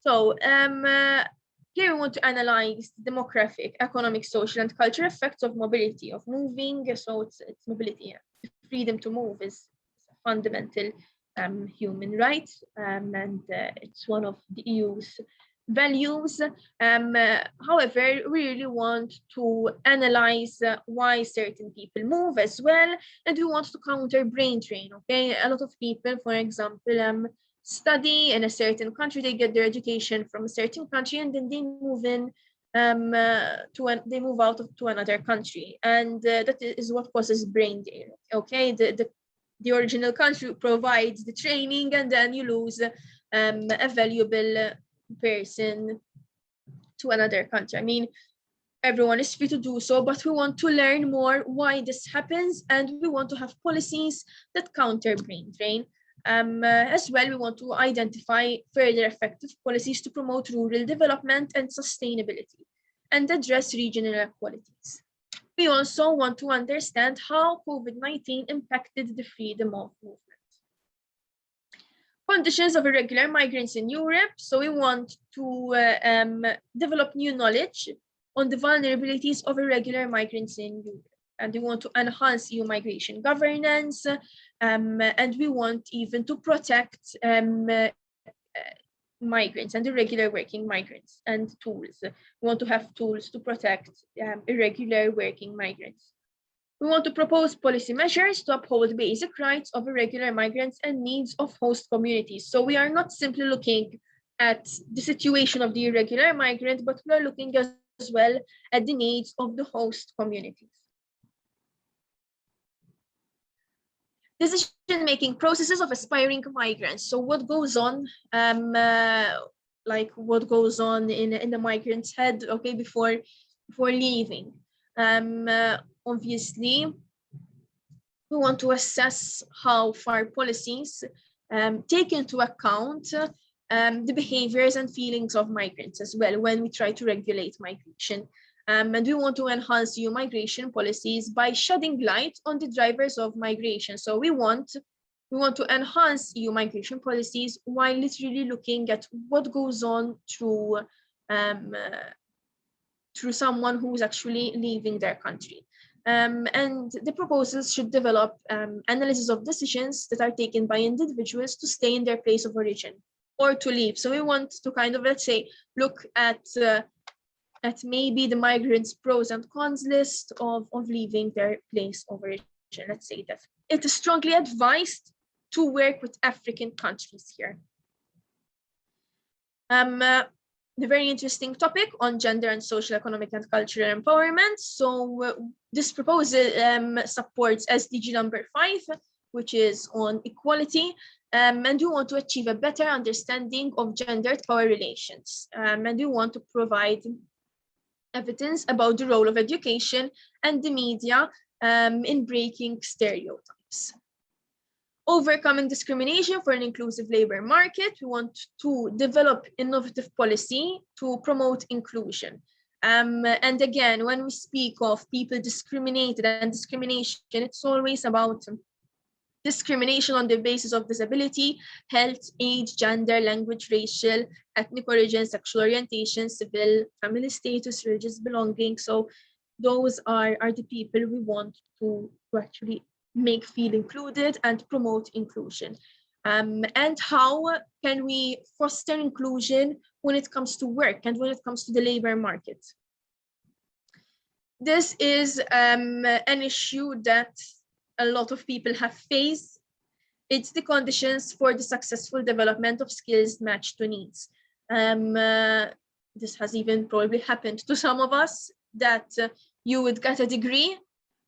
So here we want to analyze demographic, economic, social, and cultural effects of mobility, of moving. So it's mobility. Yeah. Freedom to move is a fundamental human right, and it's one of the EU's values. However, we really want to analyze why certain people move as well, and we want to counter brain drain. Okay, a lot of people, for example, study in a certain country, they get their education from a certain country, and then they move in they move out to another country, and that is what causes brain drain. Okay, the original country provides the training, and then you lose a valuable person to another country. I mean, everyone is free to do so, but we want to learn more why this happens, and we want to have policies that counter brain drain. As well, we want to identify further effective policies to promote rural development and sustainability and address regional inequalities. We also want to understand how COVID-19 impacted the freedom of movement. Conditions of irregular migrants in Europe. So we want to develop new knowledge on the vulnerabilities of irregular migrants in Europe. And we want to enhance EU migration governance, and we want even to protect migrants and irregular working migrants and tools. We want to have tools to protect irregular working migrants. We want to propose policy measures to uphold basic rights of irregular migrants and needs of host communities. So we are not simply looking at the situation of the irregular migrant, but we are looking as well at the needs of the host communities. Decision-making processes of aspiring migrants. So what goes on, like what goes on in the migrant's head, okay, before leaving. Obviously, we want to assess how far policies take into account the behaviors and feelings of migrants as well when we try to regulate migration. And we want to enhance EU migration policies by shedding light on the drivers of migration. So we want to enhance EU migration policies while literally looking at what goes on through someone who is actually leaving their country. And the proposals should develop analysis of decisions that are taken by individuals to stay in their place of origin or to leave. So we want to kind of, let's say, look at maybe the migrants' pros and cons list of leaving their place of origin. Let's say that it is strongly advised to work with African countries here. The very interesting topic on gender and social, economic, and cultural empowerment. So this proposal supports SDG number 5, which is on equality, and we want to achieve a better understanding of gendered power relations. And we want to provide evidence about the role of education and the media in breaking stereotypes. Overcoming discrimination for an inclusive labor market, we want to develop innovative policy to promote inclusion. And again, when we speak of people discriminated and discrimination, it's always about discrimination on the basis of disability, health, age, gender, language, racial, ethnic origin, sexual orientation, civil, family status, religious belonging. So those are the people we want to actually make feel included and promote inclusion. And how can we foster inclusion when it comes to work and when it comes to the labor market? This is an issue that a lot of people have faced. It's the conditions for the successful development of skills matched to needs. This has even probably happened to some of us, that you would get a degree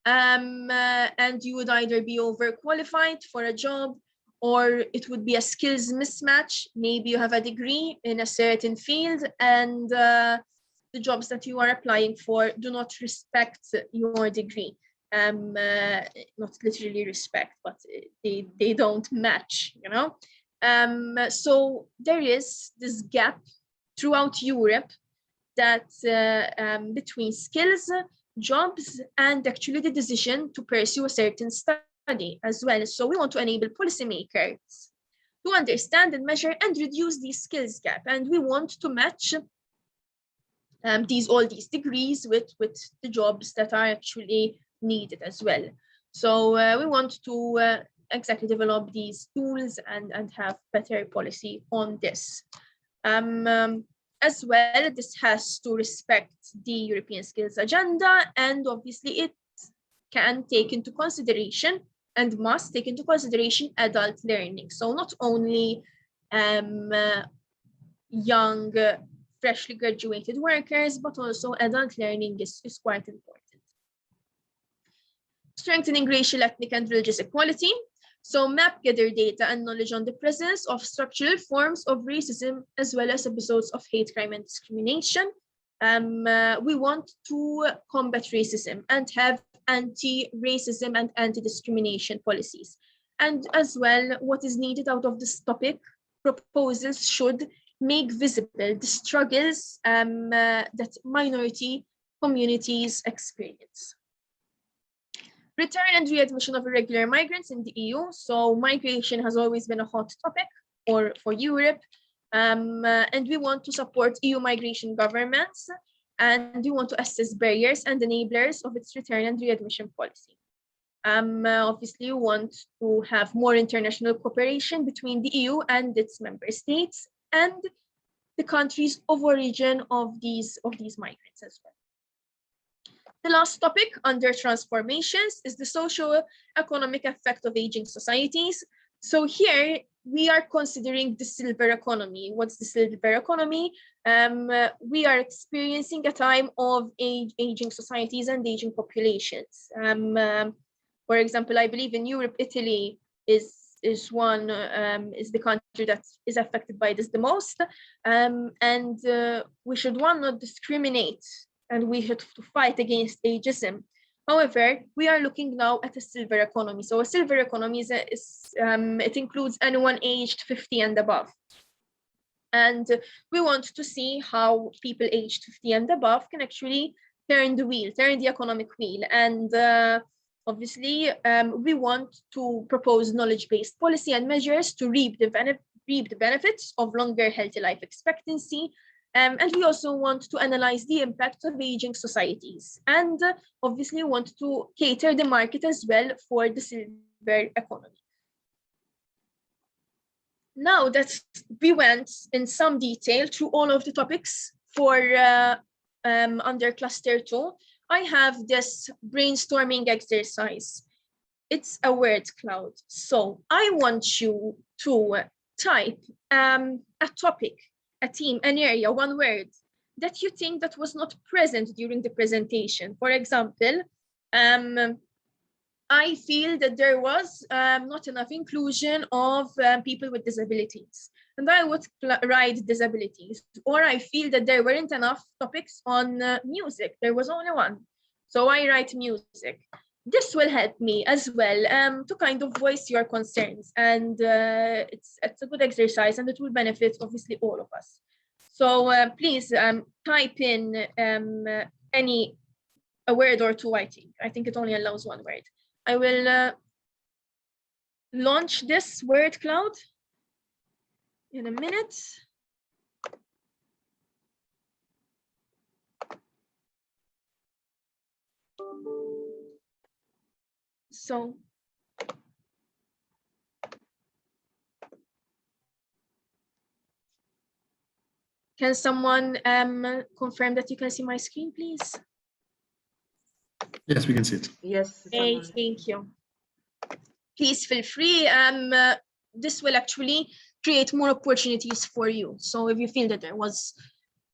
and you would either be overqualified for a job, or it would be a skills mismatch. Maybe you have a degree in a certain field and the jobs that you are applying for do not respect your degree. Not literally respect, but they don't match, you know? So there is this gap throughout Europe that between skills, jobs, and actually the decision to pursue a certain study as well. So we want to enable policymakers to understand and measure and reduce these skills gap. And we want to match all these degrees with the jobs that are actually needed as well. So we want to exactly develop these tools and have better policy on this. As well, this has to respect the European Skills Agenda, and obviously it can take into consideration and must take into consideration adult learning. So not only young, freshly graduated workers, but also adult learning is quite important. Strengthening racial, ethnic, and religious equality. So map, gather data and knowledge on the presence of structural forms of racism, as well as episodes of hate crime and discrimination. we want to combat racism and have anti-racism and anti-discrimination policies. And as well, what is needed out of this topic, proposals should make visible the struggles that minority communities experience. Return and readmission of irregular migrants in the EU. So migration has always been a hot topic for Europe. And we want to support EU migration governments, and we want to assess barriers and enablers of its return and readmission policy. Obviously, we want to have more international cooperation between the EU and its member states and the countries of origin of these migrants as well. The last topic under transformations is the socio-economic effect of aging societies. So here we are considering the silver economy. What's the silver economy? We are experiencing a time of aging societies and aging populations. For example, I believe in Europe, Italy is the country that is affected by this the most. And we should not discriminate, and we have to fight against ageism. However, we are looking now at a silver economy. So a silver economy it includes anyone aged 50 and above. And we want to see how people aged 50 and above can actually turn the economic wheel. And obviously, we want to propose knowledge-based policy and measures to reap the benefits of longer healthy life expectancy. And we also want to analyze the impact of aging societies, and obviously want to cater the market as well for the silver economy. Now that we went in some detail through all of the topics for under cluster 2, I have this brainstorming exercise. It's a word cloud. So I want you to type a topic, a theme, an area, one word that you think that was not present during the presentation. For example, I feel that there was not enough inclusion of people with disabilities, and I would write disabilities. Or I feel that there weren't enough topics on music. There was only one. So I write music. This will help me as well to kind of voice your concerns, and it's a good exercise, and it will benefit obviously all of us. So please type in a word or two. I think it only allows one word. I will launch this word cloud in a minute. So can someone confirm that you can see my screen, please? Yes, we can see it. Yes. Hey, thank you. Please feel free. This will actually create more opportunities for you. So if you feel that there was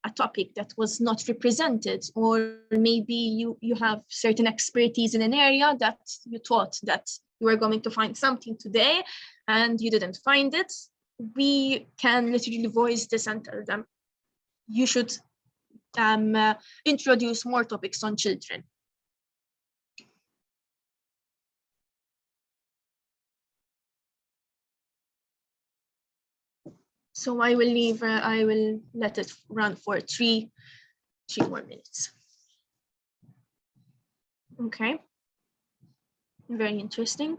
a topic that was not represented, or maybe you have certain expertise in an area that you thought that you were going to find something today and you didn't find it, we can literally voice this and tell them you should introduce more topics on children. So I will let it run for three more minutes. Okay, very interesting.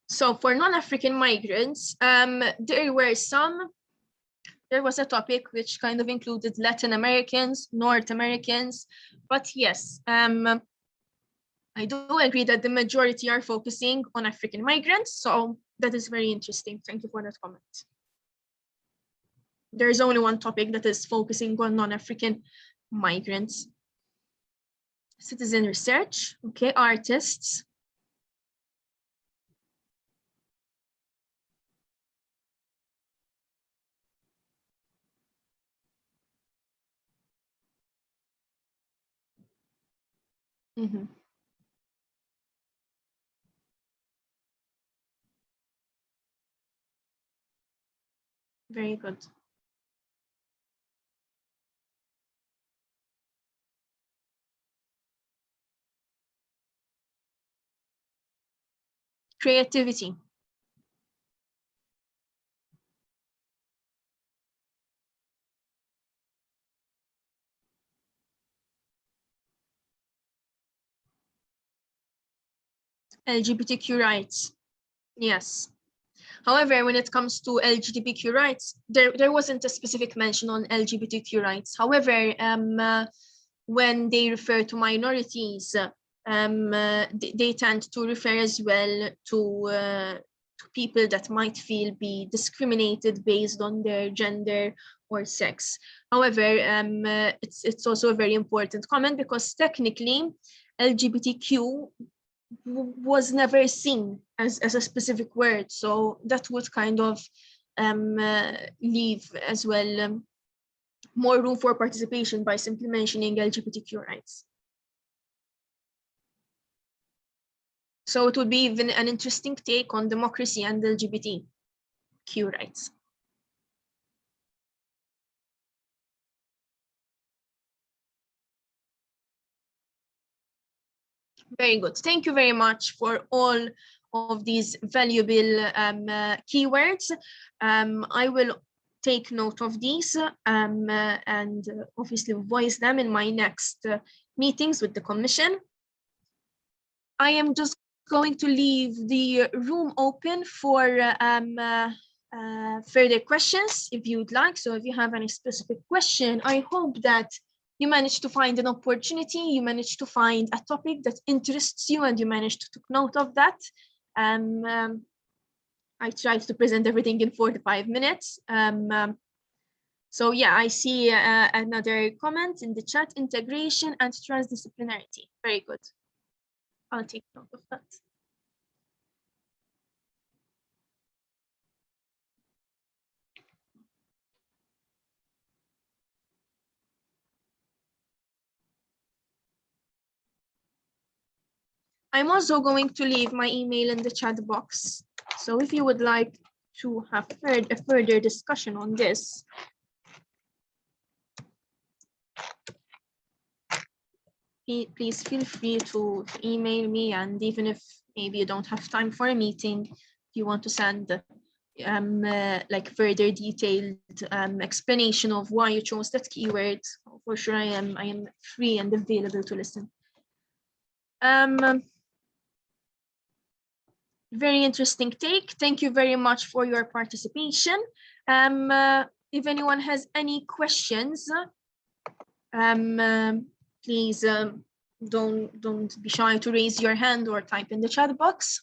So for non-African migrants, there was a topic which kind of included Latin Americans, North Americans, but yes, I do agree that the majority are focusing on African migrants. So That is very interesting. Thank you for that comment. There is only one topic that is focusing on non-African migrants. Citizen research, okay, artists. Mm-hmm. Very good. Creativity. LGBTQ rights. Yes. However, when it comes to LGBTQ rights, there wasn't a specific mention on LGBTQ rights. However, when they refer to minorities, they tend to refer as well to people that might feel be discriminated based on their gender or sex. However, it's also a very important comment because technically LGBTQ was never seen as a specific word, so that would kind of leave as well more room for participation by simply mentioning LGBTQ rights. So it would be even an interesting take on democracy and LGBTQ rights. Very good. Thank you very much for all of these valuable keywords. I will take note of these and obviously voice them in my next meetings with the Commission. I am just going to leave the room open for further questions if you would like. So if you have any specific question, I hope that you managed to find an opportunity, you managed to find a topic that interests you, and you managed to take note of that. I tried to present everything in 45 minutes. So yeah, I see another comment in the chat, integration and transdisciplinarity. Very good. I'll take note of that. I'm also going to leave my email in the chat box. So if you would like to have a further discussion on this, please feel free to email me. And even if maybe you don't have time for a meeting, if you want to send like further detailed explanation of why you chose that keyword, for sure I am free and available to listen. Very interesting take. Thank you very much for your participation. If anyone has any questions, please don't be shy to raise your hand or type in the chat box.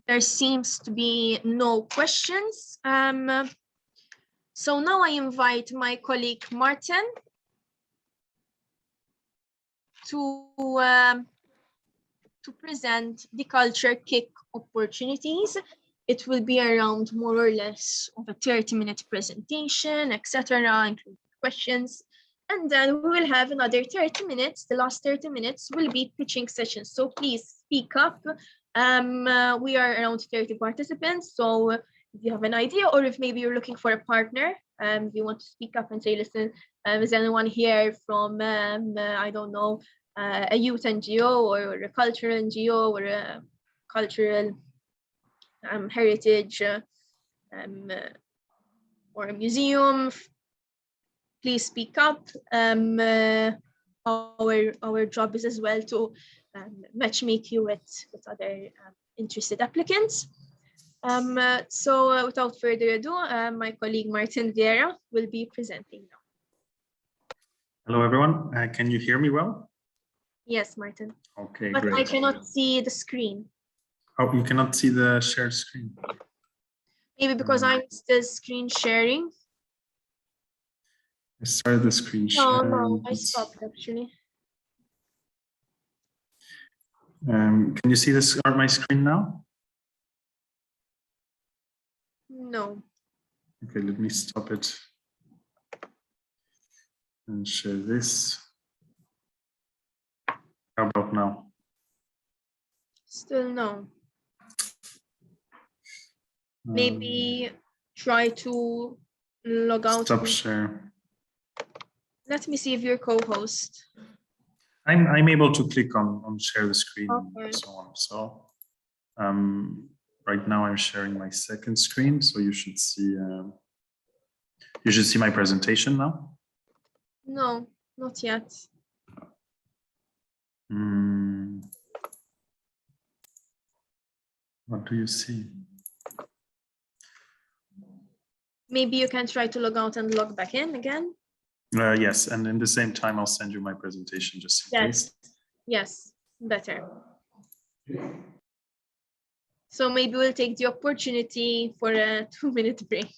There seems to be no questions. So now I invite my colleague Martin to present the Culture Kick opportunities. It will be around more or less of a 30-minute presentation, etc., including questions. And then we will have another 30 minutes. The last 30 minutes will be pitching sessions. So please speak up. We are around 30 participants. So if you have an idea, or if maybe you're looking for a partner, if you want to speak up and say, listen, is anyone here from, I don't know, a youth NGO or a cultural NGO or a cultural heritage or a museum, please speak up. Our job is as well to matchmake you with other interested applicants. So without further ado, my colleague Martin Vieira will be presenting now. Hello, everyone. Can you hear me well? Yes, Martin. Okay, but great. I cannot see the screen. Oh, you cannot see the shared screen? Maybe because I'm still screen sharing. I started the screen No, share. no, I stopped actually. Can you see this on my screen now? No. Okay, let me stop it and share this. How about now? Still no. Maybe try to log out. Stop share. Let me see if you're co-host. I'm able to click on share the screen Okay. and so on. So right now I'm sharing my second screen, so you should see my presentation now. No, not yet. What do you see? Maybe you can try to log out and log back in again. Yes, and in the same time, I'll send you my presentation just in case. Yes, better. So maybe we'll take the opportunity for a 2-minute break.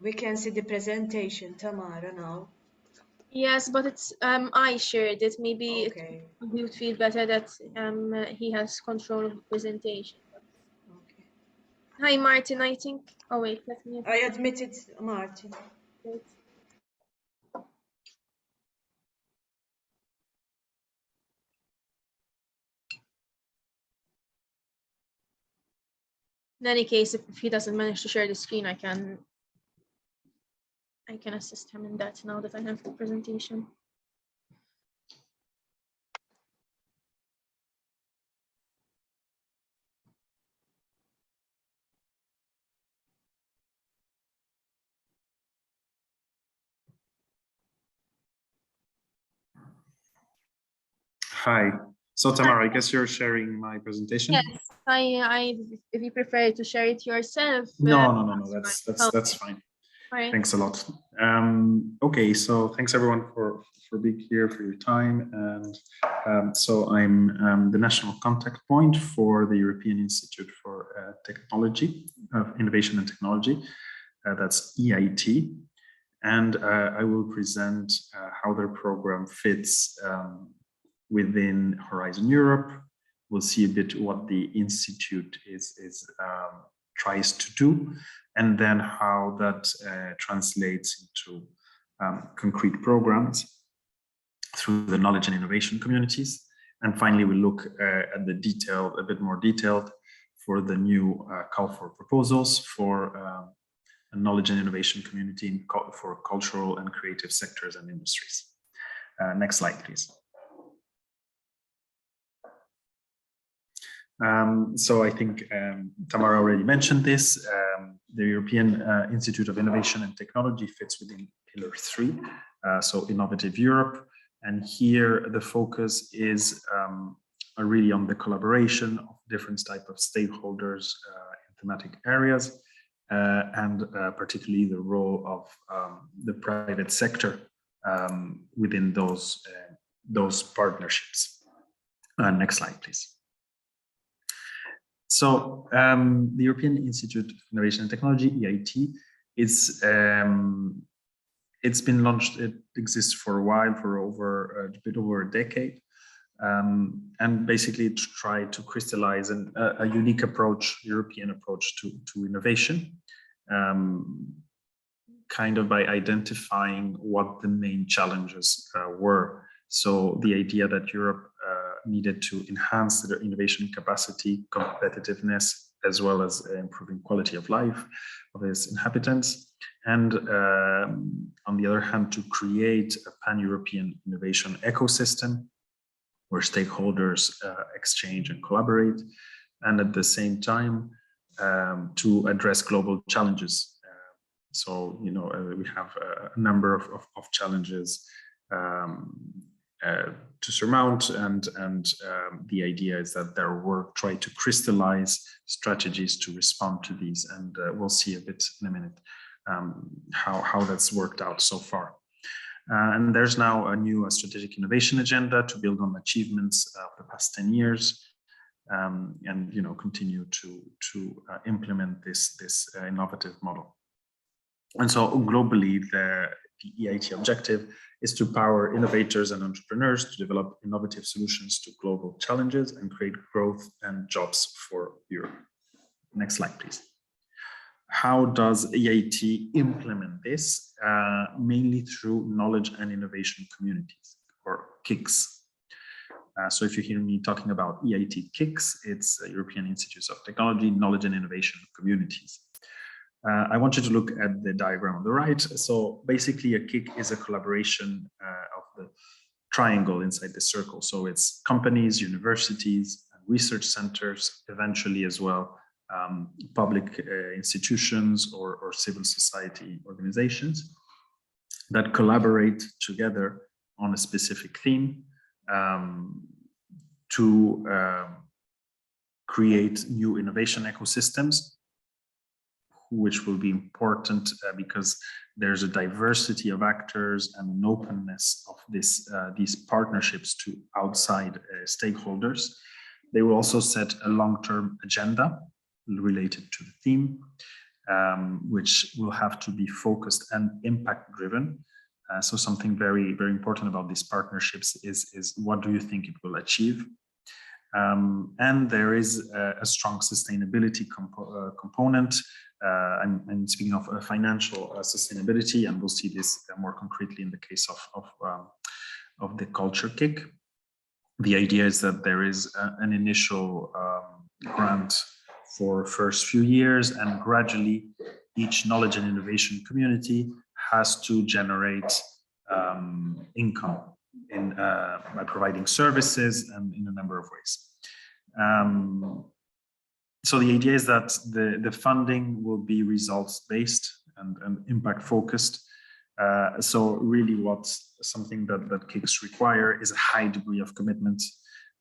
We can see the presentation, Tamara, now. Yes, but it's I shared it. Maybe Okay. he would feel better that he has control of the presentation. Okay. Hi, Martin. I think. Oh wait, let me. I admitted Martin. Wait. In any case, if he doesn't manage to share the screen, I can assist him in that now that I have the presentation. Hi. So Tamara, I guess you're sharing my presentation? Yes, if you prefer to share it yourself. No. That's Okay. fine. Right. Thanks a lot. Okay, so thanks everyone for being here, for your time. And so I'm the national contact point for the European Institute for Technology, Innovation and Technology. That's EIT. And I will present how their program fits within Horizon Europe. We'll see a bit what the Institute tries to do, and then how that translates into concrete programs through the knowledge and innovation communities. And finally, we'll look at the detail, a bit more detailed, for the new call for proposals for a knowledge and innovation community for cultural and creative sectors and industries. Next slide, please. So I think Tamara already mentioned this. The European Institute of Innovation and Technology fits within Pillar 3, so Innovative Europe. And here the focus is really on the collaboration of different types of stakeholders in thematic areas, and particularly the role of the private sector within those partnerships. Next slide, please. So the European Institute of Innovation and Technology, EIT, it's been launched. It exists for a while, for a bit over a decade, and basically to try to crystallize a unique approach, European approach to innovation, kind of by identifying what the main challenges were. So the idea that Europe needed to enhance their innovation capacity, competitiveness, as well as improving quality of life of its inhabitants. And on the other hand, to create a pan-European innovation ecosystem where stakeholders exchange and collaborate, and at the same time to address global challenges. So, you know, we have a number of challenges to surmount, and the idea is that their work try to crystallize strategies to respond to these, and we'll see a bit in a minute how that's worked out so far. And there's now a new strategic innovation agenda to build on achievements of the past 10 years, and you know, continue to implement this innovative model. And so globally, the EIT objective is to power innovators and entrepreneurs to develop innovative solutions to global challenges and create growth and jobs for Europe. Next slide, please. How does EIT implement this? Mainly through knowledge and innovation communities, or KICs. So if you hear me talking about EIT KICs, it's European Institutes of Technology, Knowledge and Innovation Communities. I want you to look at the diagram on the right. So basically a KIC is a collaboration of the triangle inside the circle. So it's companies, universities, research centers, eventually as well, public institutions or civil society organizations that collaborate together on a specific theme to create new innovation ecosystems, which will be important because there's a diversity of actors and an openness of these partnerships to outside stakeholders. They will also set a long-term agenda related to the theme, which will have to be focused and impact-driven. So something very, very important about these partnerships is what do you think it will achieve? And there is a strong sustainability component. I'm speaking of financial sustainability, and we'll see this more concretely in the case of the culture KIC. The idea is that there is an initial grant for first few years, and gradually each knowledge and innovation community has to generate income by providing services and in a number of ways. So the idea is that the funding will be results-based and impact-focused. So really something that KICs require is a high degree of commitment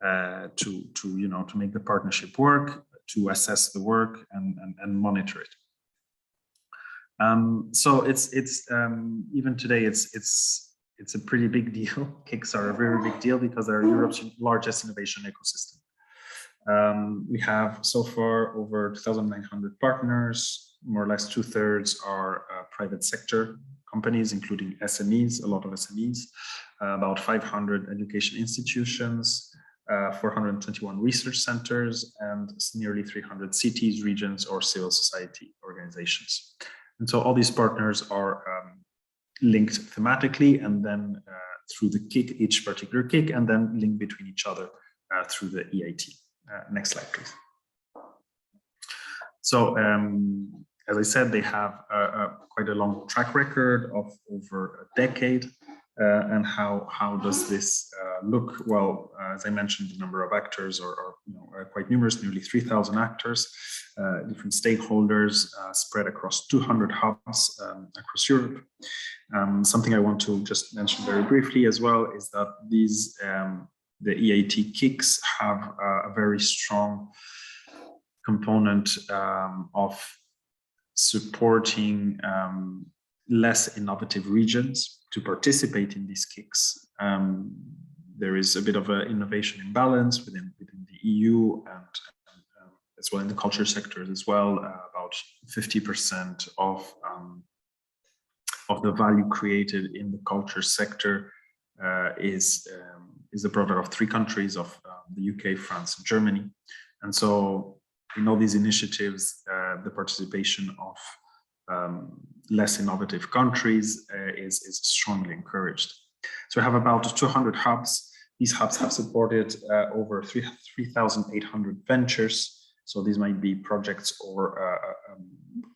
to make the partnership work, to assess the work and monitor it. So it's even today it's a pretty big deal. KICs are a very big deal because they're Europe's largest innovation ecosystem. We have so far over 2,900 partners. More or less 2/3 are private sector companies, including SMEs, a lot of SMEs, about 500 education institutions, 421 research centers, and nearly 300 cities, regions, or civil society organizations. And so all these partners are linked thematically, and then through the KIC, each particular KIC, and then linked between each other through the EIT. Next slide, please. So, as I said, they have quite a long track record of over a decade. And how does this look? Well, as I mentioned, the number of actors are quite numerous, nearly 3,000 actors, different stakeholders spread across 200 hubs across Europe. Something I want to just mention very briefly as well is that these the EIT KICs have a very strong component of supporting less innovative regions to participate in these KICs. There is a bit of an innovation imbalance within the EU and as well in the culture sectors as well. About 50% of the value created in the culture sector is the product of 3 countries of the UK, France, and Germany. And so in all these initiatives, the participation of less innovative countries is strongly encouraged. So we have about 200 hubs. These hubs have supported over 3,800 ventures. So these might be projects or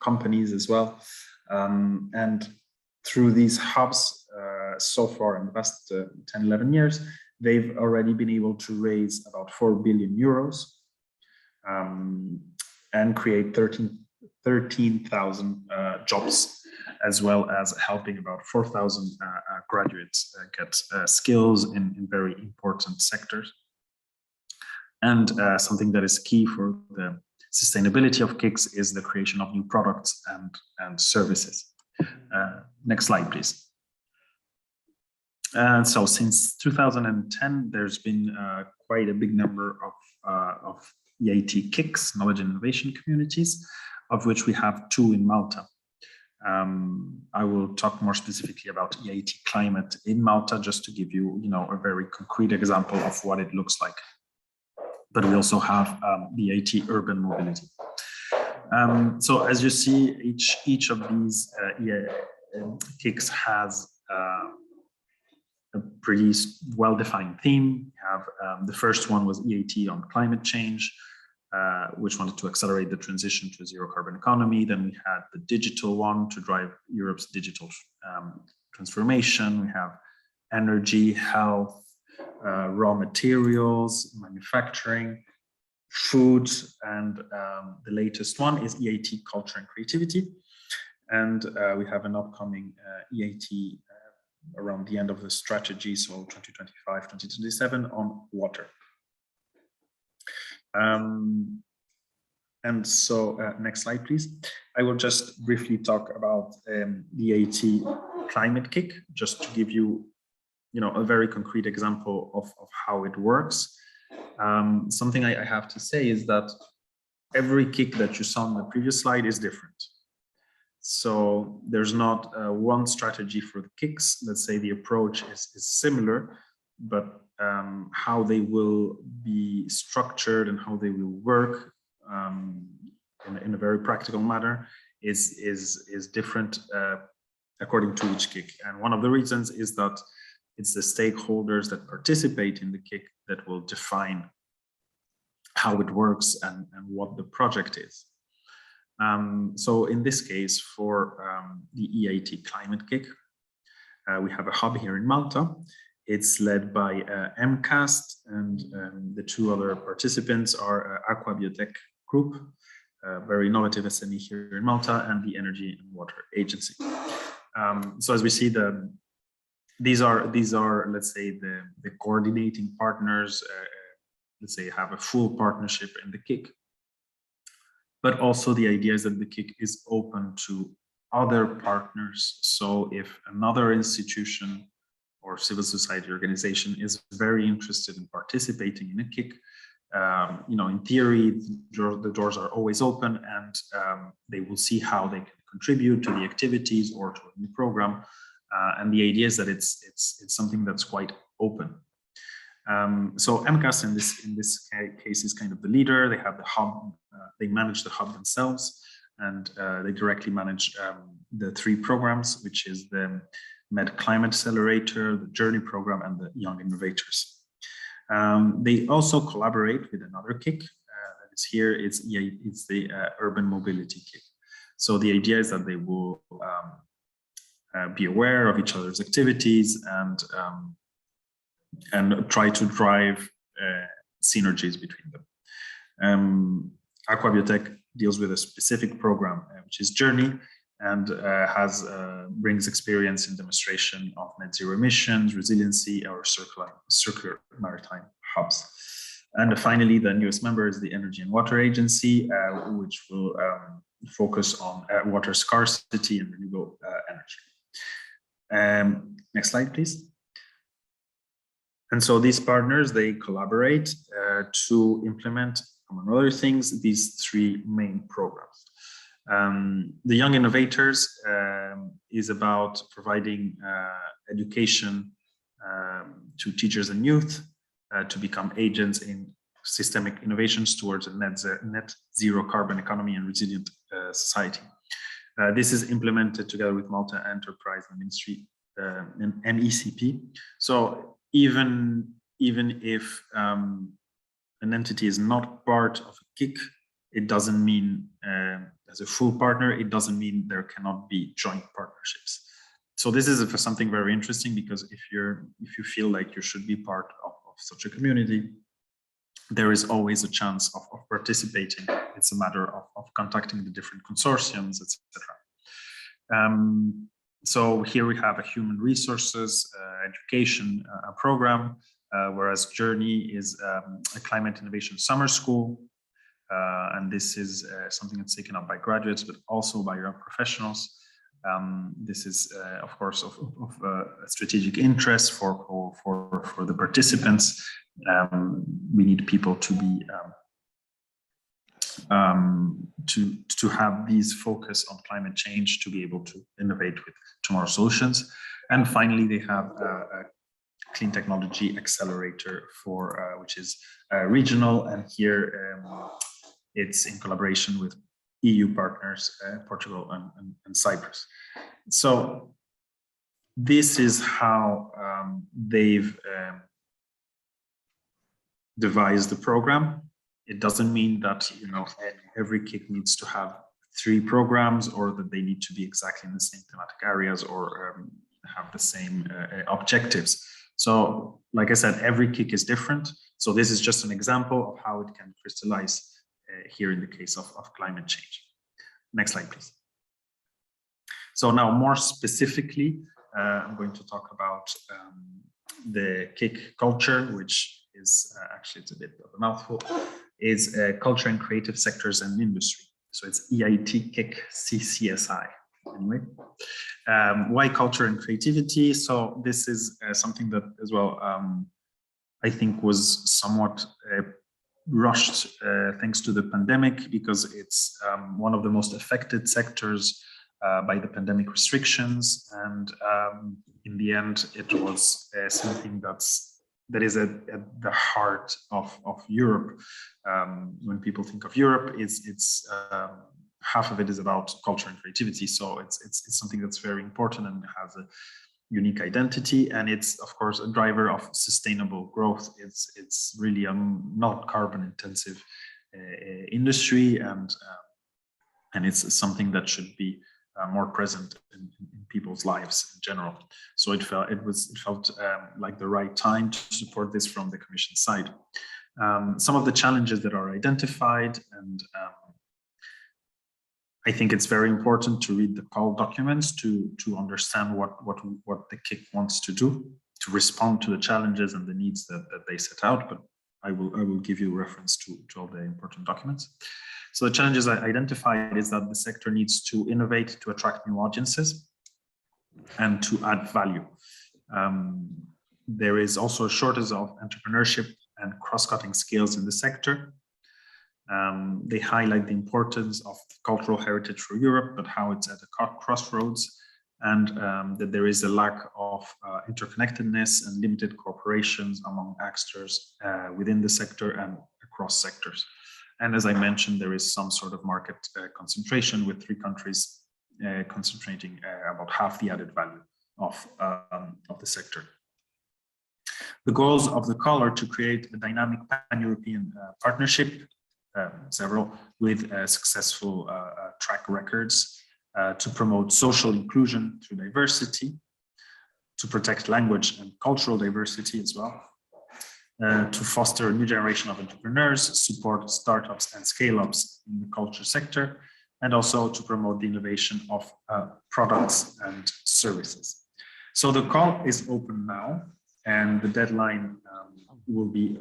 companies as well. And through these hubs, so far in the past 10, 11 years, they've already been able to raise about 4 billion euros and create 13,000 jobs, as well as helping about 4,000 graduates get skills in very important sectors. And something that is key for the sustainability of KICs is the creation of new products and services. Next slide, please. And so since 2010, there's been quite a big number of EIT KICs, knowledge and innovation communities, of which we have 2 in Malta. I will talk more specifically about EIT Climate in Malta, just to give you, a very concrete example of what it looks like. But we also have the EIT Urban Mobility. So as you see, each of these KICs has a pretty well-defined theme. We have the first one was EIT on climate change, which wanted to accelerate the transition to a zero carbon economy. Then we had the digital one to drive Europe's digital transformation. We have energy, health, raw materials, manufacturing, food, and the latest one is EIT Culture and Creativity. And we have an upcoming EIT around the end of the strategy, so 2025, 2027 on water. And so next slide, please. I will just briefly talk about the EIT Climate KIC, just to give you, a very concrete example of how it works. Something I have to say is that every KIC that you saw on the previous slide is different. So there's not one strategy for the KICs. Let's say the approach is similar, but how they will be structured and how they will work in a very practical manner is different according to each KIC. And one of the reasons is that it's the stakeholders that participate in the KIC that will define how it works and what the project is. So in this case, for the EIT Climate KIC, we have a hub here in Malta. It's led by MCAST, and the 2 other participants are Aqua Biotech Group, a very innovative SME here in Malta, and the Energy and Water Agency. So as we see, these are let's say the coordinating partners. Let's say have a full partnership in the KIC. But also the idea is that the KIC is open to other partners. So if another institution or civil society organization is very interested in participating in a KIC, in theory, the doors are always open, and they will see how they can contribute to the activities or to a new program. And the idea is that it's something that's quite open. So MCAS in this case is kind of the leader. They have the hub, they manage the hub themselves, and they directly manage the 3 programs, which is the Med Climate Accelerator, the Journey Program, and the Young Innovators. They also collaborate with another KIC that is here. It's the Urban Mobility KIC. So the idea is that they will be aware of each other's activities and try to drive synergies between them. Aquabiotech deals with a specific program, which is Journey, and brings experience in demonstration of net zero emissions, resiliency, or circular maritime hubs. And finally, the newest member is the Energy and Water Agency, which will focus on water scarcity and renewable energy. Next slide, please. And so these partners, they collaborate to implement, among other things, these 3 main programs. The Young Innovators is about providing education to teachers and youth to become agents in systemic innovations towards a net zero carbon economy and resilient society. This is implemented together with Malta Enterprise and Ministry and NECP. So even if an entity is not part of a KIC, it doesn't mean as a full partner, it doesn't mean there cannot be joint partnerships. So this is something very interesting, because if you feel like you should be part of such a community, there is always a chance of participating. It's a matter of contacting the different consortiums, etc. So here we have a human resources education program, whereas Journey is a climate innovation summer school. And this is something that's taken up by graduates, but also by young professionals. This is, of course, of a strategic interest for the participants. We need people to be to have these focus on climate change, to be able to innovate with tomorrow's solutions. And finally, they have a clean technology accelerator for which is regional, and here it's in collaboration with EU partners, Portugal and Cyprus. So this is how they've devised the program. It doesn't mean that every KIC needs to have 3 programs, or that they need to be exactly in the same thematic areas, or have the same objectives. So, like I said, every KIC is different. So this is just an example of how it can crystallize here in the case of climate change. Next slide, please. So now, more specifically, I'm going to talk about the KIC culture, which is actually, it's a bit of a mouthful, is culture and creative sectors and industry. So it's EIT KIC CCSI. Anyway, why culture and creativity? So this is something that as well, I think was somewhat rushed thanks to the pandemic, because it's one of the most affected sectors by the pandemic restrictions. And in the end, it was something that is at the heart of Europe. When people think of Europe, it's half of it is about culture and creativity. So it's something that's very important and has a unique identity, and it's of course a driver of sustainable growth. It's really a not carbon intensive industry, and it's something that should be more present in people's lives in general. So it felt like the right time to support this from the Commission side. Some of the challenges that are identified, and I think it's very important to read the call documents to understand what the KIC wants to do to respond to the challenges and the needs that they set out. But I will give you reference to all the important documents. So the challenges I identified is that the sector needs to innovate to attract new audiences and to add value. There is also a shortage of entrepreneurship and cross-cutting skills in the sector. They highlight the importance of cultural heritage for Europe, but how it's at a crossroads, and that there is a lack of interconnectedness and limited cooperations among actors within the sector and across sectors. And as I mentioned, there is some sort of market concentration, with 3 countries concentrating about half the added value of the sector. The goals of the call are to create a dynamic pan-European partnership, several with successful track records, to promote social inclusion through diversity, to protect language and cultural diversity as well, to foster a new generation of entrepreneurs, support startups and scale-ups in the culture sector, and also to promote the innovation of products and services. So the call is open now, and the deadline will be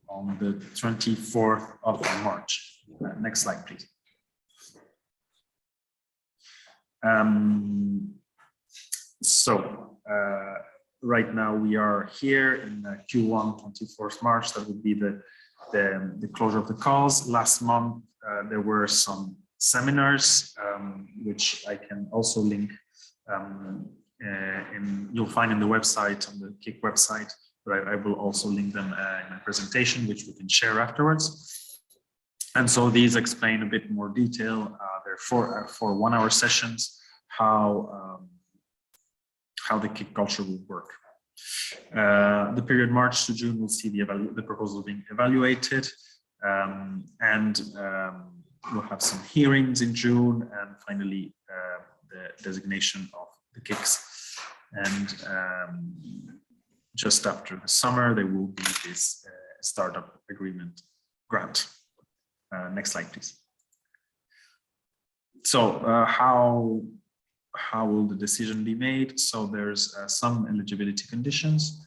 on the 24th of March. Next slide, please. Right now we are here in Q1, 24th March. That would be the closure of the calls. Last month there were some seminars, which I can also link. You'll find in the website, on the KIC website, but I will also link them in my presentation, which we can share afterwards. And so these explain a bit more detail. They're for 1-hour sessions, how the KIC culture will work. The period March to June will see the proposal being evaluated, and we'll have some hearings in June, and finally the designation of the KICs. And just after the summer, there will be this startup agreement grant. Next slide, please. So how will the decision be made? So there's some eligibility conditions.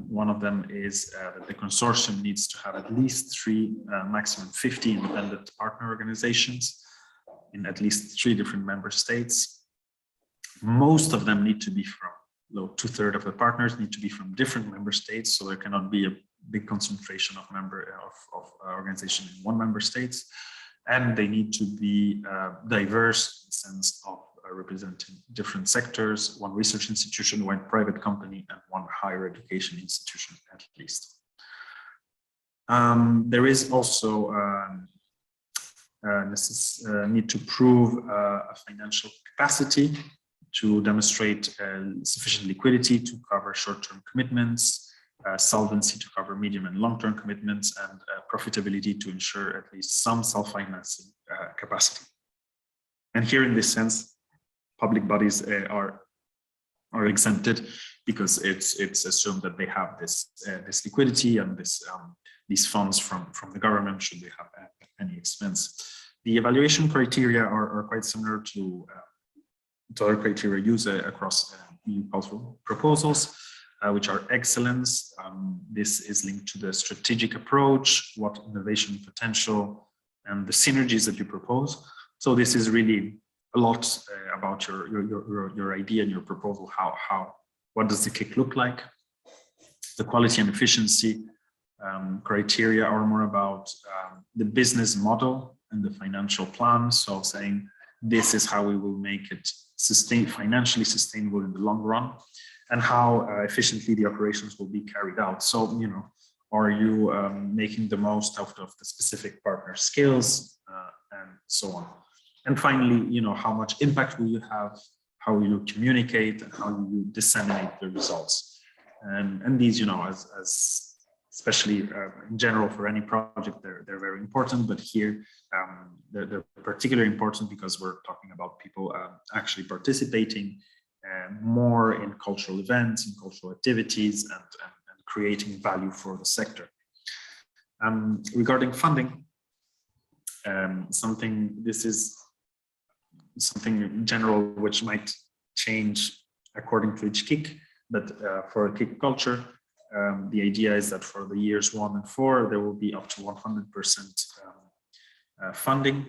One of them is that the consortium needs to have at least 3, maximum 50 independent partner organizations in at least 3 different member states. Most of them need to be from, 2/3 of the partners need to be from different member states, so there cannot be a big concentration of organization in one member states, and they need to be diverse in the sense of representing different sectors, 1 research institution, 1 private company, and 1 higher education institution at least. There is also need to prove a financial capacity to demonstrate sufficient liquidity to cover short-term commitments, solvency to cover medium and long-term commitments, and profitability to ensure at least some self-financing capacity. And here, in this sense, public bodies are exempted, because it's assumed that they have this liquidity and these funds from the government should they have any expense. The evaluation criteria are quite similar to other criteria used across EU cultural proposals, which are excellence. This is linked to the strategic approach, what innovation potential, and the synergies that you propose. So this is really a lot about your idea and your proposal. What does the KIC look like? The quality and efficiency criteria are more about the business model and the financial plan. So saying, this is how we will make it financially sustainable in the long run, and how efficiently the operations will be carried out. So, are you making the most out of the specific partner skills, and so on. And finally, how much impact will you have? How will you communicate, and how will you disseminate the results? And these, as especially in general for any project, they're very important. But here, they're particularly important because we're talking about people actually participating more in cultural events, in cultural activities, and creating value for the sector. Regarding funding, this is something in general which might change according to each KIC, but for a KIC culture, the idea is that for the years 1 and 4, there will be up to 100% funding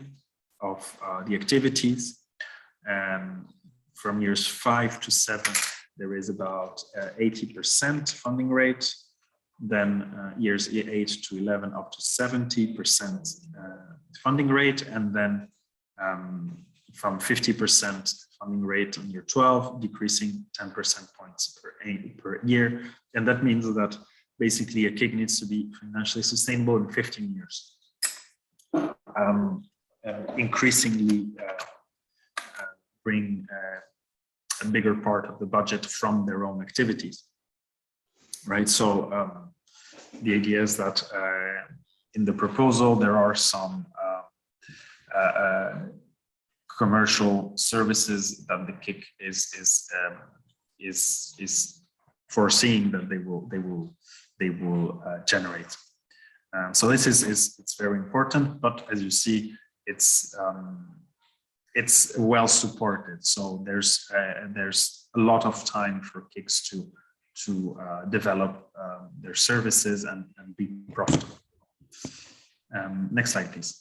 of the activities. And from years 5 to 7, there is about 80% funding rate. Then years 8 to 11 up to 70% funding rate, and then from 50% funding rate on year 12, decreasing 10% points per year. And that means that basically a KIC needs to be financially sustainable in 15 years. Increasingly bring a bigger part of the budget from their own activities, right? So the idea is that in the proposal there are some commercial services that the KIC is foreseeing that they will generate. So this it's very important, but as you see, it's well supported. So there's a lot of time for KICs to develop their services and be profitable. Next slide, please.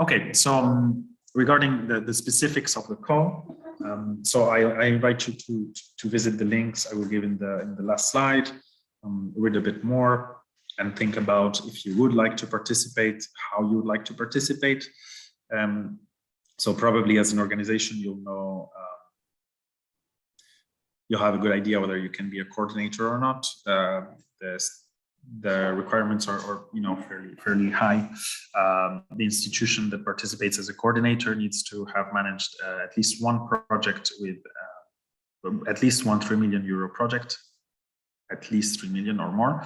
Okay, so regarding the specifics of the call, so I invite you to visit the links I will give in the last slide, read a bit more, and think about if you would like to participate, how you would like to participate. So probably as an organization, you'll know, you'll have a good idea whether you can be a coordinator or not. The requirements are fairly high. The institution that participates as a coordinator needs to have managed at least one project with at least one 3 million euro project, at least 3 million or more.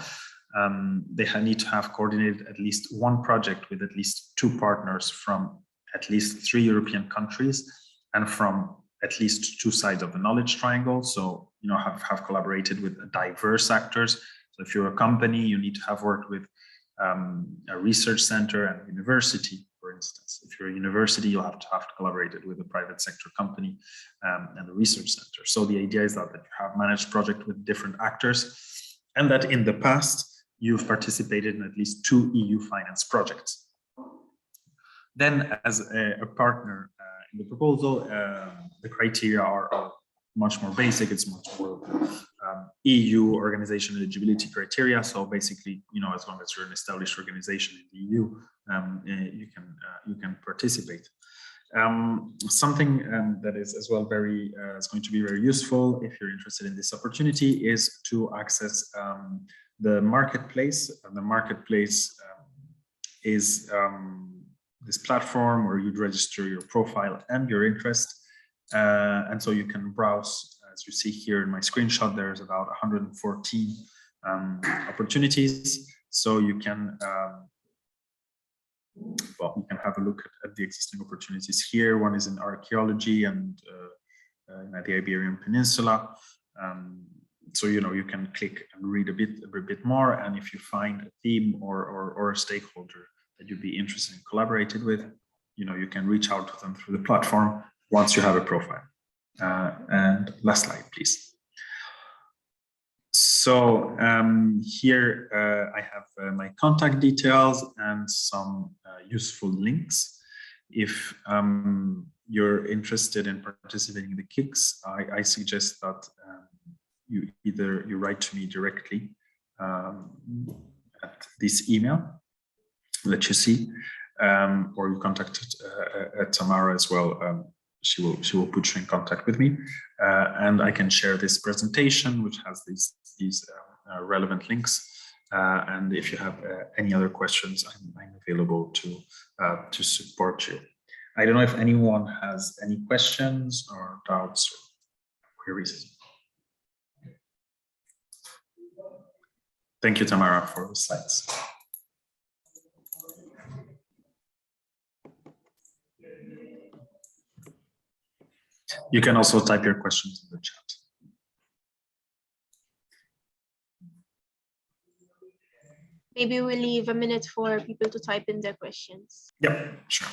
They need to have coordinated at least one project with at least 2 partners from at least 3 European countries and from at least 2 sides of the knowledge triangle. So, have collaborated with diverse actors. So if you're a company, you need to have worked with a research center and university, for instance. If you're a university, you'll have to collaborate with a private sector company and a research center. So the idea is that you have managed projects with different actors, and that in the past, you've participated in at least 2 EU finance projects. Then as a partner in the proposal, the criteria are much more basic. It's much more EU organization eligibility criteria. So basically, as long as you're an established organization in the EU, you can participate. Something that is as well is going to be very useful if you're interested in this opportunity is to access the marketplace. And the marketplace is this platform where you'd register your profile and your interest. And so you can browse, as you see here in my screenshot, there's about 114 opportunities. So you can, you can have a look at the existing opportunities here. One is in archaeology and in the Iberian Peninsula. So, you can click and read a bit more. And if you find a theme or a stakeholder that you'd be interested in collaborating with, you can reach out to them through the platform once you have a profile. And last slide, please. So here I have my contact details and some useful links. If you're interested in participating in the KICs, I suggest that you write to me directly at this email that you see, or you contact Tamara as well. She will put you in contact with me, and I can share this presentation, which has these relevant links. And if you have any other questions, I'm available to support you. I don't know if anyone has any questions or doubts or queries. Thank you, Tamara, for the slides. You can also type your questions in the chat. Maybe we'll leave a minute for people to type in their questions. Yeah, sure.